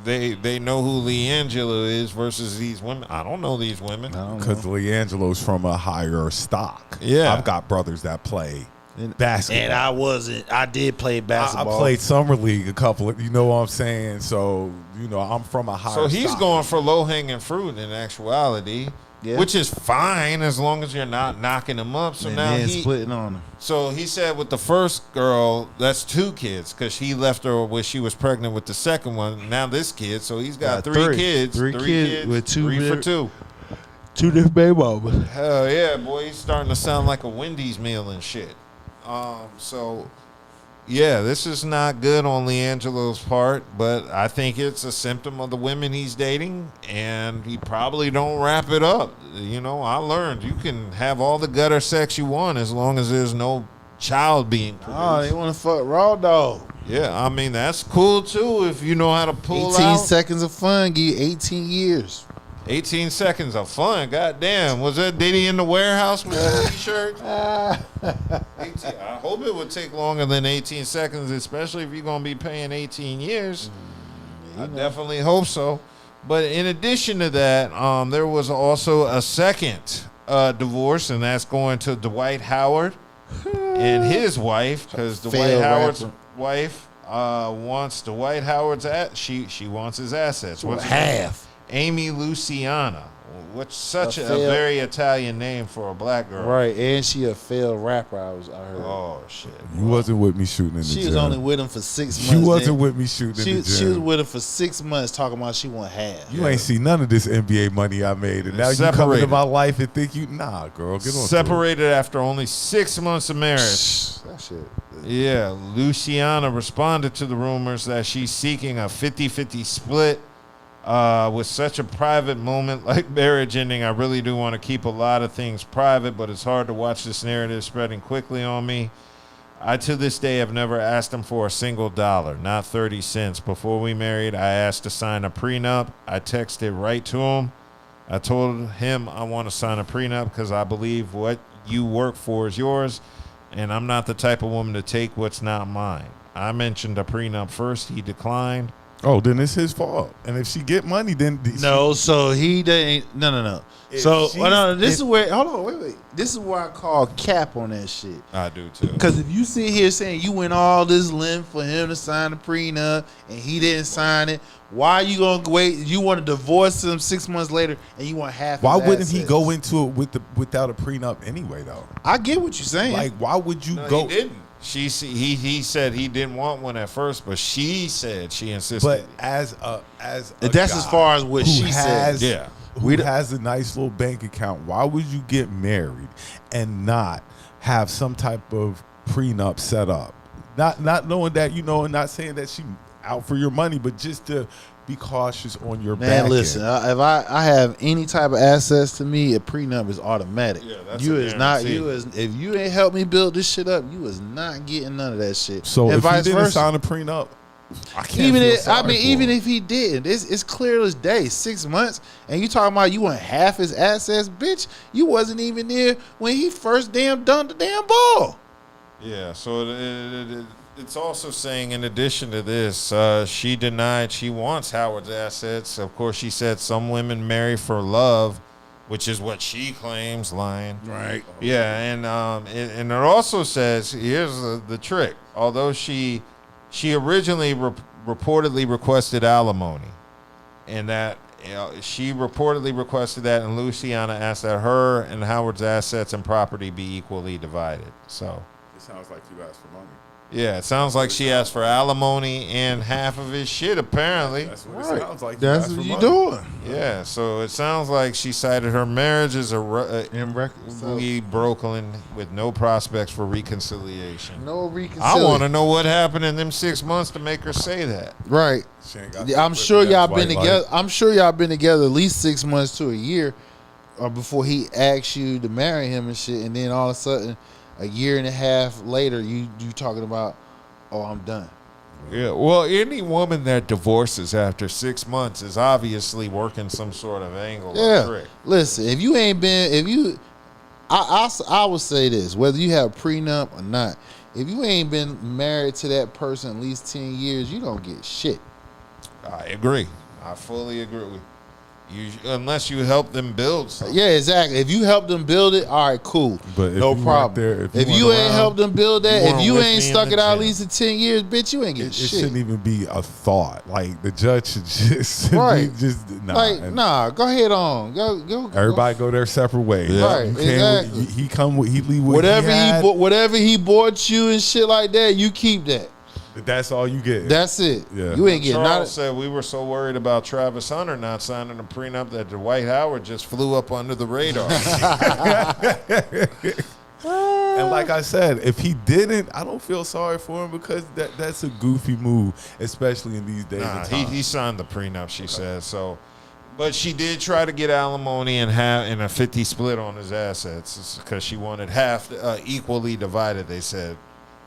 Speaker 5: they know who LeAngelo is versus these women. I don't know these women.
Speaker 9: Because LeAngelo's from a higher stock.
Speaker 5: Yeah.
Speaker 9: I've got brothers that play basketball.
Speaker 6: And I did play basketball.
Speaker 9: I played summer league a couple of, you know what I'm saying? So, I'm from a higher
Speaker 5: So he's
Speaker 9: stock.
Speaker 5: going for low-hanging fruit in actuality, which is fine as long as you're not knocking him up. So
Speaker 6: And
Speaker 5: now
Speaker 6: then
Speaker 5: he
Speaker 6: splitting on him.
Speaker 5: So he said with the first girl, that's 2 kids because he left her when she was pregnant with the second one. Now this kid, so he's got 3 kids.
Speaker 6: Three kids with
Speaker 5: 3 for 2.
Speaker 6: 2 different baby mamas.
Speaker 5: Hell yeah, boy, he's starting to sound like a Wendy's meal and shit. So yeah, this is not good on LeAngelo's part, but I think it's a symptom of the women he's dating, and he probably don't wrap it up. I learned you can have all the gutter sex you want as long as there's no child being produced.
Speaker 6: Oh, they want to fuck raw dog.
Speaker 5: Yeah, I mean, that's cool too if you know how to pull
Speaker 6: 18
Speaker 5: out.
Speaker 6: seconds of fun, give you 18 years.
Speaker 5: 18 seconds of fun. Goddamn. Was that Diddy in the warehouse with the t-shirt? I hope it would take longer than 18 seconds, especially if you're going to be paying 18 years. I definitely hope so. But in addition to that, there was also a second divorce, and that's going to Dwight Howard and his wife, because Dwight Howard's wife wants Dwight Howard's she wants his assets. What's her name?
Speaker 6: Half.
Speaker 5: Amy Luciana, which such a very Italian name for a black girl.
Speaker 6: Right, and she a failed rapper. I heard.
Speaker 5: Oh shit!
Speaker 9: You wasn't with me shooting in the gym.
Speaker 6: She was only with him for 6 months.
Speaker 9: You wasn't with me shooting in the gym.
Speaker 6: She was with him for 6 months talking about she want half.
Speaker 9: You ain't see none of this NBA money I made, and now you come into my life and think nah, girl, get on.
Speaker 5: Separated after only 6 months of marriage.
Speaker 6: That shit.
Speaker 5: Yeah, Luciana responded to the rumors that she's seeking a 50-50 split. With such a private moment like marriage ending, I really do want to keep a lot of things private, but it's hard to watch this narrative spreading quickly on me. I, to this day, have never asked him for a single dollar, not 30 cents. Before we married, I asked to sign a prenup. I texted right to him. I told him I want to sign a prenup because I believe what you work for is yours, and I'm not the type of woman to take what's not mine. I mentioned a prenup first. He declined.
Speaker 9: Oh, then it's his fault. And if she get money, then
Speaker 6: No, so he didn't. No. So this is where. Hold on, wait. This is where I call cap on that shit.
Speaker 5: I do too.
Speaker 6: Because if you sit here saying you went all this length for him to sign a prenup and he didn't sign it, why you gonna wait? You want to divorce him 6 months later and you want half.
Speaker 9: Why
Speaker 6: his
Speaker 9: wouldn't
Speaker 6: assets?
Speaker 9: he go into it without a prenup anyway, though?
Speaker 6: I get what you're saying.
Speaker 9: Like, why would you
Speaker 5: No,
Speaker 9: go?
Speaker 5: He didn't. He said he didn't want one at first, but she said she insisted.
Speaker 9: But as a
Speaker 6: that's as far as what
Speaker 9: who
Speaker 6: she said.
Speaker 5: Yeah.
Speaker 9: Who has a nice little bank account? Why would you get married and not have some type of prenup set up? Not knowing that, and not saying that she out for your money, but just to be cautious on your back.
Speaker 6: Man, listen, if I have any type of assets to me, a prenup is automatic.
Speaker 5: Yeah, that's
Speaker 6: you
Speaker 5: a
Speaker 6: is not
Speaker 5: guarantee.
Speaker 6: if you ain't helped me build this shit up, you is not getting none of that shit.
Speaker 9: So
Speaker 6: and
Speaker 9: if he
Speaker 6: vice
Speaker 9: didn't
Speaker 6: versa.
Speaker 9: sign a prenup, I can't
Speaker 6: Even
Speaker 9: feel
Speaker 6: if,
Speaker 9: sorry for
Speaker 6: even
Speaker 9: him.
Speaker 6: if he did, it's clear as day. 6 months, and you talking about you want half his assets, bitch. You wasn't even there when he first dunked the damn ball.
Speaker 5: Yeah, so it's also saying, in addition to this, she denied she wants Howard's assets. Of course, she said some women marry for love, which is what she claims, lying.
Speaker 6: Right.
Speaker 5: Yeah, and it also says, here's the trick. Although she originally reportedly requested alimony, and that she reportedly requested that, and Luciana asked that her and Howard's assets and property be equally divided. So
Speaker 9: It sounds like you asked for money.
Speaker 5: yeah, it sounds like she asked for alimony and half of his shit, apparently.
Speaker 9: That's what it sounds like.
Speaker 6: That's what you doing.
Speaker 5: Yeah, so it sounds like she cited her marriage as irreconcilably broken with no prospects for reconciliation.
Speaker 6: No reconciliation.
Speaker 5: I want to know what happened in them 6 months to make her say that.
Speaker 6: Right. I'm sure y'all been together. I'm sure y'all been together at least 6 months to a year before he asked you to marry him and shit, and then all of a sudden, a year and a half later, you talking about, oh, I'm done.
Speaker 5: Yeah, well, any woman that divorces after 6 months is obviously working some sort of angle or trick.
Speaker 6: Listen, if you ain't been, I would say this, whether you have a prenup or not, if you ain't been married to that person at least 10 years, you don't get shit.
Speaker 5: I agree. I fully agree with you. Unless you help them build something.
Speaker 6: Yeah, exactly. If you help them build it, all right, cool.
Speaker 9: But
Speaker 6: no problem. If you ain't helped them build that, if you ain't stuck it out at least in 10 years, bitch, you ain't getting shit.
Speaker 9: It shouldn't even be a thought. Like, the judge should just
Speaker 6: right.
Speaker 9: nah.
Speaker 6: Go ahead on. Go.
Speaker 9: Everybody go their separate ways.
Speaker 6: Yeah. Right. Exactly.
Speaker 9: He leave with
Speaker 6: whatever he bought you and shit like that, you keep that.
Speaker 9: That's all you get.
Speaker 6: That's it.
Speaker 9: Yeah.
Speaker 6: You ain't getting
Speaker 5: Charles said we were so worried about Travis Hunter not signing a prenup that Dwight Howard just flew up under the radar.
Speaker 9: And like I said, if he didn't, I don't feel sorry for him because that's a goofy move, especially in these days.
Speaker 5: Nah, he signed the prenup, she said. So, but she did try to get alimony and a 50 split on his assets because she wanted half equally divided. They said.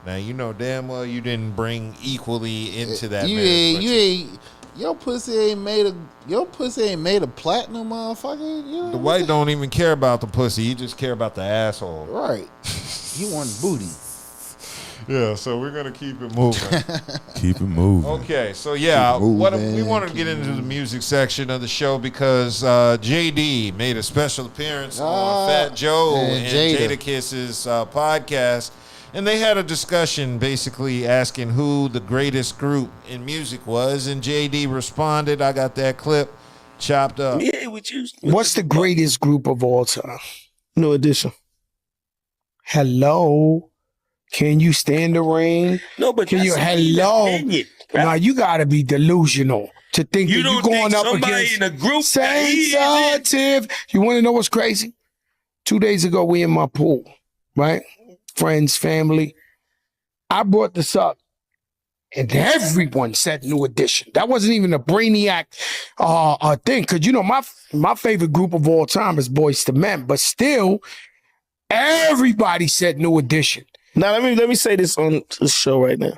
Speaker 5: Now you know damn well you didn't bring equally into that.
Speaker 6: Your pussy ain't made of platinum, motherfucker.
Speaker 5: The white don't even care about the pussy. He just care about the asshole.
Speaker 6: Right. He want booty.
Speaker 5: Yeah. So we're gonna keep it moving.
Speaker 9: Keep it moving.
Speaker 5: Okay. So yeah, we wanted to get into the music section of the show because JD made a special appearance on Fat Joe and Jadakiss's podcast. And they had a discussion basically asking who the greatest group in music was. And JD responded. I got that clip chopped up.
Speaker 13: Yeah, what's the greatest group of all time? New Edition. Hello. Can you stand the rain?
Speaker 14: No, but
Speaker 13: can you? Hello. Now you gotta be delusional to think that you're going up against
Speaker 14: in a group
Speaker 13: sensitive. You want to know what's crazy? 2 days ago, we in my pool, right? Friends, family. I brought this up, and everyone said New Edition. That wasn't even a brainiac thing, because you know my favorite group of all time is Boyz II Men, but still, everybody said New Edition.
Speaker 14: Now let me say this on the show right now.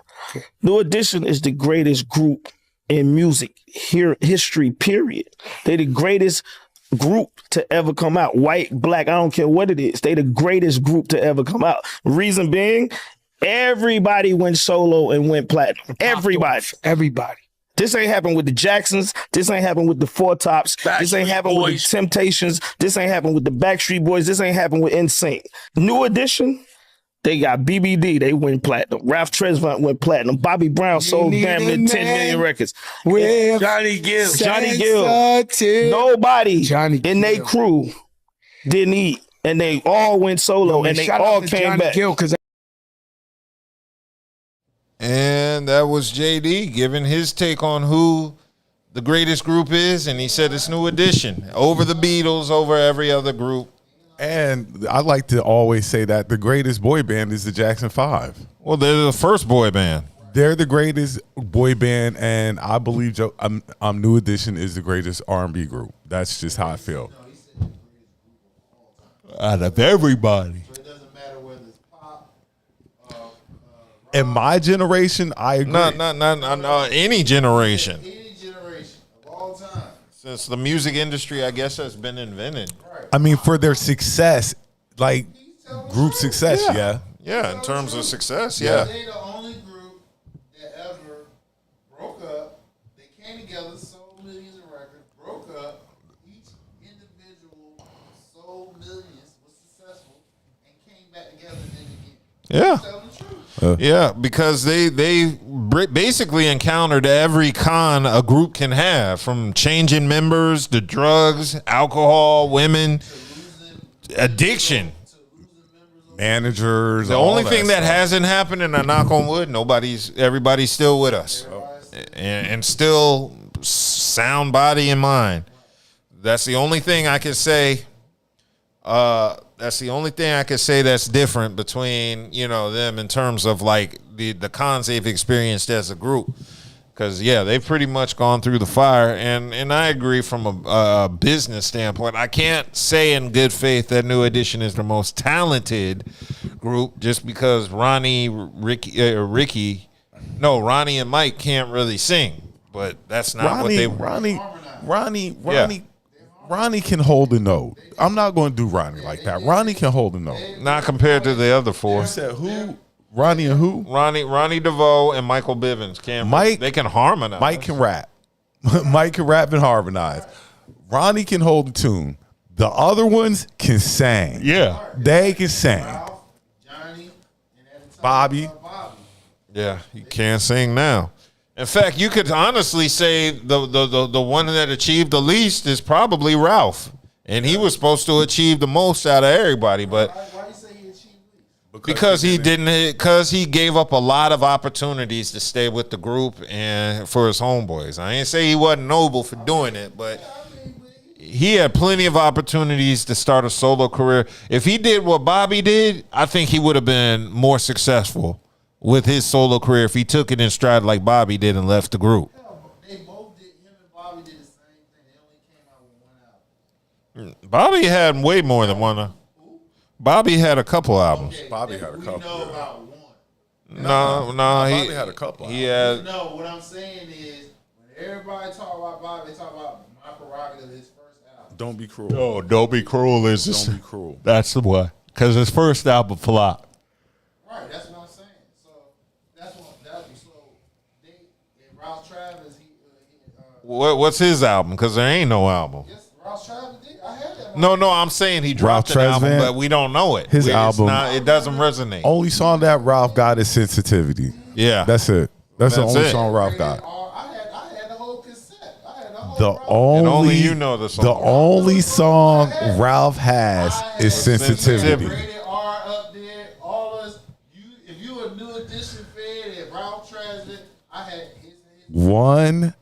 Speaker 14: New Edition is the greatest group in music history. Period. They're the greatest group to ever come out. White, black, I don't care what it is. They the greatest group to ever come out. Reason being, everybody went solo and went platinum. Everybody. This ain't happened with the Jacksons. This ain't happened with the Four Tops. This ain't happened with the Temptations. This ain't happened with the Backstreet Boys. This ain't happened with NSYNC. New Edition, they got BBD, they went platinum. Ralph Tresvant went platinum. Bobby Brown sold damn near 10 million records.
Speaker 13: With
Speaker 14: Johnny Gill.
Speaker 13: Nobody
Speaker 14: in their crew didn't eat. And they all went solo and they all came back.
Speaker 5: And that was JD giving his take on who the greatest group is. And he said it's New Edition. Over the Beatles, over every other group.
Speaker 9: And I like to always say that the greatest boy band is the Jackson 5.
Speaker 5: Well, they're the first boy band.
Speaker 9: They're the greatest boy band, and I believe New Edition is the greatest R&B group. That's just how I feel.
Speaker 5: Out of everybody.
Speaker 6: It doesn't matter whether it's pop.
Speaker 9: In my generation, I agree.
Speaker 5: Not any generation.
Speaker 6: Any generation of all time.
Speaker 5: Since the music industry, I guess, has been invented.
Speaker 9: I mean, for their success, like group success, yeah.
Speaker 5: Yeah, in terms of success, yeah.
Speaker 6: They're the only group that ever broke up. They came together, sold millions of records, broke up. Each individual sold millions, was successful, and came back together and then again.
Speaker 5: Yeah. Yeah, because they basically encountered every con a group can have, from changing members to drugs, alcohol, women, addiction.
Speaker 9: Managers.
Speaker 5: The only thing that hasn't happened, and I knock on wood, everybody's still with us, and still sound body and mind. That's the only thing I can say. That's the only thing I can say that's different between them in terms of like the cons they've experienced as a group. Because, they've pretty much gone through the fire. And I agree from a business standpoint. I can't say in good faith that New Edition is the most talented group just because Ronnie and Mike can't really sing. But that's not
Speaker 9: Ronnie can hold a note. I'm not going to do Ronnie like that. Ronnie can hold a note.
Speaker 5: Not compared to the other four.
Speaker 9: You said who? Ronnie and who?
Speaker 5: Ronnie DeVoe and Michael Bivins. They can harmonize.
Speaker 9: Mike can rap. Mike can rap and harmonize. Ronnie can hold a tune. The other ones can sing.
Speaker 5: Yeah.
Speaker 9: They can sing. Bobby.
Speaker 5: Yeah, he can't sing now. In fact, you could honestly say the one that achieved the least is probably Ralph. And he was supposed to achieve the most out of everybody, but
Speaker 11: Why you say he achieved least?
Speaker 5: because he gave up a lot of opportunities to stay with the group and for his homeboys. I ain't say he wasn't noble for doing it, but he had plenty of opportunities to start a solo career. If he did what Bobby did, I think he would have been more successful with his solo career if he took it in stride like Bobby did and left the group.
Speaker 11: They both did. Him and Bobby did the same thing. They only came out with one album.
Speaker 5: Bobby had way more than one. Bobby had a couple albums.
Speaker 11: Okay,
Speaker 9: Bobby had a couple.
Speaker 11: We know about one.
Speaker 5: No,
Speaker 9: Bobby had a couple.
Speaker 5: He had.
Speaker 11: No, what I'm saying is, when everybody talk about Bobby, they talk about My Prerogative, his first album.
Speaker 9: Don't be cruel.
Speaker 5: Oh, Don't Be Cruel
Speaker 9: Don't be cruel.
Speaker 5: That's the one. Because his first album flopped.
Speaker 11: Right, that's what I'm saying. So that's what they and Rouse Travis.
Speaker 5: What's his album? Because there ain't no album.
Speaker 11: Yes, Rouse Travis did. I had that.
Speaker 5: No, I'm saying he dropped an
Speaker 9: Ralph
Speaker 5: album,
Speaker 9: Tresvant,
Speaker 5: but we don't know it.
Speaker 9: his album-
Speaker 5: it doesn't resonate.
Speaker 9: Only song that Ralph got is Sensitivity.
Speaker 5: Yeah.
Speaker 9: That's it. That's the
Speaker 5: That's
Speaker 9: only
Speaker 5: it.
Speaker 9: song Ralph got.
Speaker 11: I had the whole cassette. I had the whole.
Speaker 9: The
Speaker 5: And only
Speaker 9: only
Speaker 5: you know the song.
Speaker 9: The only song Ralph has is Sensitivity.
Speaker 11: Rated R up there. All us. If you a New Edition fan and Ralph Travis, I had his.
Speaker 9: One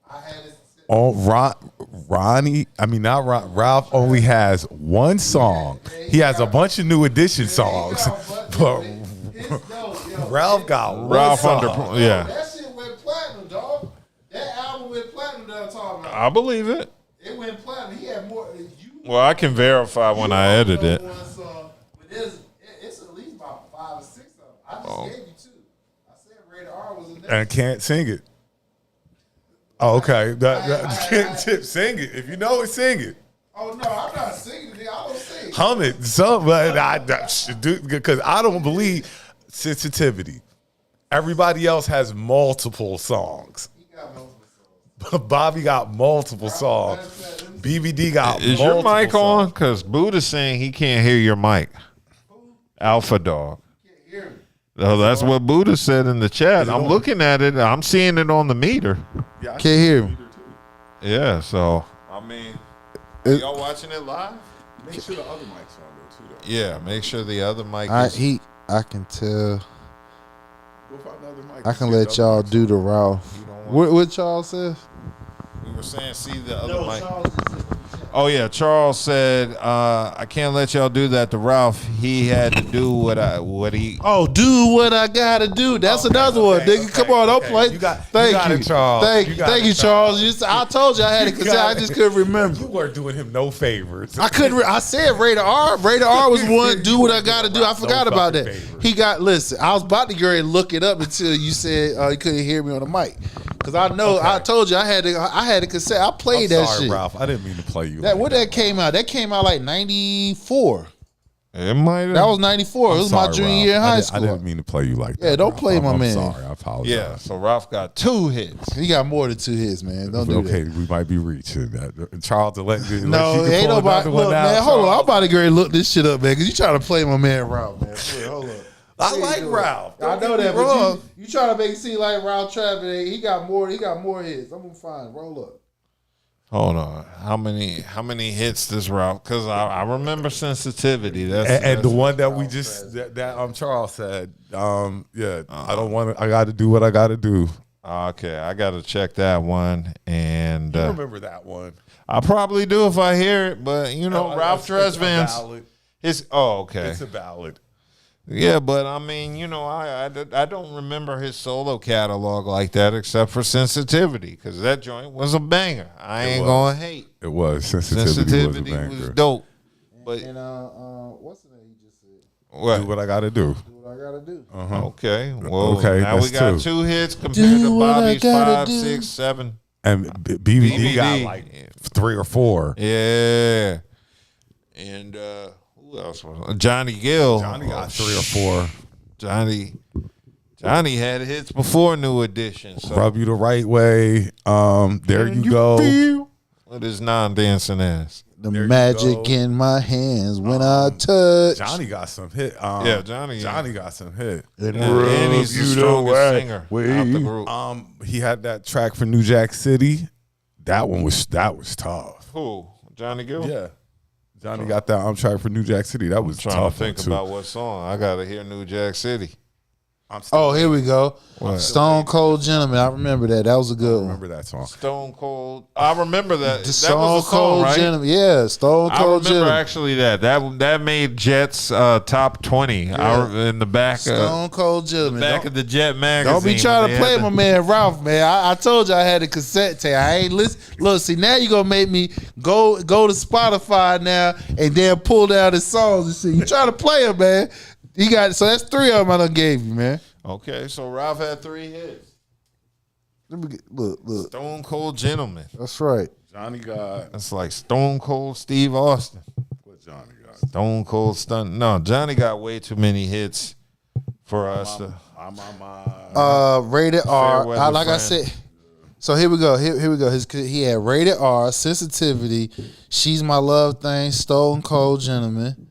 Speaker 11: I had his.
Speaker 9: Ralph only has one song. He has a bunch of New Edition songs, but Ralph got one
Speaker 5: Ralph
Speaker 9: song.
Speaker 11: That shit went platinum, dog. That album went platinum that I'm talking about.
Speaker 5: I believe it.
Speaker 11: It went platinum. He had more.
Speaker 5: Well, I can verify when I edit it.
Speaker 11: One song, but it's at least about 5 or 6 of them. I just gave you 2. I said Rated R was in there.
Speaker 9: And can't sing it. Oh, okay. Tip, sing it. If you know it, sing it.
Speaker 11: Oh no, I'm not singing it. I don't sing.
Speaker 9: Hum it. Because I don't believe Sensitivity. Everybody else has multiple songs.
Speaker 11: He got multiple songs.
Speaker 9: Bobby got multiple songs. BBD got
Speaker 5: Is
Speaker 9: multiple
Speaker 5: your mic
Speaker 9: songs.
Speaker 5: on? Because Buddha's saying he can't hear your mic. Alpha Dog.
Speaker 11: Can't hear me.
Speaker 5: Oh, that's what Buddha said in the chat. I'm looking at it. I'm seeing it on the meter.
Speaker 9: Yeah,
Speaker 6: Can't hear him.
Speaker 5: Yeah, so I mean, y'all watching it live?
Speaker 9: Make sure the other mic's on there too, though.
Speaker 5: Yeah, make sure the other mic is.
Speaker 6: I can tell.
Speaker 9: Go find the other mic.
Speaker 6: I can let y'all do the Ralph. What y'all says?
Speaker 5: We were saying, see the other mic. Oh yeah, Charles said, I can't let y'all do that to Ralph. He had to do what he.
Speaker 6: Oh, do what I gotta do. That's another one, nigga. Come on, don't play. Thank you,
Speaker 9: Charles.
Speaker 6: Thank you, Charles. I told you I had it because I just couldn't remember.
Speaker 9: You weren't doing him no favors.
Speaker 6: I couldn't. I said Rated R. Rated R was one. Do what I gotta do. I forgot about that. He got. Listen, I was about to go and look it up until you said you couldn't hear me on the mic. Because I know I told you I had a cassette. I played that
Speaker 9: sorry,
Speaker 6: shit.
Speaker 9: Ralph. I didn't mean to play you.
Speaker 6: That came out? That came out like 94.
Speaker 5: It might have.
Speaker 6: That was 94. It was my junior year in high school.
Speaker 9: I didn't mean to play you like that.
Speaker 6: Yeah, don't play my man.
Speaker 9: I'm sorry. I apologize.
Speaker 5: Yeah, so Ralph got 2 hits.
Speaker 6: He got more than 2 hits, man. Don't do that.
Speaker 9: Okay, we might be reaching that. Charles, to let you.
Speaker 6: No, ain't nobody. Look, man, hold on. I'm about to go and look this shit up, man, because you trying to play my man Ralph, man. Hold up.
Speaker 9: I like Ralph.
Speaker 6: I know that, but you try to make it seem like Ralph Travis. He got more hits. I'm gonna find. Roll up.
Speaker 5: Hold on. How many hits does Ralph? Because I remember Sensitivity.
Speaker 9: That's the one that we just that Charles said. I don't want to. I got to do what I got to do.
Speaker 5: Okay, I got to check that one. And
Speaker 9: you remember that one?
Speaker 5: I probably do if I hear it. But Ralph Tresvant's. Okay.
Speaker 9: It's a ballad.
Speaker 5: Yeah, but I mean, I don't remember his solo catalog like that except for Sensitivity, because that joint was a banger. I ain't gonna hate.
Speaker 9: It was. Sensitivity
Speaker 5: was dope. But
Speaker 6: what's the name you just said?
Speaker 5: What?
Speaker 9: Do what I gotta do.
Speaker 6: Do what I gotta do.
Speaker 5: Okay. Well,
Speaker 9: okay,
Speaker 5: now we got two hits compared to Bobby's 5, 6, 7.
Speaker 9: And BBD got like 3 or 4.
Speaker 5: Yeah. And who else was Johnny Gill?
Speaker 9: Johnny got 3 or 4.
Speaker 5: Johnny had hits before New Edition. So.
Speaker 9: Rub You the Right Way. There you go.
Speaker 5: What is non-dancing ass?
Speaker 6: The magic in my hands when I touch.
Speaker 9: Johnny got some hit.
Speaker 5: Johnny
Speaker 9: got some hit.
Speaker 5: And he's the strongest singer out the group.
Speaker 9: He had that track for New Jack City. That was tough.
Speaker 5: Who? Johnny Gill?
Speaker 9: Yeah. Johnny got that track for New Jack City. That was
Speaker 5: trying
Speaker 9: tough
Speaker 5: to think about what song. I gotta hear New Jack City.
Speaker 6: Here we go.
Speaker 5: What?
Speaker 6: Stone Cold Gentleman. I remember that. That was a good one.
Speaker 9: I remember that song.
Speaker 5: Stone Cold. I remember that.
Speaker 6: The Stone Cold Gentleman. Yeah, Stone Cold Gentleman.
Speaker 5: I remember actually that made Jet's top 20.
Speaker 6: Yeah.
Speaker 5: In the back.
Speaker 6: Stone Cold Gentleman.
Speaker 5: Back of the Jet magazine.
Speaker 6: Don't be trying to play my man Ralph, man. I told you I had a cassette tape. I ain't listen. Look, see, now you gonna make me go to Spotify now and then pull down his songs and shit. You trying to play him, man. You got so that's 3 of them I done gave you, man.
Speaker 5: Okay, so Ralph had 3 hits.
Speaker 6: Let me look.
Speaker 5: Stone Cold Gentleman.
Speaker 6: That's right.
Speaker 9: Johnny got.
Speaker 5: That's like Stone Cold Steve Austin.
Speaker 9: What Johnny got?
Speaker 5: Stone Cold Stunt. No, Johnny got way too many hits for us to.
Speaker 6: Rated R. Like
Speaker 5: Friend.
Speaker 6: I said. So here we go. Here we go. He had Rated R, Sensitivity, She's My Love Thing, Stone Cold Gentleman,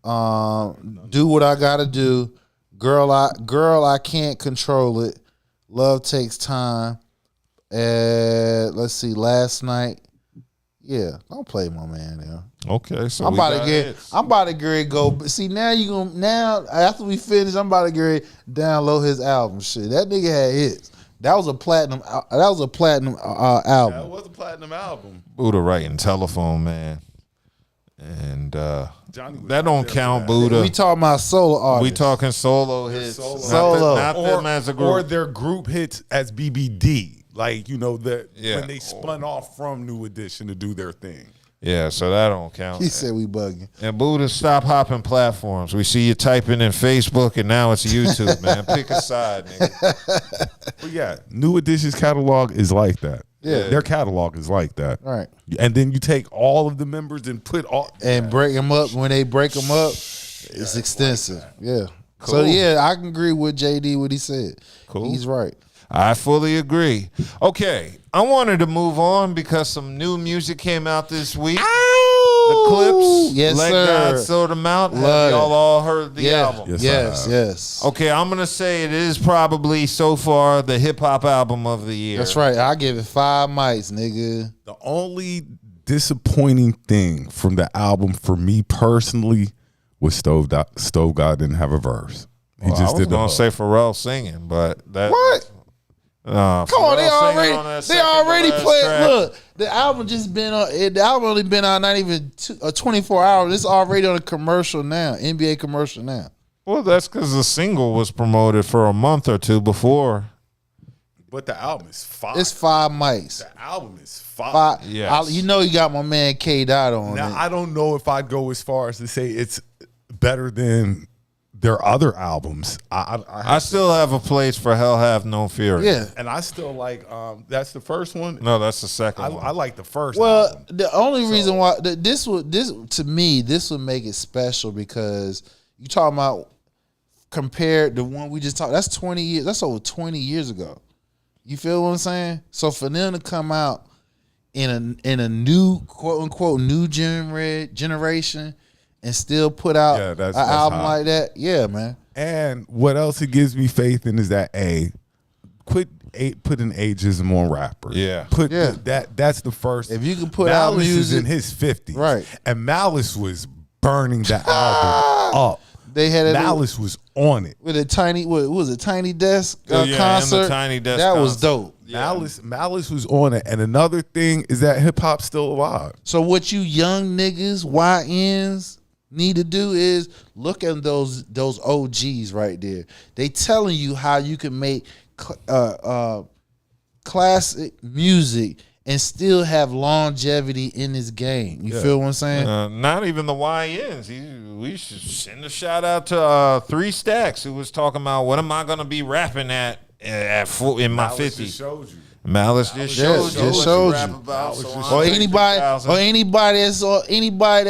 Speaker 6: Do What I Gotta Do, Girl, I Can't Control It, Love Takes Time, and let's see, Last Night. Yeah, don't play my man now.
Speaker 5: Okay, so
Speaker 6: I'm about to get go. See, now after we finish, I'm about to get download his album. Shit, that nigga had hits. That was a platinum album.
Speaker 9: That was a platinum album.
Speaker 5: Buddha writing Telephone Man. And
Speaker 9: Johnny
Speaker 5: that don't count, Buddha.
Speaker 6: We talking about solo artists.
Speaker 5: We talking solo hits.
Speaker 6: Solo.
Speaker 5: Not them as a group.
Speaker 9: Or their group hits as BBD. Like, when they spun off from New Edition to do their thing.
Speaker 5: Yeah, so that don't count.
Speaker 6: He said we bugging.
Speaker 5: And Buddha, stop hopping platforms. We see you typing in Facebook and now it's YouTube, man. Pick a side, nigga.
Speaker 9: But yeah, New Edition's catalog is like that.
Speaker 6: Yeah.
Speaker 9: Their catalog is like that.
Speaker 6: Right.
Speaker 9: And then you take all of the members and put all...
Speaker 6: And break them up. When they break them up, it's extensive. Yeah. Cool. So, yeah, I can agree with JD what he said.
Speaker 5: Cool.
Speaker 6: He's right.
Speaker 5: I fully agree. Okay, I wanted to move on because some new music came out this week. The Clipse,
Speaker 6: yes,
Speaker 5: Let
Speaker 6: sir.
Speaker 5: God Sort Them Out. Have y'all all heard the album?
Speaker 6: Yes.
Speaker 5: Okay, I'm going to say it is probably so far the hip-hop album of the year.
Speaker 6: That's right. I give it 5 mics, nigga.
Speaker 9: The only disappointing thing from the album for me personally was Stove God didn't have a verse. He just
Speaker 5: I was
Speaker 9: did
Speaker 5: going to say Pharrell singing, but that...
Speaker 6: What?
Speaker 5: Come
Speaker 6: on, they already played. Look, the album just been on. The album only been out not even 24 hours. It's already on a commercial now, NBA commercial now.
Speaker 5: Well, that's because the single was promoted for a month or two before.
Speaker 9: But the album is 5.
Speaker 6: It's 5 mics.
Speaker 9: The album is 5.
Speaker 5: Yes.
Speaker 6: You got my man K Dot on
Speaker 9: now,
Speaker 6: it.
Speaker 9: I don't know if I'd go as far as to say it's better than their other albums. I
Speaker 6: still have a place for Hell Have No Fury.
Speaker 9: Yeah, and I still like. That's the first one.
Speaker 5: No, that's the second one.
Speaker 9: I like the first.
Speaker 6: Well,
Speaker 9: album.
Speaker 6: the only reason why this would make it special because you talking about compared to one we just talked. That's 20 years. That's over 20 years ago. You feel what I'm saying? So for them to come out in a new quote unquote new generation and still put out an album
Speaker 9: hot.
Speaker 6: like that, yeah, man.
Speaker 9: And what else it gives me faith in is that quit putting ageism on rappers.
Speaker 5: Yeah.
Speaker 9: That's the first.
Speaker 6: If you can put
Speaker 9: Malice
Speaker 6: out music
Speaker 9: is in his 50s.
Speaker 6: Right.
Speaker 9: And Malice was burning the album up.
Speaker 6: They had
Speaker 9: Malice was on it.
Speaker 6: With a tiny, what was it, Tiny Desk
Speaker 5: and
Speaker 6: concert?
Speaker 5: the Tiny Desk
Speaker 6: that was
Speaker 5: concert.
Speaker 6: dope.
Speaker 9: Yeah. Malice was on it. And another thing is that hip hop's still alive.
Speaker 6: So what you young niggas, YNs, need to do is look at those OGs right there. They telling you how you can make classic music and still have longevity in this game. You feel what I'm saying?
Speaker 5: Not even the YNs. We should send a shout out to 3 Stacks, who was talking about what am I going to be rapping at in my 50s. Malice just showed you.
Speaker 6: Or anybody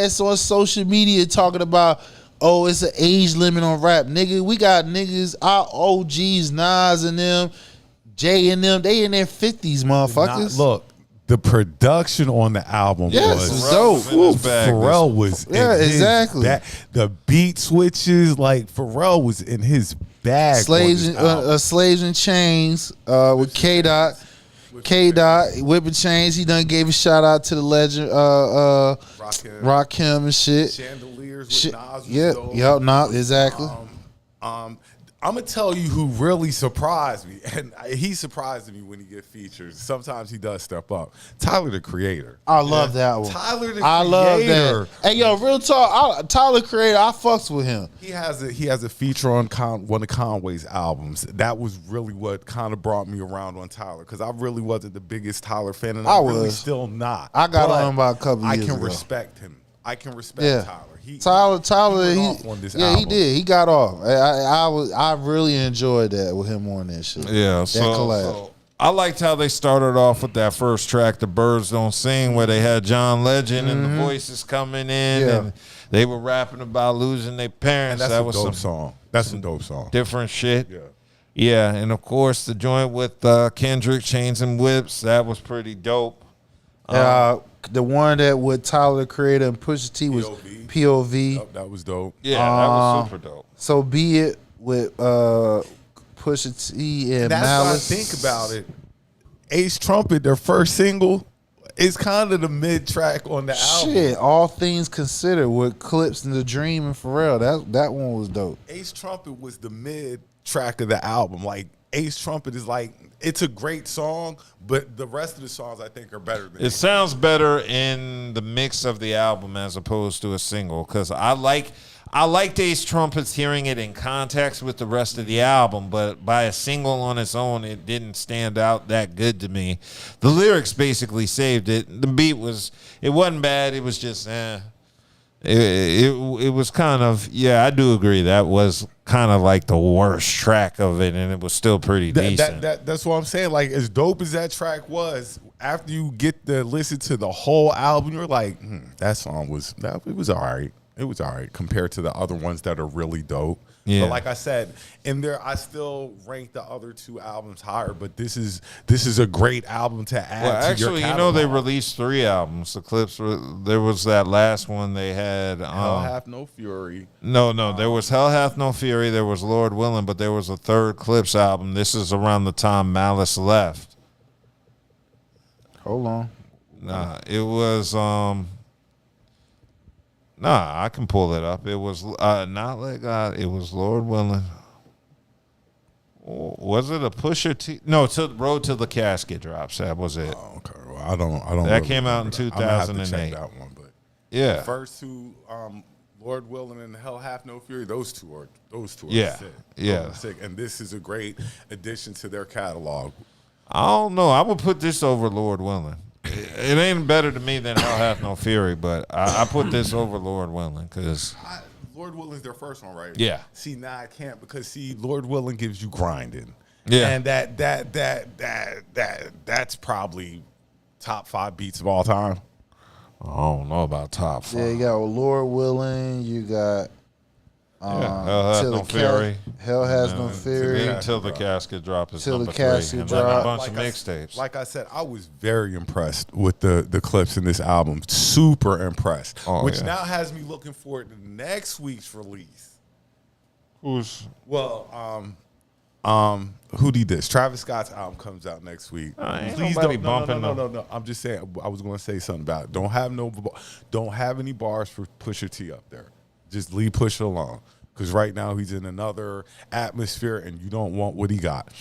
Speaker 6: that's on social media talking about, oh, it's an age limit on rap. Nigga, we got niggas, our OGs, Nas and them, Jay and them, they in their 50s, motherfuckers.
Speaker 9: Look, the production on the album was
Speaker 6: dope.
Speaker 9: Pharrell was
Speaker 6: exactly.
Speaker 9: The beat switches, like Pharrell was in his bag.
Speaker 6: Slaves and Chains with K-Dot. Whipping Chains. He done gave a shout out to the legend Rakim and shit.
Speaker 9: Chandeliers with Nas.
Speaker 6: Nas, exactly.
Speaker 9: I'm gonna tell you who really surprised me, and he surprised me when he get features. Sometimes he does step up. Tyler, the Creator.
Speaker 6: I love that one.
Speaker 9: Tyler, the Creator.
Speaker 6: I love that. Hey, yo, real talk. Tyler, Creator, I fucks with him.
Speaker 9: He has a feature on one of Conway's albums. That was really what kind of brought me around on Tyler, because I really wasn't the biggest Tyler fan, and I'm really still not.
Speaker 6: I got on him about a couple years ago.
Speaker 9: I can respect him. I can respect Tyler.
Speaker 6: Tyler,
Speaker 9: he went off on this
Speaker 6: he
Speaker 9: album.
Speaker 6: did. He got off. I really enjoyed that with him on that shit.
Speaker 5: Yeah,
Speaker 6: that collab.
Speaker 5: So I liked how they started off with that first track, "The Birds Don't Sing," where they had John Legend and the voices coming in, and they were rapping about losing their parents.
Speaker 9: And
Speaker 5: that
Speaker 9: was a dope song. That's a dope song.
Speaker 5: Different shit.
Speaker 9: Yeah.
Speaker 5: Yeah, and of course the joint with Kendrick, Chains and Whips, that was pretty dope.
Speaker 6: The one that with Tyler, the Creator, and Pusha T was POV.
Speaker 9: Yep, that was dope.
Speaker 5: Yeah, that was super dope.
Speaker 6: So Be It with Pusha T and
Speaker 9: That's
Speaker 6: Malice.
Speaker 9: why I think about it. Ace Trumpet, their first single, is kind of the mid track on the album.
Speaker 6: Shit, All Things Considered with Clipse and The Dream and Pharrell. That one was dope.
Speaker 9: Ace Trumpet was the mid track of the album. Like, Ace Trumpet is like, it's a great song, but the rest of the songs I think are better than
Speaker 5: it. Sounds better in the mix of the album as opposed to a single, because I liked Ace Trumpet's hearing it in context with the rest of the album, but by a single on its own, it didn't stand out that good to me. The lyrics basically saved it. The beat it wasn't bad. It was just It was kind of, I do agree. That was kind of like the worst track of it, and it was still pretty decent.
Speaker 9: That's what I'm saying. Like, as dope as that track was, after you get to listen to the whole album, you're like, that song it was all right. It was all right compared to the other ones that are really dope.
Speaker 5: Yeah.
Speaker 9: But like I said, in there, I still rank the other 2 albums higher. But this is a great album to add.
Speaker 5: Well,
Speaker 9: to
Speaker 5: actually,
Speaker 9: your catalog.
Speaker 5: they released 3 albums. The Clipse. There was that last one they had.
Speaker 9: Hell Hath No Fury.
Speaker 5: No, there was Hell Hath No Fury. There was Lord Willing, but there was a 3rd Clipse album. This is around the time Malice left.
Speaker 6: Hold on.
Speaker 5: Nah, it was. Nah, I can pull it up. It was Not Let God. It was Lord Willing. Was it a Pusha T? No, Road to the Casket Drops. That was it.
Speaker 9: Oh, okay. Well, I don't.
Speaker 5: That
Speaker 9: really
Speaker 5: came out in 2008.
Speaker 9: That one, but
Speaker 5: yeah,
Speaker 9: the first 2, Lord Willing and Hell Hath No Fury. Those two are sick.
Speaker 5: Yeah,
Speaker 9: sick. And this is a great addition to their catalog.
Speaker 5: I don't know. I would put this over Lord Willing. It ain't better to me than Hell Hath No Fury, but I put this over Lord Willing because
Speaker 9: Lord Willing's their first one, right?
Speaker 5: Yeah.
Speaker 9: See, now I can't because Lord Willing gives you grinding.
Speaker 5: Yeah.
Speaker 9: And that's probably top 5 beats of all time.
Speaker 5: I don't know about top 5.
Speaker 6: Yeah, you got Lord Willing. You got
Speaker 5: Hell has no fury.
Speaker 6: Hell has no fury.
Speaker 5: Until the casket drops.
Speaker 6: Till the
Speaker 5: number
Speaker 6: casket
Speaker 5: 3. And
Speaker 6: drop.
Speaker 5: then a bunch of mixtapes.
Speaker 9: Like I said, I was very impressed with the clips in this album. Super impressed. Which now has me looking forward to next week's release.
Speaker 5: Who's?
Speaker 9: Well, who did this? Travis Scott's album comes out next week.
Speaker 5: Please don't bumping.
Speaker 9: No. I'm just saying. I was going to say something about it. Don't have any bars for Pusha T up there. Just leave Pusha alone. Because right now he's in another atmosphere and you don't want what he got.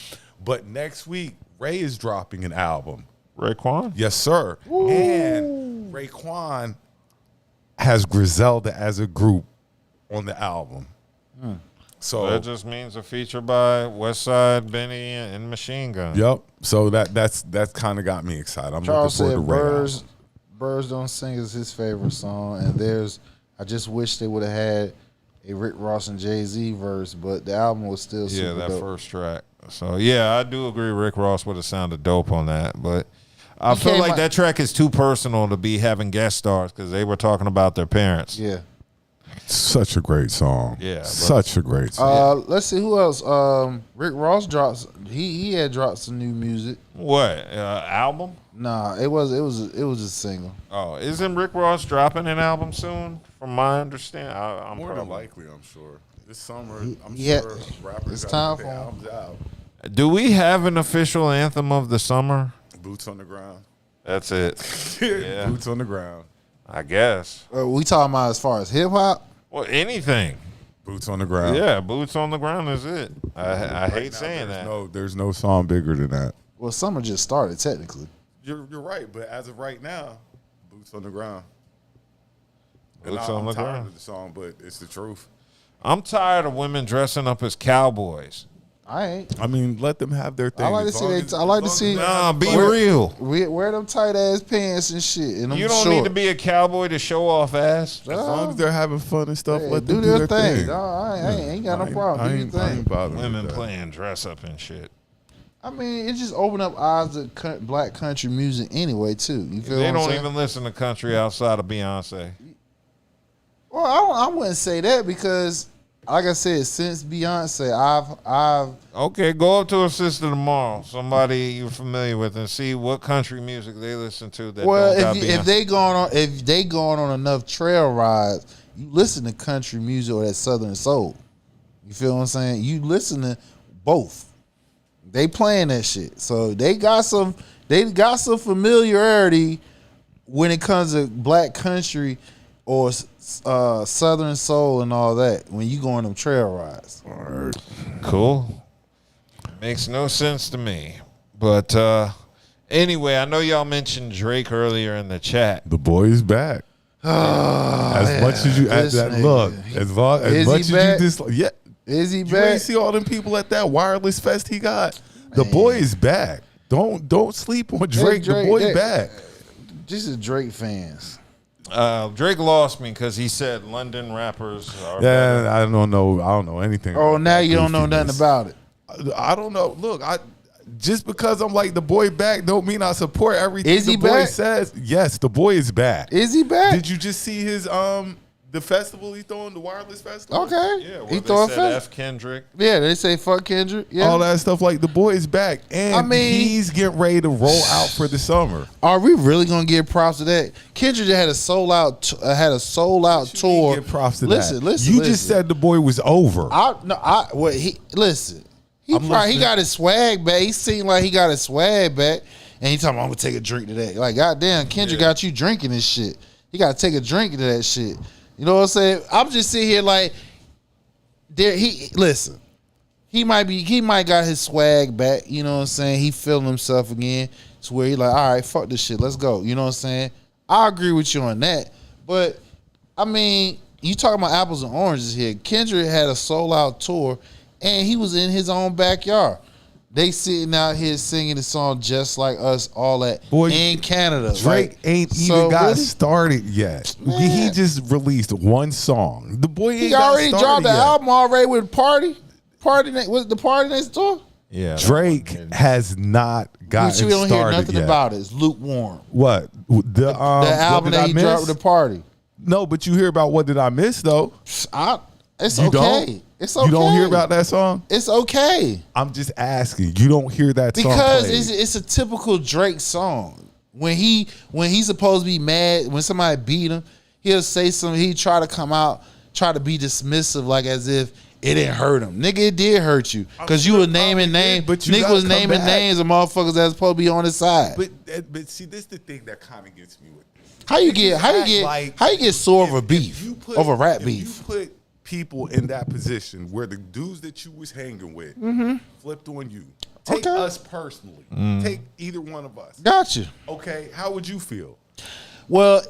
Speaker 9: But next week, Ray is dropping an album.
Speaker 5: Raekwon?
Speaker 9: Yes, sir. Ooh. And Raekwon has Griselda as a group on the album. So
Speaker 5: that just means a feature by Westside, Benny, and Machine Gun.
Speaker 9: Yep. So that's kind of got me excited. I'm
Speaker 6: Charles
Speaker 9: looking forward
Speaker 6: said
Speaker 9: to
Speaker 6: Birds Don't Sing is his favorite song, and I just wish they would have had a Rick Ross and Jay-Z verse, but the album was still super dope.
Speaker 5: First track. So, yeah, I do agree Rick Ross would have sounded dope on that, but I feel like that track is too personal to be having guest stars because they were talking about their parents.
Speaker 6: Yeah.
Speaker 9: Such a great song.
Speaker 5: Yeah.
Speaker 9: Such a great song.
Speaker 6: Let's see who else. Rick Ross drops. He had dropped some new music.
Speaker 5: What album?
Speaker 6: Nah, it was a single.
Speaker 5: Oh, isn't Rick Ross dropping an album soon? From my understanding, I'm
Speaker 9: more than likely. I'm sure this summer. I'm sure rappers
Speaker 6: it's time for
Speaker 9: albums out.
Speaker 5: Do we have an official anthem of the summer?
Speaker 9: Boots on the ground.
Speaker 5: That's it. Yeah.
Speaker 9: Boots on the ground.
Speaker 5: I guess.
Speaker 6: We talking about as far as hip hop?
Speaker 5: Well, anything.
Speaker 9: Boots on the ground.
Speaker 5: Yeah, boots on the ground is it. I hate saying that.
Speaker 9: There's no song bigger than that.
Speaker 6: Well, summer just started technically.
Speaker 9: You're right, but as of right now, boots on the ground.
Speaker 5: Boots on the ground.
Speaker 9: I'm tired of the song, but it's the truth.
Speaker 5: I'm tired of women dressing up as cowboys.
Speaker 6: I ain't.
Speaker 9: I mean, let them have their thing.
Speaker 6: I like to see.
Speaker 5: Nah, be real.
Speaker 6: Wear them tight ass pants and shit. And
Speaker 5: you don't need to be a cowboy to show off ass.
Speaker 9: As long as they're having fun and stuff, let them
Speaker 6: do their thing.
Speaker 9: thing.
Speaker 6: No, I ain't got no problem. Do your thing.
Speaker 5: Women playing dress up and shit.
Speaker 6: I mean, it just opened up eyes to black country music anyway, too. You feel
Speaker 5: They
Speaker 6: what I'm
Speaker 5: don't
Speaker 6: saying?
Speaker 5: even listen to country outside of Beyonce.
Speaker 6: Well, I wouldn't say that because, like I said, since Beyonce, I've
Speaker 5: Okay, go up to a sister tomorrow, somebody you're familiar with, and see what country music they listen to. That
Speaker 6: if they going on enough trail rides, you listen to country music or that Southern soul. You feel what I'm saying? You listen to both. They playing that shit, so they got some familiarity when it comes to black country or Southern soul and all that. When you go on them trail rides,
Speaker 5: all right, cool. Makes no sense to me, but anyway, I know y'all mentioned Drake earlier in the chat.
Speaker 9: The boy is back. As much as you as that look, as much as you dislike, yeah.
Speaker 6: Is he back?
Speaker 9: You ain't see all them people at that wireless fest he got. The boy is back. Don't sleep on Drake. The boy's back.
Speaker 6: This is Drake fans.
Speaker 5: Drake lost me because he said London rappers are
Speaker 9: better. I don't know anything.
Speaker 6: Oh, now you don't know nothing about it.
Speaker 9: I don't know. Look, just because I'm like the boy back don't mean I support everything
Speaker 6: is he
Speaker 9: the boy
Speaker 6: back?
Speaker 9: says. Yes, the boy is back.
Speaker 6: Is he back?
Speaker 9: Did you just see his the festival he's throwing, the wireless festival?
Speaker 6: Okay.
Speaker 5: Yeah,
Speaker 6: he
Speaker 5: they said F Kendrick.
Speaker 6: Yeah, they say fuck Kendrick. Yeah.
Speaker 9: All that stuff. Like the boy is back, and he's getting ready to roll out for the summer.
Speaker 6: Are we really gonna give props to that? Kendrick had a sold out tour.
Speaker 9: Give props to
Speaker 6: Listen.
Speaker 9: You just said the boy was over.
Speaker 6: He got his swag back. He seemed like he got his swag back, and he talking, I'm gonna take a drink today. Like, goddamn, Kendrick got you drinking this shit. He got to take a drink to that shit. You know what I'm saying? I'm just sitting here like, he might got his swag back. You know what I'm saying? He feeling himself again. It's where he like, all right, fuck this shit, let's go. You know what I'm saying? I agree with you on that, but I mean, you talking about apples and oranges here. Kendrick had a sold out tour, and he was in his own backyard. They sitting out here singing the song Just Like Us, all that in Canada.
Speaker 9: Drake ain't even got started yet. He just released one song. The boy ain't got started yet. He already dropped the
Speaker 6: album already with Party. Was the Party next door?
Speaker 5: Yeah.
Speaker 9: Drake has not gotten started yet.
Speaker 6: You don't hear nothing about it. It's lukewarm.
Speaker 9: What? The
Speaker 6: album that he dropped with the Party.
Speaker 9: No, but you hear about What Did I Miss, though?
Speaker 6: It's
Speaker 9: You
Speaker 6: okay.
Speaker 9: don't?
Speaker 6: It's okay.
Speaker 9: You don't hear about that song?
Speaker 6: It's okay.
Speaker 9: I'm just asking. You don't hear that song
Speaker 6: Because
Speaker 9: played.
Speaker 6: it's a typical Drake song. When he's supposed to be mad, when somebody beat him, he'll say something. He try to come out, try to be dismissive, like as if it didn't hurt him. Nigga, it did hurt you because you were naming names.
Speaker 9: but you
Speaker 6: nigga
Speaker 9: gotta
Speaker 6: was
Speaker 9: come
Speaker 6: naming
Speaker 9: back.
Speaker 6: names of motherfuckers that's supposed to be on his side.
Speaker 9: But see, this is the thing that kind of gets me with this.
Speaker 6: How you get sore over beef over rap
Speaker 9: if
Speaker 6: beef?
Speaker 9: You put people in that position where the dudes that you was hanging with flipped on you. Take us personally. Take either one of us.
Speaker 6: Got you.
Speaker 9: Okay, how would you feel?
Speaker 6: Well,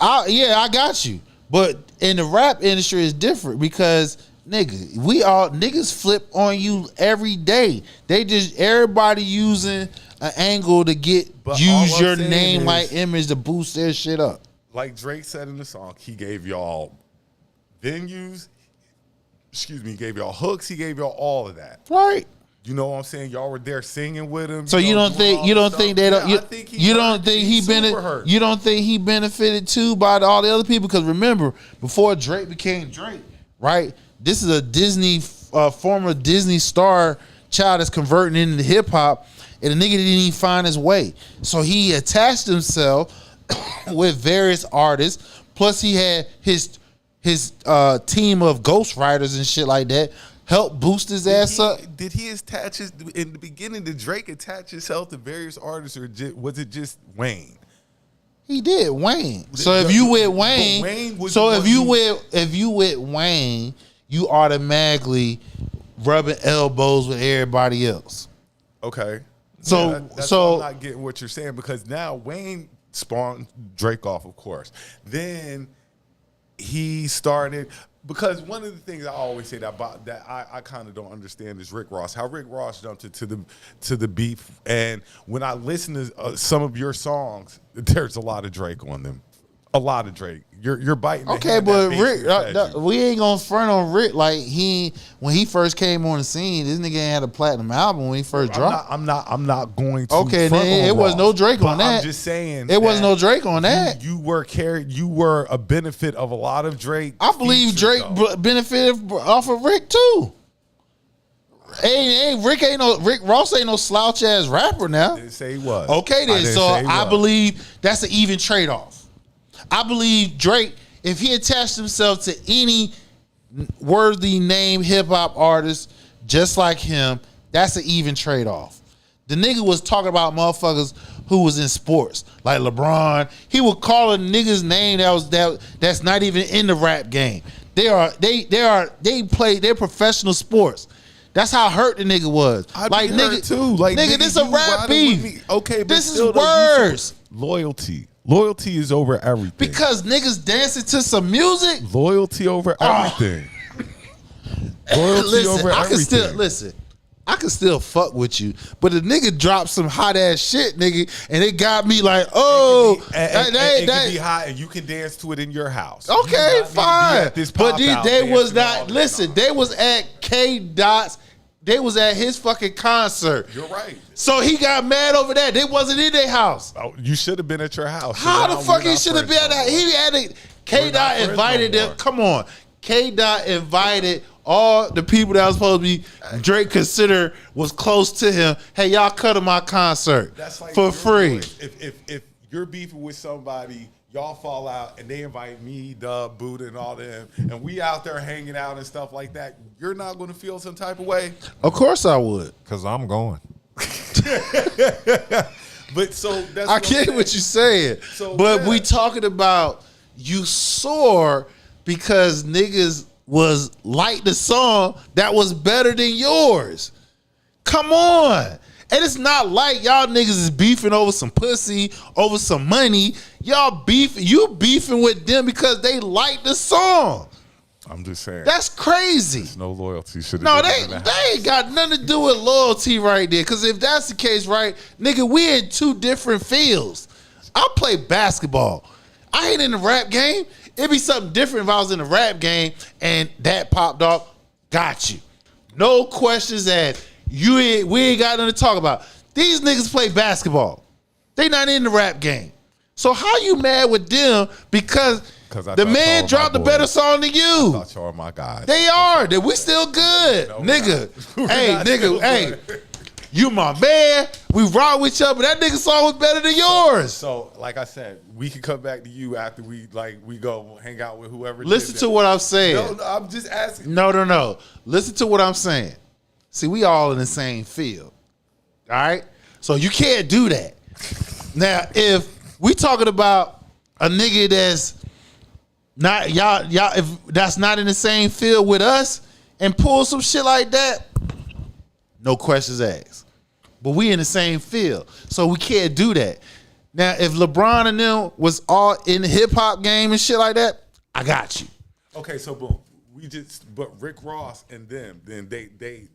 Speaker 6: I got you. But in the rap industry, it's different because niggas flip on you every day. Everybody using an angle to use your name like image to boost their shit up.
Speaker 9: Like Drake said in the song, he gave y'all venues. He gave y'all hooks. He gave y'all all of that.
Speaker 6: Right.
Speaker 9: You know what I'm saying? Y'all were there singing with him.
Speaker 6: So you don't think he benefited too by all the other people? Because remember, before Drake became Drake, right? This is a Disney former Disney star child that's converting into hip hop, and the nigga didn't even find his way. So he attached himself with various artists. Plus, he had his team of ghostwriters and shit like that. Help boost his ass up.
Speaker 9: Did he attach his in the beginning? Did Drake attach himself to various artists, or was it just Wayne?
Speaker 6: He did Wayne. So if you with Wayne, if you with Wayne, you automatically rubbing elbows with everybody else.
Speaker 9: Okay.
Speaker 6: So
Speaker 9: that's why I'm not getting what you're saying, because now Wayne spawned Drake off, of course. Then he started. Because one of the things I always say that I kind of don't understand is Rick Ross. How Rick Ross jumped to the beef, and when I listen to some of your songs, there's a lot of Drake on them. A lot of Drake. You're biting.
Speaker 6: Okay, but Rick, we ain't gonna front on Rick like when he first came on the scene. This nigga ain't had a platinum album when he first dropped.
Speaker 9: I'm not going to.
Speaker 6: Okay, then it was no Drake on that.
Speaker 9: I'm just saying
Speaker 6: it was no Drake on that.
Speaker 9: You were a benefit of a lot of Drake.
Speaker 6: I believe Drake benefited off of Rick too. Rick Ross ain't no slouch ass rapper now.
Speaker 9: Didn't say he was.
Speaker 6: Okay, then so I believe that's an even trade off. I believe Drake, if he attached himself to any worthy name hip hop artist just like him, that's an even trade off. The nigga was talking about motherfuckers who was in sports, like LeBron. He would call a nigga's name that's not even in the rap game. They're professional sports. That's how hurt the nigga was.
Speaker 9: Like nigga too. Like
Speaker 6: nigga, this a rap beef.
Speaker 9: Okay, but
Speaker 6: this is worse.
Speaker 9: Loyalty is over everything.
Speaker 6: Because niggas dancing to some music.
Speaker 9: Loyalty over everything. Loyalty over everything.
Speaker 6: I can still fuck with you, but the nigga dropped some hot ass shit, nigga, and it got me like, oh,
Speaker 9: it can be hot, and you can dance to it in your house.
Speaker 6: Okay, fine. But they was not. Listen, they was at K Dot's. They was at his fucking concert.
Speaker 9: You're right.
Speaker 6: So he got mad over that. They wasn't in their house.
Speaker 9: Oh, you should have been at your house.
Speaker 6: How the fuck he should have been at that? He had it. K Dot invited them. Come on. K Dot invited all the people that was supposed to be Drake consider was close to him. Hey, y'all come to my concert for free.
Speaker 9: If you're beefing with somebody, y'all fall out and they invite me, Dub, Buddha, and all them, and we out there hanging out and stuff like that, you're not going to feel some type of way?
Speaker 6: Of course I would.
Speaker 5: Because I'm going.
Speaker 9: But so that's
Speaker 6: I get what you're saying. But we talking about you sore because niggas was like the song that was better than yours. Come on. And it's not like y'all niggas is beefing over some pussy, over some money. Y'all beefing, you beefing with them because they like the song.
Speaker 9: I'm just saying.
Speaker 6: That's crazy.
Speaker 9: There's no loyalty.
Speaker 6: No, they ain't got nothing to do with loyalty right there. Because if that's the case, right, nigga, we in two different fields. I play basketball. I ain't in the rap game. It'd be something different if I was in the rap game and that popped off. Got you. No questions asked. We ain't got nothing to talk about. These niggas play basketball. They not in the rap game. So how you mad with them because The man dropped a better song than you.
Speaker 9: I thought y'all were my guys.
Speaker 6: They are. That we still good, nigga. Hey. You my man. We rock with each other, but that nigga song was better than yours.
Speaker 9: So, like I said, we can come back to you after we go hang out with whoever.
Speaker 6: Listen to what I'm saying.
Speaker 9: No, I'm just asking.
Speaker 6: No. Listen to what I'm saying. See, we all in the same field. All right? So you can't do that. Now, if we talking about a nigga that's not y'all if that's not in the same field with us and pull some shit like that, no questions asked. But we in the same field, so we can't do that. Now, if LeBron and them was all in the hip hop game and shit like that, I got you.
Speaker 9: Okay, so boom, but Rick Ross and them, then they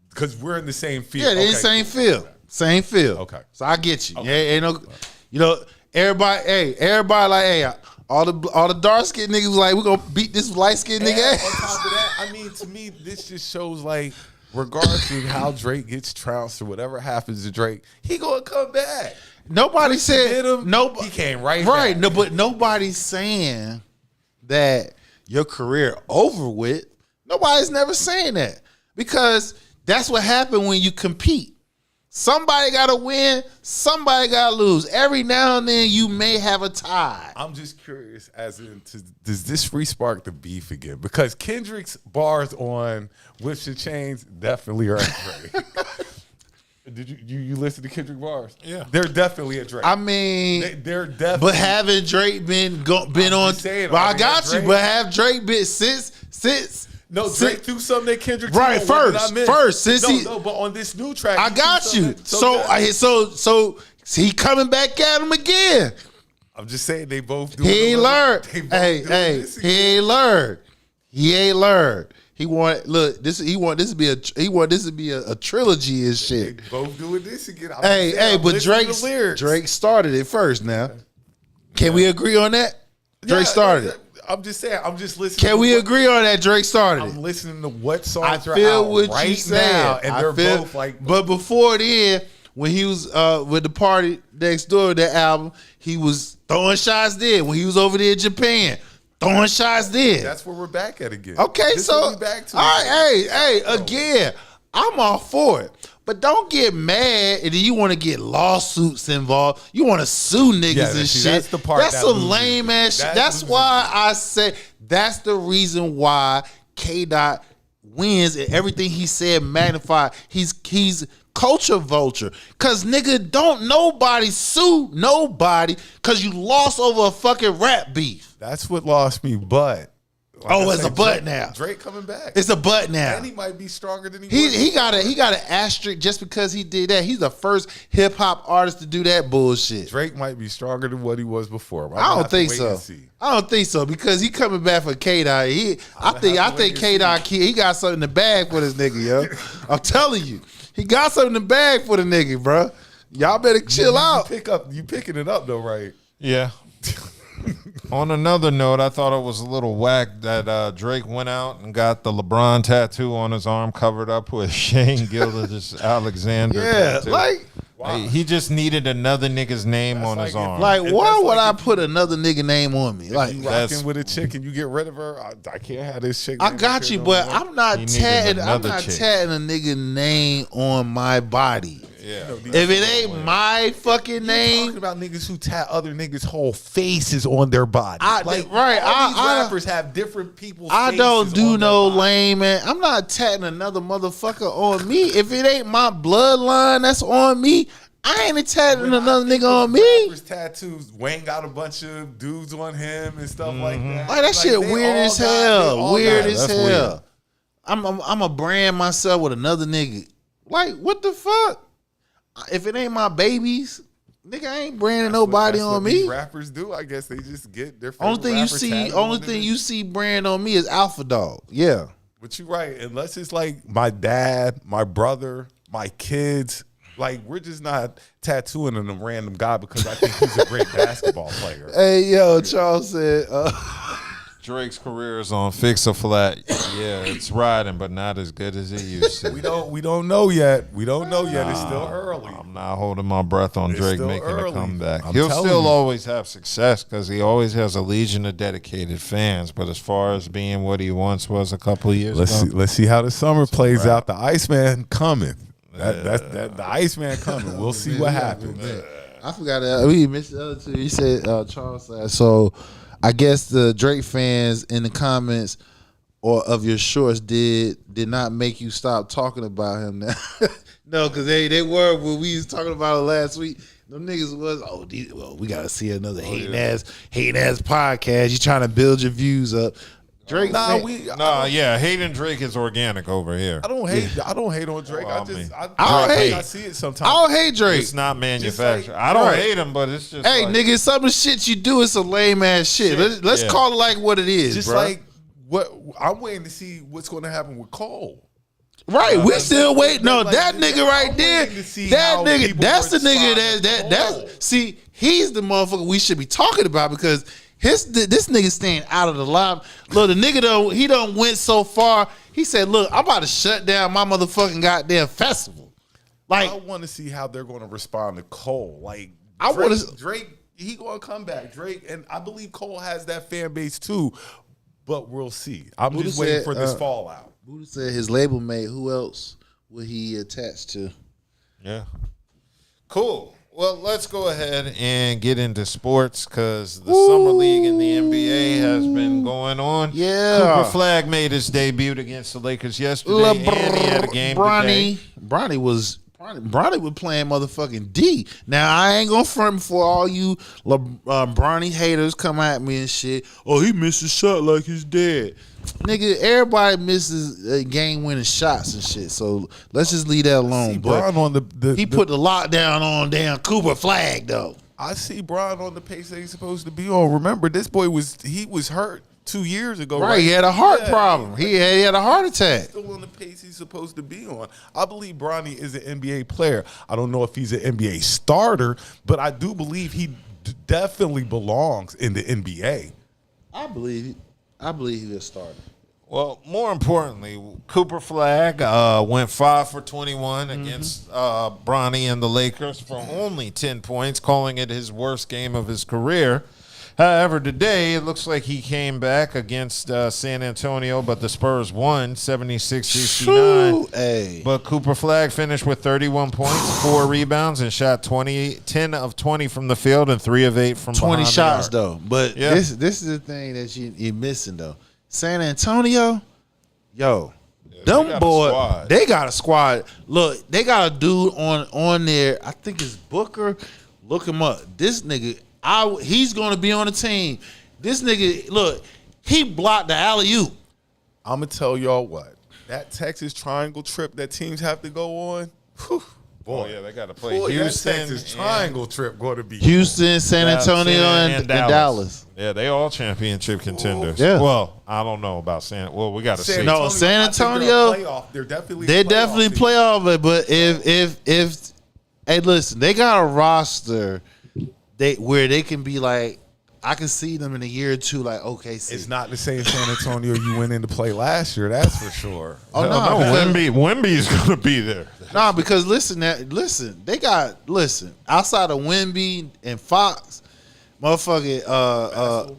Speaker 9: because we're in the same field.
Speaker 6: Yeah, they in the same field, same field.
Speaker 9: Okay,
Speaker 6: so I get you. Okay. Yeah, ain't no, everybody like, hey, all the dark skinned niggas was like, we gonna beat this light skinned nigga ass.
Speaker 9: On top of that, I mean, to me, this just shows like, regardless of how Drake gets trounced or whatever happens to Drake, he gonna come back.
Speaker 6: Nobody said
Speaker 9: he came right.
Speaker 6: No, but nobody's saying that your career over with. Nobody's never saying that, because that's what happened when you compete. Somebody got to win, somebody got to lose. Every now and then you may have a tie.
Speaker 9: I'm just curious, does this re-spark the beef again? Because Kendrick's bars on Whips and Chains definitely are at Drake. Did you listen to Kendrick bars?
Speaker 5: Yeah.
Speaker 9: They're definitely at Drake.
Speaker 6: I mean,
Speaker 9: they're definitely.
Speaker 6: But haven't Drake been on? Well, I got you. But have Drake been since?
Speaker 9: No, Drake threw something that Kendrick
Speaker 6: right first since
Speaker 9: but on this new track,
Speaker 6: I got you. So he coming back at him again.
Speaker 9: I'm just saying they both do.
Speaker 6: He ain't learned. Hey, he ain't learned. He ain't learned. He want this to be a trilogy and shit.
Speaker 9: They both doing this again.
Speaker 6: But Drake started it first. Now, can we agree on that? Drake started it.
Speaker 9: I'm just saying. I'm just listening.
Speaker 6: Can we agree on that? Drake started it.
Speaker 9: I'm listening to what songs
Speaker 6: I
Speaker 9: are
Speaker 6: feel
Speaker 9: out
Speaker 6: what
Speaker 9: right
Speaker 6: you saying.
Speaker 9: now, and they're both like.
Speaker 6: But before then, when he was with the Party Next Door, that album, he was throwing shots there. When he was over there in Japan, throwing shots there.
Speaker 9: That's where we're back at again.
Speaker 6: Okay,
Speaker 9: this
Speaker 6: so
Speaker 9: back to
Speaker 6: all right, again, I'm all for it. But don't get mad and then you want to get lawsuits involved. You want to sue niggas and shit.
Speaker 9: That's the part.
Speaker 6: That's some lame ass shit. That's why I said that's the reason why K-Dot wins and everything he said magnified. He's culture vulture. Cause nigga, don't nobody sue nobody cause you lost over a fucking rap beef.
Speaker 9: That's what lost me, but.
Speaker 6: It's a butt now.
Speaker 9: Drake coming back.
Speaker 6: It's a butt now.
Speaker 9: And he might be stronger than
Speaker 6: he got an asterisk just because he did that. He's the first hip hop artist to do that bullshit.
Speaker 9: Drake might be stronger than what he was before.
Speaker 6: I don't think so because he coming back for K-Dot. I think K-Dot he got something in the bag for this nigga, yo. I'm telling you, he got something in the bag for the nigga, bro. Y'all better chill out.
Speaker 9: You picking it up though, right?
Speaker 5: Yeah. On another note, I thought it was a little whack that Drake went out and got the LeBron tattoo on his arm covered up with Shane Gilgeous Alexander.
Speaker 6: Yeah,
Speaker 5: tattoo. He just needed another nigga's name on his arm.
Speaker 6: Like, why would I put another nigga name on me? Like,
Speaker 9: you rocking with a chick and you get rid of her, I can't have this chick.
Speaker 6: I got you, but I'm not tatting a nigga name on my body.
Speaker 5: Yeah.
Speaker 6: If it ain't my fucking name,
Speaker 9: talking about niggas who tat other niggas' whole faces on their body.
Speaker 6: All these
Speaker 9: rappers have different people's faces.
Speaker 6: I don't do no lame, man. I'm not tatting another motherfucker on me. If it ain't my bloodline that's on me, I ain't tatting another nigga on me.
Speaker 9: Rappers' tattoos. Wayne got a bunch of dudes on him and stuff like that.
Speaker 6: Like that shit weird as hell. Weird as hell. I'm a brand myself with another nigga. Like, what the fuck? If it ain't my babies, nigga, I ain't branding nobody on me.
Speaker 9: These rappers do, I guess they just get their favorite
Speaker 6: Only thing you see brand on me is Alpha Dog. Yeah.
Speaker 9: But you're right. Unless it's like my dad, my brother, my kids, like we're just not tattooing on a random guy because I think he's a great basketball player.
Speaker 6: Hey, yo, Charles said
Speaker 5: Drake's career is on fix or flat. Yeah, it's riding, but not as good as it used to.
Speaker 9: We don't know yet. We don't know yet. It's still early.
Speaker 5: I'm not holding my breath on Drake making a comeback.
Speaker 9: I'm
Speaker 5: He'll
Speaker 9: telling
Speaker 5: still
Speaker 9: you.
Speaker 5: always have success because he always has a legion of dedicated fans. But as far as being what he once was a couple of years ago,
Speaker 9: Let's see how the summer plays out. The Iceman coming. That's the Iceman coming. We'll see what happens.
Speaker 6: I forgot that we missed the other two. He said Charles said so. I guess the Drake fans in the comments or of your shorts did not make you stop talking about him now. No, because they were when we was talking about it last week. Them niggas was we gotta see another hating ass podcast. You trying to build your views up. Drake,
Speaker 5: hating Drake is organic over here.
Speaker 9: I don't hate on Drake.
Speaker 5: Well,
Speaker 9: I see it sometimes.
Speaker 6: I don't hate Drake.
Speaker 5: It's not manufactured. I don't hate him, but it's just
Speaker 6: nigga, some of the shit you do is some lame ass shit. Let's call it like what it is.
Speaker 9: Just
Speaker 6: bro.
Speaker 9: like what I'm waiting to see what's going to happen with Cole.
Speaker 6: Right, we still wait. No, that nigga right there, that nigga, that's the nigga that's see, he's the motherfucker we should be talking about because this nigga staying out of the line. Look, the nigga he done went so far. He said, "Look, I'm about to shut down my motherfucking goddamn festival." Like,
Speaker 9: I want to see how they're going to respond to Cole. Like, Drake, he going to come back. Drake, and I believe Cole has that fan base too. But we'll see. I'm
Speaker 6: Buddha
Speaker 9: just waiting
Speaker 6: said,
Speaker 9: for this fallout.
Speaker 6: Buddha said his label mate. Who else would he attach to?
Speaker 5: Yeah. Cool. Well, let's go ahead and get into sports because the Summer League in the NBA has been going on.
Speaker 6: Yeah.
Speaker 5: Cooper Flag made his debut against the Lakers yesterday, and he had a game today.
Speaker 6: Bronny was playing motherfucking D. Now, I ain't gonna front for all you Bronny haters come at me and shit. Oh, he missed a shot like he's dead. Nigga, everybody misses game-winning shots and shit. So let's just leave that alone.
Speaker 9: See Bron on
Speaker 6: he put the lockdown on damn Cooper Flag though.
Speaker 9: I see Bron on the pace that he's supposed to be on. Remember, this boy was hurt 2 years ago.
Speaker 6: Right, he had a heart problem. He had a heart attack.
Speaker 9: Still on the pace he's supposed to be on. I believe Bronny is an NBA player. I don't know if he's an NBA starter, but I do believe he definitely belongs in the NBA.
Speaker 6: I believe he's a starter.
Speaker 5: Well, more importantly, Cooper Flag went 5 for 21 against Bronny and the Lakers for only 10 points, calling it his worst game of his career. However, today it looks like he came back against San Antonio, but the Spurs won 76-69.
Speaker 6: Hey.
Speaker 5: But Cooper Flag finished with 31 points, 4 rebounds, and shot 10 of 20 from the field and 3 of 8 from
Speaker 6: 20
Speaker 5: behind
Speaker 6: shots
Speaker 5: the arc.
Speaker 6: though. But this is the thing that you're missing though. San Antonio, them boys, they got a squad. Look, they got a dude on there. I think it's Booker. Look him up. This nigga, he's going to be on the team. This nigga, look, he blocked the alley-oop.
Speaker 9: I'm going to tell y'all what. That Texas Triangle trip that teams have to go on, whew, boy,
Speaker 5: they got to play
Speaker 9: Houston. That Texas Triangle trip going to be
Speaker 6: Houston, San Antonio, and Dallas.
Speaker 5: Yeah, they all championship contenders.
Speaker 6: Yeah.
Speaker 5: Well, I don't know about we got to see.
Speaker 6: No, San Antonio,
Speaker 9: they're definitely
Speaker 6: playoff. But if hey, listen, they got a roster where they can be like, I can see them in a year or two, like, okay,
Speaker 9: it's not the same San Antonio you went in to play last year, that's for sure.
Speaker 6: Oh no,
Speaker 5: Wemby's going to be there.
Speaker 6: No, because listen, they got outside of Wemby and Fox, motherfucking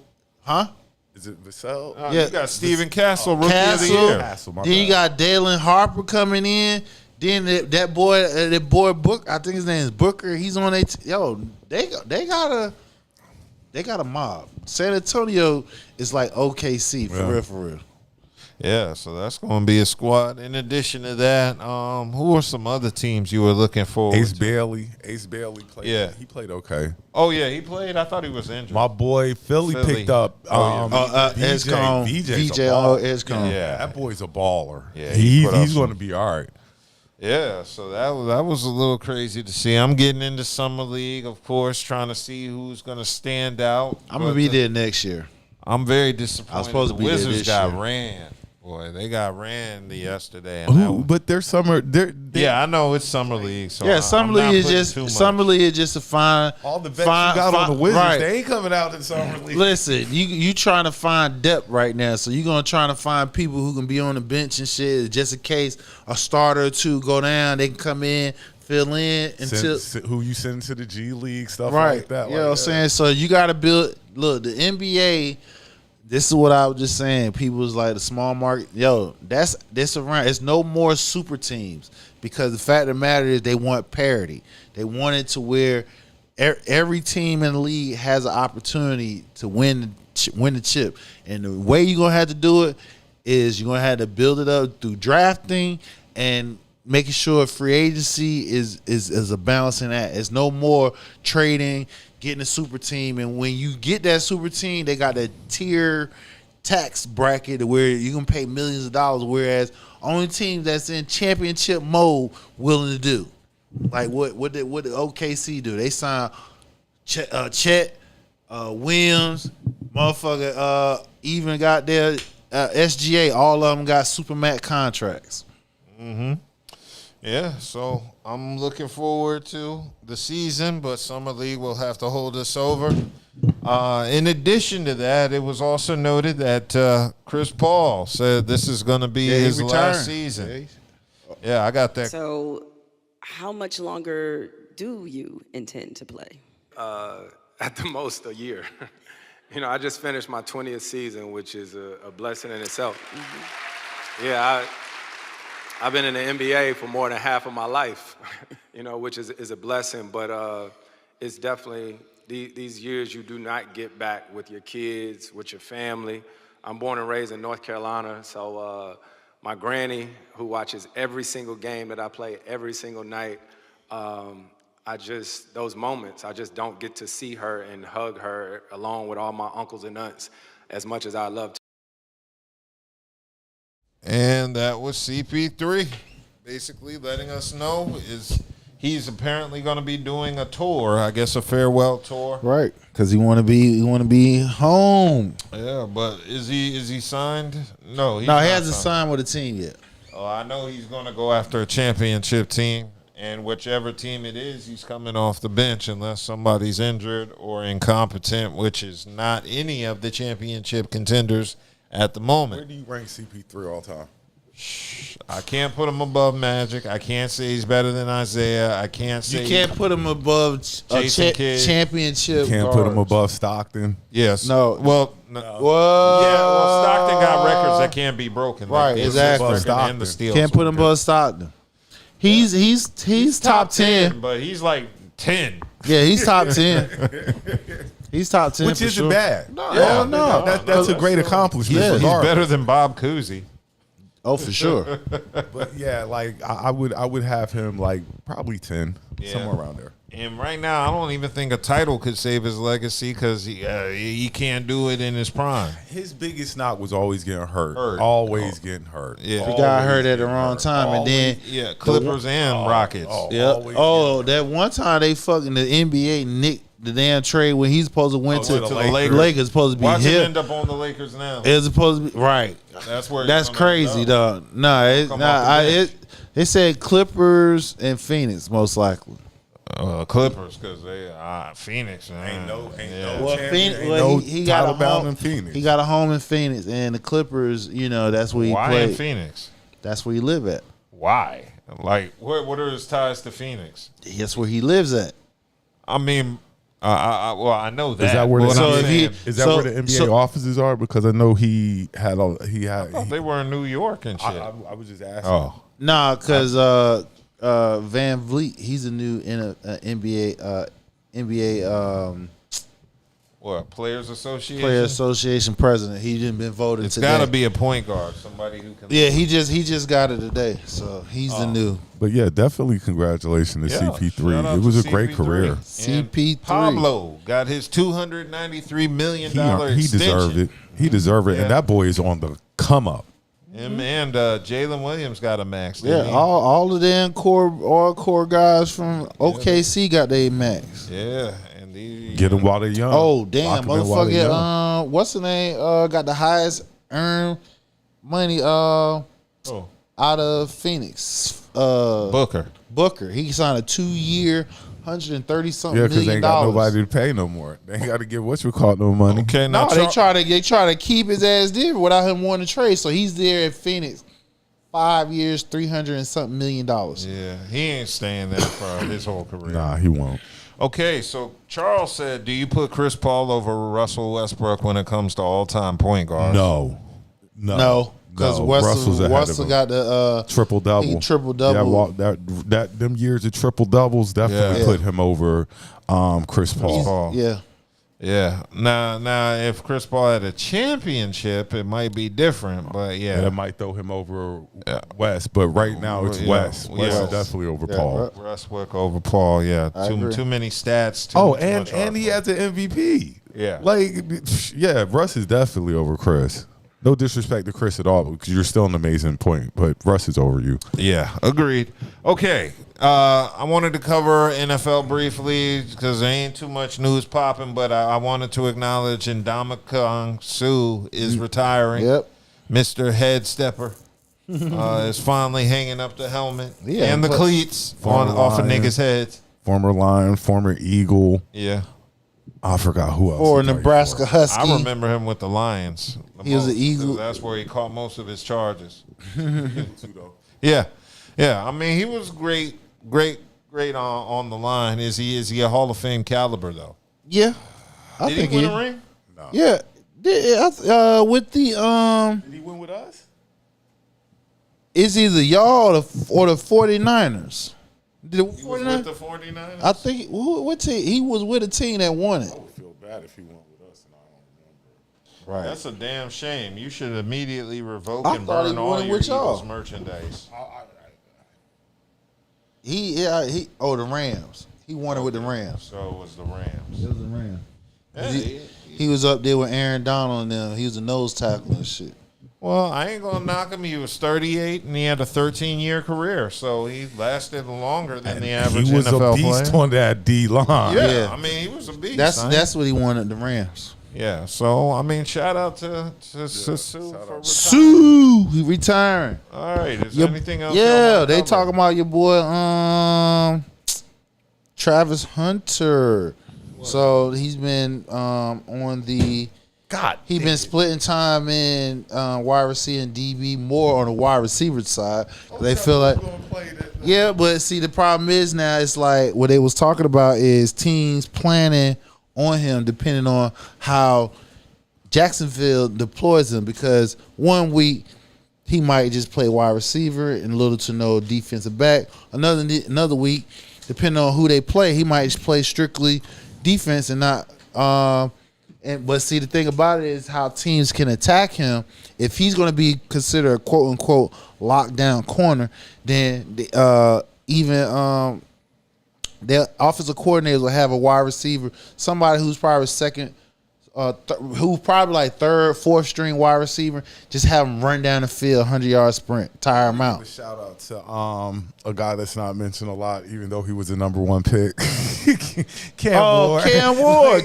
Speaker 9: Is it Vassell?
Speaker 5: Yeah, you got Steven Castle, rookie of the year.
Speaker 6: Then you got Dalen Harper coming in. Then that boy Booker, I think his name is Booker. He's on they got a mob. San Antonio is like OKC for real.
Speaker 5: Yeah, so that's going to be a squad. In addition to that, who are some other teams you were looking for?
Speaker 9: Ace Bailey played.
Speaker 5: Yeah.
Speaker 9: He played okay.
Speaker 5: Oh, yeah, he played? I thought he was injured.
Speaker 9: My boy Philly picked up
Speaker 6: Edgecombe.
Speaker 9: Yeah, that boy's a baller.
Speaker 5: Yeah,
Speaker 9: he's going to be all right.
Speaker 5: Yeah, so that was a little crazy to see. I'm getting into Summer League, of course, trying to see who's going to stand out.
Speaker 6: I'm going to be there next year.
Speaker 5: I'm very disappointed.
Speaker 6: I was supposed to be
Speaker 5: the Wizards
Speaker 6: there this
Speaker 5: got
Speaker 6: year.
Speaker 5: ran. Boy, they got ran yesterday. And
Speaker 9: Who? But they're summer.
Speaker 5: Yeah, I know it's summer league. So
Speaker 6: Yeah, summer league is just to find
Speaker 9: all the vets you got on the Wizards.
Speaker 6: Right.
Speaker 9: They ain't coming out in summer league.
Speaker 6: Listen, you trying to find depth right now, so you're gonna try to find people who can be on the bench and shit, just in case a starter or two go down, they can come in, fill in until
Speaker 9: who you send to the G League, stuff
Speaker 6: right.
Speaker 9: like that.
Speaker 6: You know what I'm saying? So you got to build. Look, the NBA. This is what I was just saying. People was like the small market. Yo, this around. It's no more super teams because the fact of the matter is they want parity. They want it to where every team in the league has an opportunity to win the chip. And the way you're gonna have to do it is you're gonna have to build it up through drafting and making sure free agency is a balancing act. It's no more trading, getting a super team, and when you get that super team, they got that tier tax bracket where you can pay millions of dollars, whereas only teams that's in championship mode willing to do. Like what did OKC do? They signed Chet Williams, motherfucker, even got their SGA. All of them got supermax contracts.
Speaker 5: Mm-hmm. Yeah, so I'm looking forward to the season, but Summer League will have to hold us over. In addition to that, it was also noted that Chris Paul said this is going to be his last season. Yeah, I got that.
Speaker 15: So how much longer do you intend to play?
Speaker 16: At the most, a year. You know, I just finished my 20th season, which is a blessing in itself. Mm-hmm. Yeah, I've been in the NBA for more than half of my life, you know, which is a blessing, but it's definitely these years you do not get back with your kids, with your family. I'm born and raised in North Carolina, so my granny, who watches every single game that I play every single night, those moments, I just don't get to see her and hug her along with all my uncles and aunts as much as I love to.
Speaker 5: And that was CP3, basically letting us know he's apparently going to be doing a tour, I guess a farewell tour.
Speaker 6: Right, because he want to be home.
Speaker 5: Yeah, but is he signed? No,
Speaker 6: he hasn't signed with a team yet.
Speaker 5: Oh, I know he's going to go after a championship team, and whichever team it is, he's coming off the bench unless somebody's injured or incompetent, which is not any of the championship contenders at the moment.
Speaker 9: Where do you rank CP3 all time?
Speaker 5: I can't put him above Magic. I can't say he's better than Isaiah. I can't say
Speaker 6: you can't put him above
Speaker 5: Jason Kidd.
Speaker 6: Championship.
Speaker 9: You can't put him above Stockton.
Speaker 5: Yes.
Speaker 6: No.
Speaker 5: Well, no.
Speaker 6: What?
Speaker 5: Yeah. Well, Stockton got records that can't be broken.
Speaker 6: Right.
Speaker 5: Like
Speaker 6: exactly.
Speaker 5: And the steals.
Speaker 6: Can't put him above Stockton. He's top 10,
Speaker 5: but he's like 10.
Speaker 6: Yeah, he's top 10. He's top 10,
Speaker 9: which isn't bad.
Speaker 6: No.
Speaker 9: That's a great accomplishment.
Speaker 5: Yeah, he's better than Bob Cousy.
Speaker 6: Oh, for sure.
Speaker 9: But yeah, like I would have him like probably 10, somewhere around there.
Speaker 5: And right now, I don't even think a title could save his legacy because he can't do it in his prime.
Speaker 9: His biggest knock was always getting hurt. Always getting hurt.
Speaker 5: Yeah,
Speaker 6: he got hurt at the wrong time, and then
Speaker 5: Clippers and Rockets.
Speaker 6: That one time they fucking the NBA nicked the damn trade when he's supposed to went to the Lakers. Supposed to be
Speaker 5: Watch him
Speaker 6: him.
Speaker 5: end up on the Lakers now.
Speaker 6: It's supposed to be right. That's crazy, though. It said Clippers and Phoenix most likely.
Speaker 5: Clippers because they Phoenix
Speaker 9: ain't no
Speaker 6: he got a home
Speaker 9: in Phoenix.
Speaker 6: He got a home in Phoenix, and the Clippers, that's where he
Speaker 5: Why
Speaker 6: played.
Speaker 5: in Phoenix?
Speaker 6: That's where he live at.
Speaker 5: Why? Like what are his ties to Phoenix?
Speaker 6: That's where he lives at.
Speaker 5: I mean, I know that.
Speaker 9: Is that where the NBA offices are? Because I know he had.
Speaker 5: I thought they were in New York and shit.
Speaker 9: I was just asking.
Speaker 5: Oh,
Speaker 6: nah, because Van Vliet, he's a new NBA.
Speaker 5: What Players Association?
Speaker 6: Players Association president. He just been voted.
Speaker 5: It's
Speaker 6: today.
Speaker 5: got to be a point guard, somebody who can.
Speaker 6: Yeah, he just got it today, so he's the new.
Speaker 9: But yeah, definitely congratulations to CP3. It was a great career.
Speaker 6: CP3.
Speaker 5: Pablo got his $293 million
Speaker 9: He deserved it. He deserved it, and that boy is on the come up.
Speaker 5: Him and Jalen Williams got a max.
Speaker 6: Yeah, all of them core guys from OKC got their max.
Speaker 5: Yeah, and
Speaker 9: get them while they're young.
Speaker 6: Oh damn, motherfucker! What's the name? Got the highest earned money out of Phoenix. Booker. He signed a 2-year, $130-something million.
Speaker 9: Yeah, because they ain't got nobody to pay no more. They ain't got to give no money.
Speaker 5: Okay,
Speaker 6: No, they try to keep his ass there without him wanting to trade. So he's there at Phoenix 5 years, $300-something million.
Speaker 5: Yeah, he ain't staying there for his whole career.
Speaker 9: Nah, he won't.
Speaker 5: Okay, so Charles said, do you put Chris Paul over Russell Westbrook when it comes to all-time point guards?
Speaker 9: No.
Speaker 6: Because Russell got the
Speaker 9: triple double. Yeah, that them years of triple doubles definitely put him over Chris Paul.
Speaker 5: Yeah. Now, if Chris Paul had a championship, it might be different. But yeah,
Speaker 9: it might throw him over West. But right now, it's West. West is definitely over Paul.
Speaker 5: Westbrook over Paul. Yeah, too many stats.
Speaker 9: And he has an MVP.
Speaker 5: Yeah,
Speaker 9: Russ is definitely over Chris. No disrespect to Chris at all, because you're still an amazing point, but Russ is over you.
Speaker 5: Yeah, agreed. Okay, I wanted to cover NFL briefly because there ain't too much news popping, but I wanted to acknowledge Ndamukong Suh is retiring.
Speaker 6: Yep.
Speaker 5: Mr. Head Stepper is finally hanging up the helmet and the cleats off of niggas' heads.
Speaker 9: Former Lion, former Eagle.
Speaker 5: Yeah.
Speaker 9: I forgot who else.
Speaker 6: Or Nebraska Husky.
Speaker 5: I remember him with the Lions.
Speaker 6: He was an Eagle.
Speaker 5: That's where he caught most of his charges. Yeah. I mean, he was great on the line. Is he a Hall of Fame caliber though?
Speaker 6: Yeah,
Speaker 5: I think he win a ring?
Speaker 9: No.
Speaker 6: Yeah, with the
Speaker 9: Did he win with us?
Speaker 6: It's either y'all or the 49ers.
Speaker 5: He was with the 49ers?
Speaker 6: I think what team? He was with a team that won it.
Speaker 9: I would feel bad if he went with us and I don't
Speaker 6: Right.
Speaker 9: remember.
Speaker 5: That's a damn shame. You should immediately revoke and burn all your Eagles merchandise.
Speaker 6: The Rams. He won it with the Rams.
Speaker 5: So it was the Rams.
Speaker 6: It was the Rams. He was up there with Aaron Donald and them. He was a nose tackle and shit.
Speaker 5: Well, I ain't gonna knock him. He was 38 and he had a 13-year career, so he lasted longer than the average NFL player.
Speaker 9: He was a beast on that D line.
Speaker 5: Yeah, I mean, he was a beast.
Speaker 6: That's what he wanted, the Rams.
Speaker 5: Yeah, so I mean, shout out to Sue for retiring.
Speaker 6: Sue, he retiring.
Speaker 5: All right, is there anything else?
Speaker 6: Yeah, they talking about your boy Travis Hunter. So he's been on the He's been splitting time in wide receiver and DB, more on the wide receiver side. They feel like, but see, the problem is now it's like what they was talking about is teams planning on him depending on how Jacksonville deploys him, because 1 week he might just play wide receiver and little to no defensive back. Another week, depending on who they play, he might just play strictly defense and not. But see, the thing about it is how teams can attack him. If he's going to be considered a quote unquote lockdown corner, then their offensive coordinators will have a wide receiver, somebody who's probably second, who's probably like third, fourth string wide receiver. Just have him run down the field, 100-yard sprint, tire him out.
Speaker 9: Shout out to a guy that's not mentioned a lot, even though he was the #1 pick, Cam Ward.
Speaker 6: Cam Ward.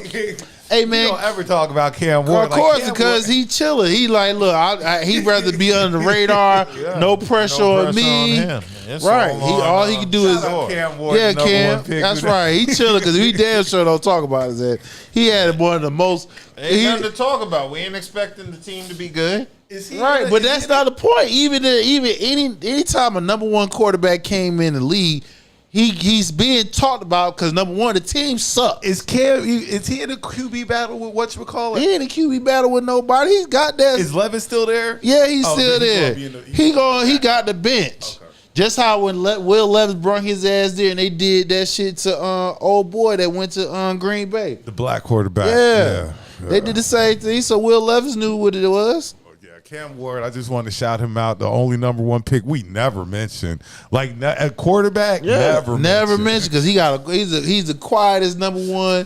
Speaker 6: Hey man,
Speaker 9: you don't ever talk about Cam Ward.
Speaker 6: Of course, because he chilling. He like, look, he'd rather be under the radar, no pressure on me. Right. All he can do is
Speaker 9: Cam Ward,
Speaker 6: Cam. That's right. He chilling because we damn sure don't talk about his head. He had one of the most.
Speaker 5: Ain't nothing to talk about. We ain't expecting the team to be good.
Speaker 6: Right, but that's not the point. Even anytime a #1 quarterback came in the league, he's being talked about because #1, the team sucks.
Speaker 9: Is he in a QB battle with whatchamacallit?
Speaker 6: He ain't in a QB battle with nobody. He's got that.
Speaker 9: Is Levis still there?
Speaker 6: Yeah, he's still there. He got the bench. Okay. Just how when Will Levis brought his ass there and they did that shit to old boy that went to Green Bay.
Speaker 9: The black quarterback.
Speaker 6: Yeah. They did the same thing. So Will Levis knew what it was.
Speaker 9: Cam Ward, I just wanted to shout him out. The only #1 pick we never mentioned, like a quarterback, never mentioned
Speaker 6: because he's the quietest #1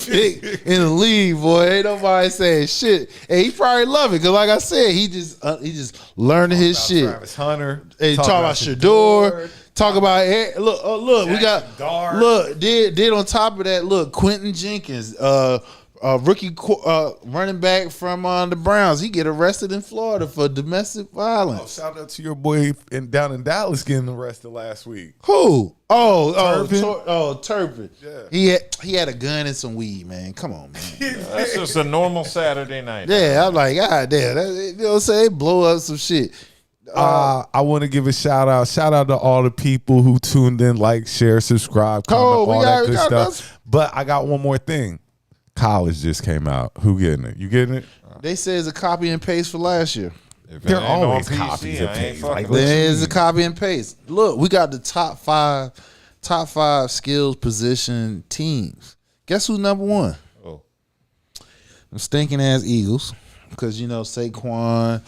Speaker 6: pick in the league. Boy, ain't nobody saying shit, and he probably love it because, like I said, he just learning his shit.
Speaker 9: Travis Hunter,
Speaker 6: and talk about Shador. Talk about look, we got Dart. Look, did on top of that, look, Quentin Jenkins, rookie running back from the Browns. He get arrested in Florida for domestic violence.
Speaker 9: Shout out to your boy down in Dallas getting arrested last week.
Speaker 6: Who?
Speaker 9: Turpin.
Speaker 6: Yeah. He had a gun and some weed, man. Come on, man.
Speaker 5: That's just a normal Saturday night.
Speaker 6: Yeah, I'm like, God damn. You know what I'm saying? Blow up some shit.
Speaker 9: I want to give a shout out. Shout out to all the people who tuned in, like, share, subscribe, comment, all that good stuff. But I got one more thing. College just came out. Who getting it? You getting it?
Speaker 6: They say it's a copy and paste for last year.
Speaker 9: They're always copies and pastes. Like,
Speaker 6: there's a copy and paste. Look, we got the top five skills position teams. Guess who's number one?
Speaker 5: Oh,
Speaker 6: them stinking ass Eagles, because Saquon,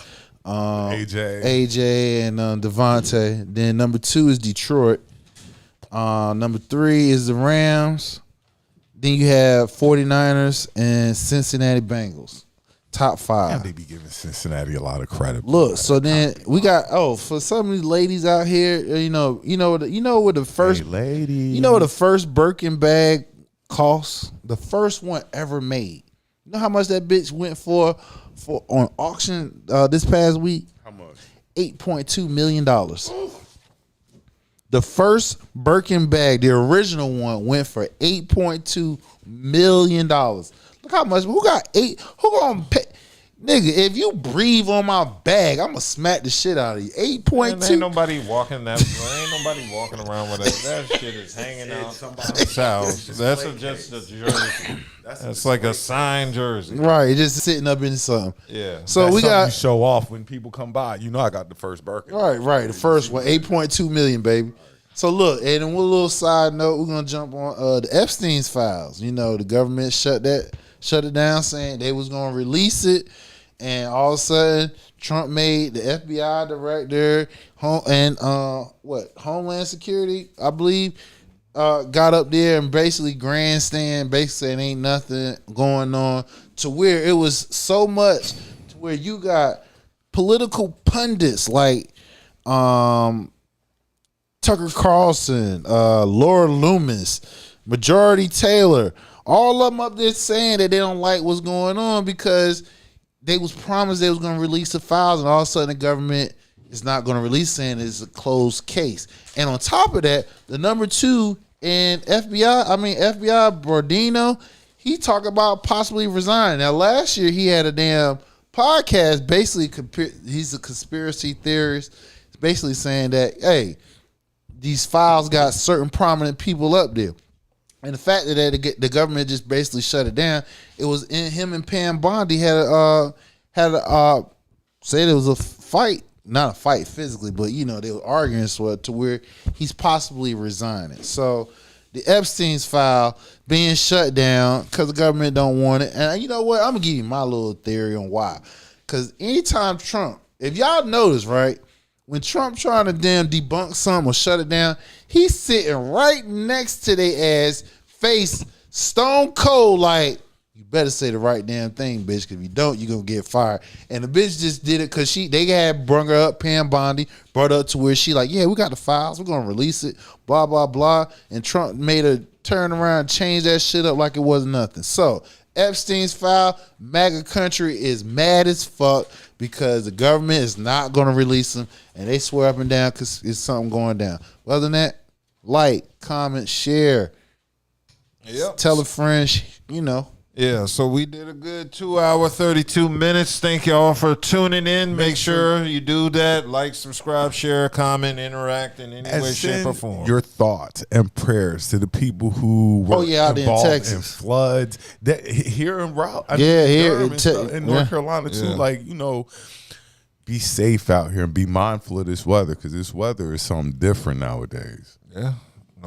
Speaker 6: AJ, and Devontae. Then number 2 is Detroit. Number 3 is the Rams. Then you have 49ers and Cincinnati Bengals. Top 5.
Speaker 9: Damn, they be giving Cincinnati a lot of credit.
Speaker 6: Look, so then we got for some of these ladies out here, you know what the first the first Birkin bag costs? The first one ever made. You know how much that bitch went for on auction this past week?
Speaker 9: How much?
Speaker 6: $8.2 million. The first Birkin bag, the original one, went for $8.2 million. Look how much. Who gonna pay? Nigga, if you breathe on my bag, I'm gonna smack the shit out of you. 8.2.
Speaker 5: Ain't nobody walking that. Ain't nobody walking around with it. That shit is hanging out somebody's house. That's just a jersey. That's like a signed jersey.
Speaker 6: Right, just sitting up in something.
Speaker 5: Yeah.
Speaker 6: So
Speaker 9: That's
Speaker 6: we got
Speaker 9: you show off when people come by. I got the first Birkin.
Speaker 6: Right. The first one, 8.2 million, baby. So look, and then one little side note, we're gonna jump on the Epstein's files. The government shut it down, saying they was gonna release it, and all of a sudden Trump made the FBI director Homeland Security, I believe, got up there and basically grandstand, basically saying ain't nothing going on, to where it was so much to where you got political pundits like Tucker Carlson, Laura Loomis, Majority Taylor, all of them up there saying that they don't like what's going on because they was promised they was going to release the files, and all of a sudden the government is not going to release, saying it's a closed case. And on top of that, the number 2 in FBI Bordino, he talked about possibly resigning. Now last year he had a damn podcast, basically he's a conspiracy theorist, basically saying that, hey, these files got certain prominent people up there. And the fact that the government just basically shut it down, it was in him and Pam Bondi had said it was a fight, not a fight physically, but they were arguing to where he's possibly resigning. So the Epstein's file being shut down because the government don't want it. And you know what? I'm gonna give you my little theory on why. Because anytime Trump, if y'all notice, right, when Trump trying to damn debunk something or shut it down, he's sitting right next to their ass, face stone cold, like, you better say the right damn thing, bitch, because if you don't, you're going to get fired. And the bitch just did it because they had brung her up, Pam Bondi, brought her up to where she like, yeah, we got the files, we're going to release it, blah, blah, blah. And Trump made her turn around and change that shit up like it was nothing. So Epstein's file, MAGA country is mad as fuck because the government is not going to release them, and they swear up and down because it's something going down. Other than that, like, comment, share, tell a friend,
Speaker 5: Yeah, so we did a good 2 hour, 32 minutes. Thank y'all for tuning in. Make sure you do that. Like, subscribe, share, comment, interact in any way, shape, or form.
Speaker 9: Your thoughts and prayers to the people who were
Speaker 6: out
Speaker 9: involved
Speaker 6: in
Speaker 9: in
Speaker 6: Texas,
Speaker 9: floods. Here in in North Carolina too.
Speaker 6: Yeah.
Speaker 9: Like, be safe out here and be mindful of this weather, because this weather is something different nowadays.
Speaker 5: Yeah.